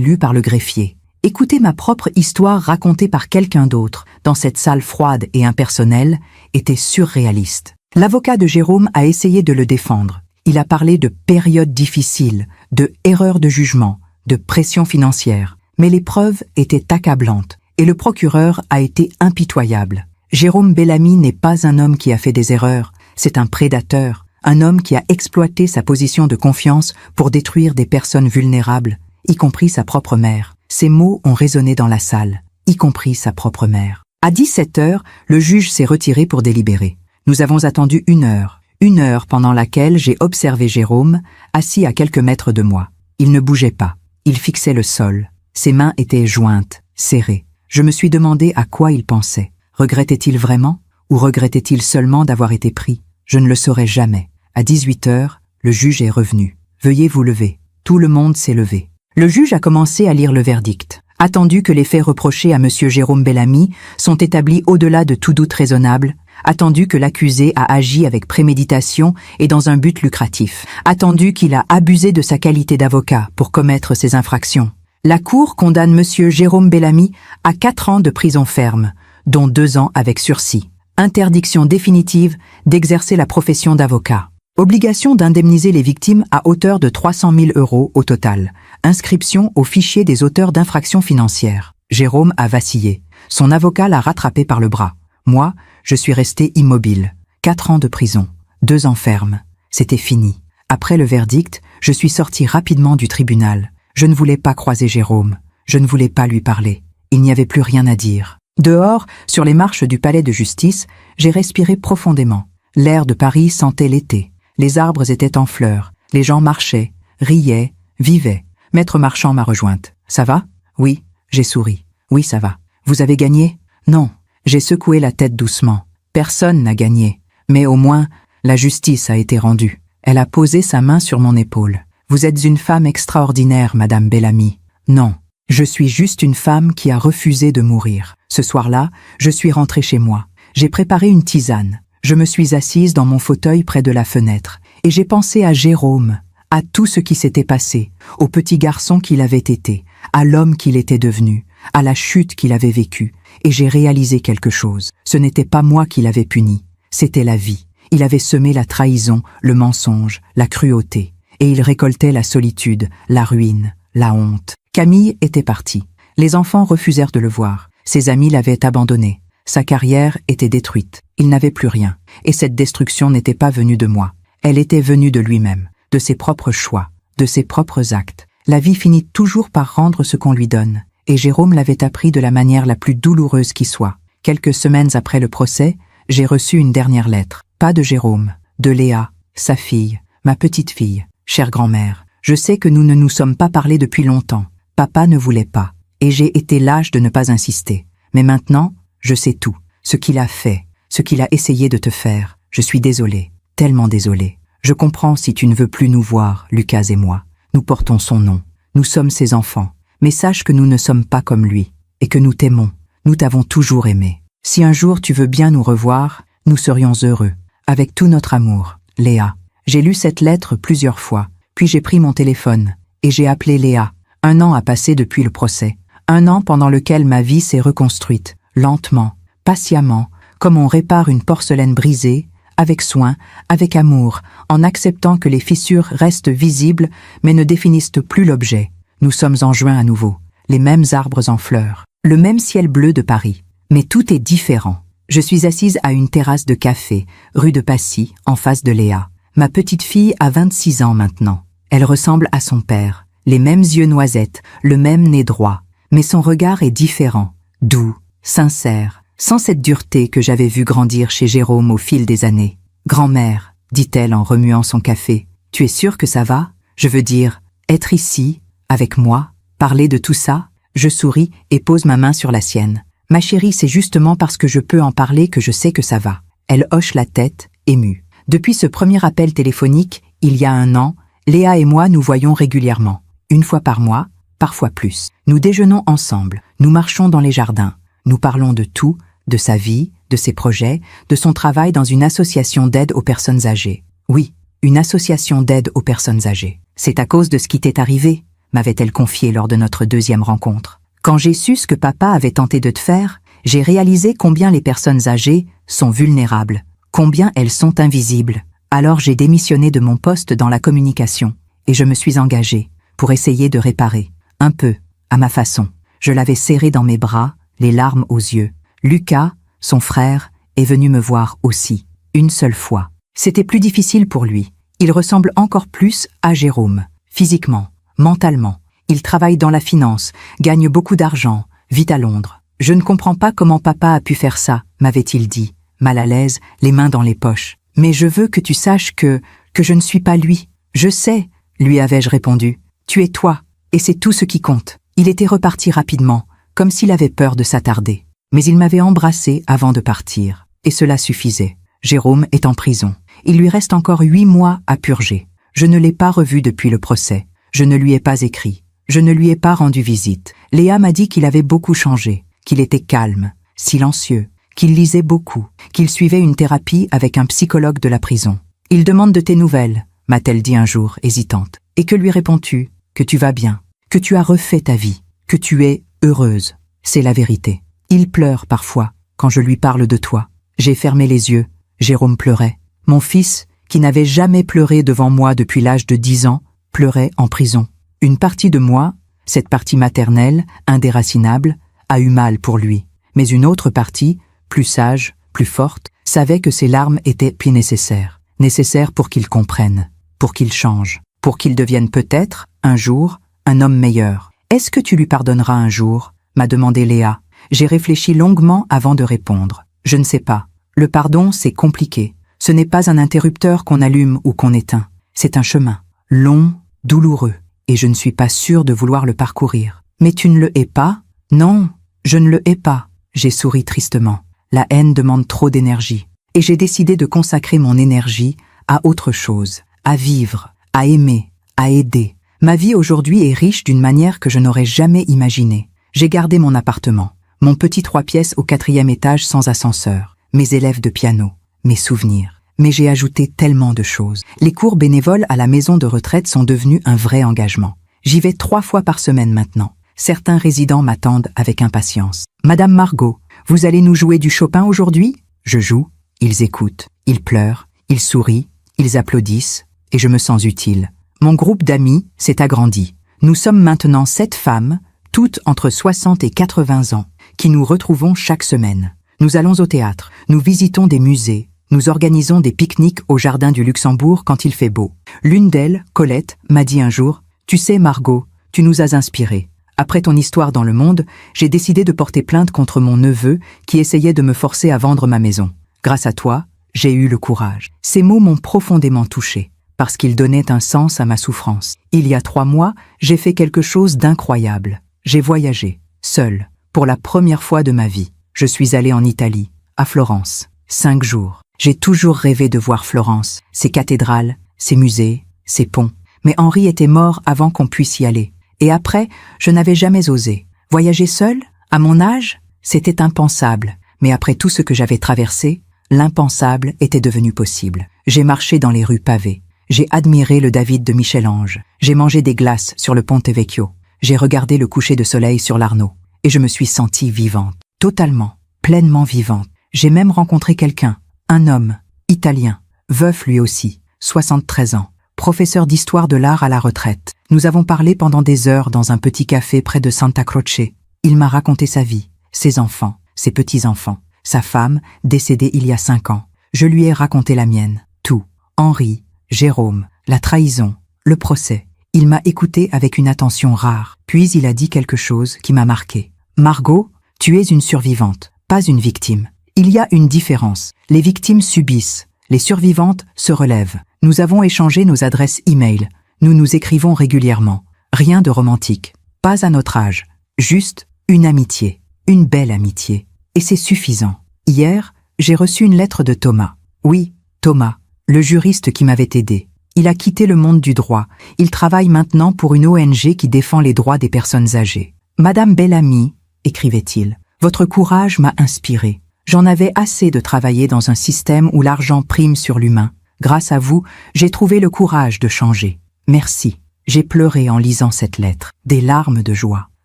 lu par le greffier. Écouter ma propre histoire racontée par quelqu'un d'autre, dans cette salle froide et impersonnelle, était surréaliste. L'avocat de Jérôme a essayé de le défendre. Il a parlé de périodes difficiles, de erreurs de jugement, de pression financière. Mais les preuves étaient accablantes, et le procureur a été impitoyable. Jérôme Bellamy n'est pas un homme qui a fait des erreurs, c'est un prédateur, un homme qui a exploité sa position de confiance pour détruire des personnes vulnérables, y compris sa propre mère. Ces mots ont résonné dans la salle, y compris sa propre mère. À 17 heures, le juge s'est retiré pour délibérer. Nous avons attendu 1 heure pendant laquelle j'ai observé Jérôme, assis à quelques mètres de moi. Il ne bougeait pas, il fixait le sol. Ses mains étaient jointes, serrées. Je me suis demandé à quoi il pensait. Regrettait-il vraiment, ou regrettait-il seulement d'avoir été pris? Je ne le saurais jamais. À 18 heures, le juge est revenu. Veuillez vous lever. Tout le monde s'est levé. Le juge a commencé à lire le verdict. Attendu que les faits reprochés à M. Jérôme Bellamy sont établis au-delà de tout doute raisonnable, attendu que l'accusé a agi avec préméditation et dans un but lucratif, attendu qu'il a abusé de sa qualité d'avocat pour commettre ces infractions, la Cour condamne M. Jérôme Bellamy à 4 ans de prison ferme, dont 2 ans avec sursis. Interdiction définitive d'exercer la profession d'avocat. Obligation d'indemniser les victimes à hauteur de 300 000 € au total. Inscription au fichier des auteurs d'infractions financières. Jérôme a vacillé. Son avocat l'a rattrapé par le bras. Moi, je suis resté immobile. 4 ans de prison. 2 ans ferme. C'était fini. Après le verdict, je suis sorti rapidement du tribunal. Je ne voulais pas croiser Jérôme. Je ne voulais pas lui parler. Il n'y avait plus rien à dire. Dehors, sur les marches du palais de justice, j'ai respiré profondément. L'air de Paris sentait l'été. Les arbres étaient en fleurs. Les gens marchaient, riaient, vivaient. Maître Marchand m'a rejointe. « Ça va ?» ?»« Oui. » J'ai souri. « Oui, ça va. Vous avez gagné ?» ?»« Non. » J'ai secoué la tête doucement. Personne n'a gagné. Mais au moins, la justice a été rendue. Elle a posé sa main sur mon épaule. « Vous êtes une femme extraordinaire, Madame Bellamy. » « Non. Je suis juste une femme qui a refusé de mourir. Ce soir-là, je suis rentrée chez moi. J'ai préparé une tisane. Je me suis assise dans mon fauteuil près de la fenêtre, et j'ai pensé à Jérôme, à tout ce qui s'était passé, au petit garçon qu'il avait été, à l'homme qu'il était devenu, à la chute qu'il avait vécue, et j'ai réalisé quelque chose. Ce n'était pas moi qui l'avais puni, c'était la vie. Il avait semé la trahison, le mensonge, la cruauté, et il récoltait la solitude, la ruine, la honte. Camille était partie. Les enfants refusèrent de le voir. Ses amis l'avaient abandonné. Sa carrière était détruite. Il n'avait plus rien. Et cette destruction n'était pas venue de moi. Elle était venue de lui-même, de ses propres choix, de ses propres actes. La vie finit toujours par rendre ce qu'on lui donne. Et Jérôme l'avait appris de la manière la plus douloureuse qui soit. Quelques semaines après le procès, j'ai reçu une dernière lettre. Pas de Jérôme, de Léa, sa fille, ma petite fille. Chère grand-mère, je sais que nous ne nous sommes pas parlé depuis longtemps. Papa ne voulait pas. Et j'ai été lâche de ne pas insister. Mais maintenant, je sais tout. Ce qu'il a fait, ce qu'il a essayé de te faire. Je suis désolée, tellement désolée. Je comprends si tu ne veux plus nous voir, Lucas et moi. Nous portons son nom. Nous sommes ses enfants. Mais sache que nous ne sommes pas comme lui. Et que nous t'aimons. Nous t'avons toujours aimé. Si un jour tu veux bien nous revoir, nous serions heureux. Avec tout notre amour, Léa. J'ai lu cette lettre plusieurs fois, puis j'ai pris mon téléphone, et j'ai appelé Léa. 1 an a passé depuis le procès. 1 an pendant lequel ma vie s'est reconstruite, lentement, patiemment, comme on répare une porcelaine brisée, avec soin, avec amour, en acceptant que les fissures restent visibles, mais ne définissent plus l'objet. Nous sommes en juin à nouveau, les mêmes arbres en fleurs, le même ciel bleu de Paris. Mais tout est différent. Je suis assise à une terrasse de café, rue de Passy, en face de Léa. Ma petite fille a 26 ans maintenant. Elle ressemble à son père, les mêmes yeux noisettes, le même nez droit. Mais son regard est différent, doux, sincère, sans cette dureté que j'avais vue grandir chez Jérôme au fil des années. « Grand-mère, dit-elle en remuant son café, tu es sûre que ça va? Je veux dire, être ici, avec moi, parler de tout ça ?» Je souris et pose ma main sur la sienne. « Ma chérie, c'est justement parce que je peux en parler que je sais que ça va. » Elle hoche la tête, émue. Depuis ce premier appel téléphonique, il y a 1 an, Léa et moi nous voyons régulièrement. 1 fois par mois, parfois plus. Nous déjeunons ensemble, nous marchons dans les jardins. Nous parlons de tout, de sa vie, de ses projets, de son travail dans une association d'aide aux personnes âgées. Oui, une association d'aide aux personnes âgées. C'est à cause de ce qui t'est arrivé, m'avait-elle confié lors de notre 2e rencontre. Quand j'ai su ce que papa avait tenté de te faire, j'ai réalisé combien les personnes âgées sont vulnérables, combien elles sont invisibles. Alors j'ai démissionné de mon poste dans la communication et je me suis engagée pour essayer de réparer, un peu, à ma façon. Je l'avais serré dans mes bras, les larmes aux yeux. Lucas, son frère, est venu me voir aussi, 1 seule fois. C'était plus difficile pour lui. Il ressemble encore plus à Jérôme, physiquement, mentalement. Il travaille dans la finance, gagne beaucoup d'argent, vit à Londres. « Je ne comprends pas comment papa a pu faire ça », m'avait-il dit, mal à l'aise, les mains dans les poches. « Mais je veux que tu saches que je ne suis pas lui. Je sais, lui avais-je répondu. Tu es toi, et c'est tout ce qui compte. » Il était reparti rapidement, comme s'il avait peur de s'attarder. Mais il m'avait embrassé avant de partir, et cela suffisait. Jérôme est en prison. Il lui reste encore 8 mois à purger. Je ne l'ai pas revu depuis le procès. Je ne lui ai pas écrit. Je ne lui ai pas rendu visite. Léa m'a dit qu'il avait beaucoup changé, qu'il était calme, silencieux, qu'il lisait beaucoup, qu'il suivait une thérapie avec un psychologue de la prison. « Il demande de tes nouvelles », m'a-t-elle dit un jour, hésitante. « Et que lui réponds-tu? Que tu vas bien, que tu as refait ta vie, que tu es heureuse. C'est la vérité. Il pleure parfois quand je lui parle de toi. » J'ai fermé les yeux. Jérôme pleurait. Mon fils, qui n'avait jamais pleuré devant moi depuis l'âge de 10 ans, pleurait en prison. Une partie de moi, cette partie maternelle, indéracinable, a eu mal pour lui. Mais une autre partie, plus sage, plus forte, savait que ces larmes étaient plus nécessaires. Nécessaires pour qu'il comprenne, pour qu'il change, pour qu'il devienne peut-être, un jour, un homme meilleur. « Est-ce que tu lui pardonneras un jour ?» m'a demandé Léa. J'ai réfléchi longuement avant de répondre. Je ne sais pas. Le pardon, c'est compliqué. Ce n'est pas un interrupteur qu'on allume ou qu'on éteint. C'est un chemin, long, douloureux. Et je ne suis pas sûre de vouloir le parcourir. « Mais tu ne le hais pas ?»« Non, je ne le hais pas. » J'ai souri tristement. La haine demande trop d'énergie. Et j'ai décidé de consacrer mon énergie à autre chose, à vivre, à aimer, à aider. Ma vie aujourd'hui est riche d'une manière que je n'aurais jamais imaginée. J'ai gardé mon appartement, mon petit 3 pièces au 4e étage sans ascenseur, mes élèves de piano, mes souvenirs. Mais j'ai ajouté tellement de choses. Les cours bénévoles à la maison de retraite sont devenus un vrai engagement. J'y vais 3 fois par semaine maintenant. Certains résidents m'attendent avec impatience. « Madame Margot, vous allez nous jouer du Chopin aujourd'hui ?» Je joue, ils écoutent, ils pleurent, ils sourient, ils applaudissent, et je me sens utile. Mon groupe d'amis s'est agrandi. Nous sommes maintenant 7 femmes, toutes entre 60 et 80 ans, qui nous retrouvons chaque semaine. Nous allons au théâtre, nous visitons des musées, nous organisons des pique-niques au jardin du Luxembourg quand il fait beau. L'une d'elles, Colette, m'a dit un jour « Tu sais Margot, tu nous as inspirés. Après ton histoire dans le monde, j'ai décidé de porter plainte contre mon neveu qui essayait de me forcer à vendre ma maison. Grâce à toi, j'ai eu le courage. » Ces mots m'ont profondément touchée, parce qu'ils donnaient un sens à ma souffrance. Il y a 3 mois, j'ai fait quelque chose d'incroyable. J'ai voyagé, seule, pour la première fois de ma vie. Je suis allée en Italie, à Florence, 5 jours. J'ai toujours rêvé de voir Florence, ses cathédrales, ses musées, ses ponts. Mais Henri était mort avant qu'on puisse y aller. Et après, je n'avais jamais osé. Voyager seule, à mon âge, c'était impensable. Mais après tout ce que j'avais traversé, l'impensable était devenu possible. J'ai marché dans les rues pavées. J'ai admiré le David de Michel-Ange. J'ai mangé des glaces sur le Ponte Vecchio. J'ai regardé le coucher de soleil sur l'Arno. Et je me suis sentie vivante. Totalement, pleinement vivante. J'ai même rencontré quelqu'un, un homme, italien, veuf lui aussi, 73 ans. Professeur d'histoire de l'art à la retraite. Nous avons parlé pendant des heures dans un petit café près de Santa Croce. Il m'a raconté sa vie, ses enfants, ses petits-enfants, sa femme, décédée il y a 5 ans. Je lui ai raconté la mienne, tout. Henri, Jérôme, la trahison, le procès. Il m'a écouté avec une attention rare. Puis il a dit quelque chose qui m'a marqué. « Margot, tu es une survivante, pas une victime. Il y a une différence. Les victimes subissent. Les survivantes se relèvent. Nous avons échangé nos adresses e-mail. Nous nous écrivons régulièrement. Rien de romantique. Pas à notre âge. Juste une amitié. Une belle amitié. Et c'est suffisant. Hier, j'ai reçu une lettre de Thomas. Oui, Thomas, le juriste qui m'avait aidé. Il a quitté le monde du droit. Il travaille maintenant pour une ONG qui défend les droits des personnes âgées. « Madame Bellamy, écrivait-il, votre courage m'a inspiré. J'en avais assez de travailler dans un système où l'argent prime sur l'humain. Grâce à vous, j'ai trouvé le courage de changer. Merci. » J'ai pleuré en lisant cette lettre, des larmes de joie,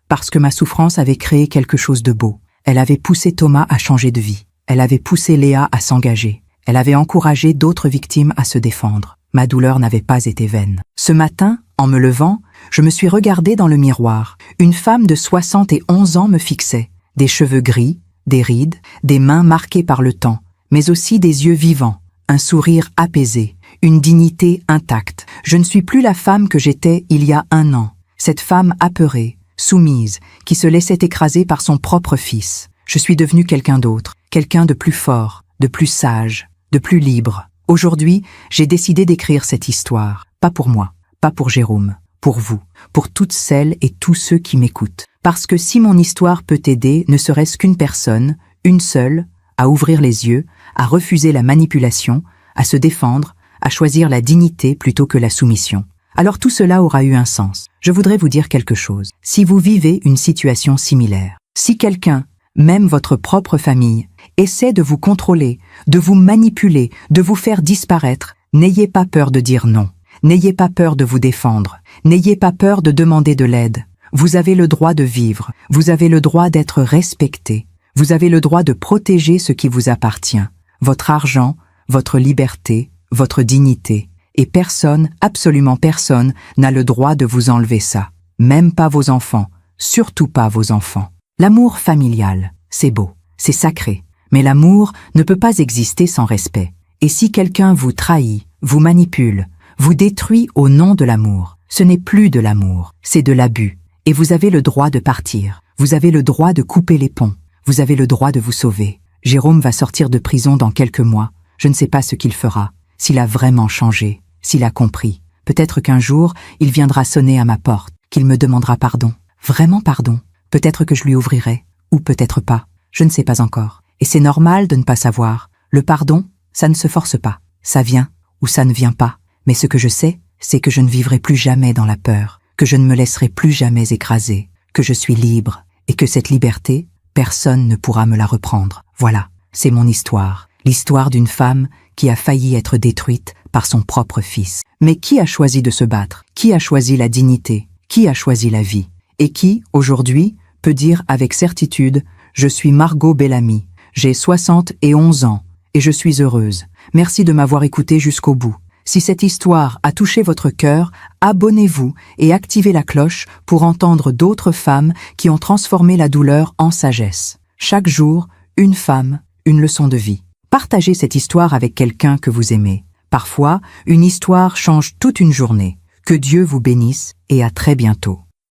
parce que ma souffrance avait créé quelque chose de beau. Elle avait poussé Thomas à changer de vie. Elle avait poussé Léa à s'engager. Elle avait encouragé d'autres victimes à se défendre. Ma douleur n'avait pas été vaine. Ce matin, en me levant, je me suis regardée dans le miroir. Une femme de 71 ans me fixait. Des cheveux gris, des rides, des mains marquées par le temps, mais aussi des yeux vivants, un sourire apaisé, une dignité intacte. Je ne suis plus la femme que j'étais il y a 1 an. Cette femme apeurée, soumise, qui se laissait écraser par son propre fils. Je suis devenue quelqu'un d'autre, quelqu'un de plus fort, de plus sage, de plus libre. Aujourd'hui, j'ai décidé d'écrire cette histoire, pas pour moi, pas pour Jérôme, pour vous, pour toutes celles et tous ceux qui m'écoutent. Parce que si mon histoire peut aider ne serait-ce qu'une personne, une seule, à ouvrir les yeux, à refuser la manipulation, à se défendre, à choisir la dignité plutôt que la soumission, alors tout cela aura eu un sens. Je voudrais vous dire quelque chose. Si vous vivez une situation similaire, si quelqu'un, même votre propre famille, essaie de vous contrôler, de vous manipuler, de vous faire disparaître, n'ayez pas peur de dire non. N'ayez pas peur de vous défendre. N'ayez pas peur de demander de l'aide. Vous avez le droit de vivre. Vous avez le droit d'être respecté. Vous avez le droit de protéger ce qui vous appartient. Votre argent, votre liberté, votre dignité. Et personne, absolument personne, n'a le droit de vous enlever ça. Même pas vos enfants. Surtout pas vos enfants. L'amour familial, c'est beau, c'est sacré. Mais l'amour ne peut pas exister sans respect. Et si quelqu'un vous trahit, vous manipule, vous détruit au nom de l'amour, ce n'est plus de l'amour, c'est de l'abus. Et vous avez le droit de partir. Vous avez le droit de couper les ponts. Vous avez le droit de vous sauver. Jérôme va sortir de prison dans quelques mois. Je ne sais pas ce qu'il fera, s'il a vraiment changé, s'il a compris. Peut-être qu'un jour, il viendra sonner à ma porte, qu'il me demandera pardon. Vraiment pardon. Peut-être que je lui ouvrirai, ou peut-être pas. Je ne sais pas encore. Et c'est normal de ne pas savoir. Le pardon, ça ne se force pas. Ça vient, ou ça ne vient pas. Mais ce que je sais, c'est que je ne vivrai plus jamais dans la peur, que je ne me laisserai plus jamais écraser, que je suis libre, et que cette liberté, personne ne pourra me la reprendre. Voilà, c'est mon histoire. L'histoire d'une femme qui a failli être détruite par son propre fils. Mais qui a choisi de se battre? Qui a choisi la dignité? Qui a choisi la vie? Et qui, aujourd'hui, peut dire avec certitude « Je suis Margot Bellamy, j'ai 71 ans et je suis heureuse. Merci de m'avoir écouté jusqu'au bout. » Si cette histoire a touché votre cœur, abonnez-vous et activez la cloche pour entendre d'autres femmes qui ont transformé la douleur en sagesse. Chaque jour, une femme, une leçon de vie. Partagez cette histoire avec quelqu'un que vous aimez. Parfois, une histoire change toute une journée. Que Dieu vous bénisse et à très bientôt.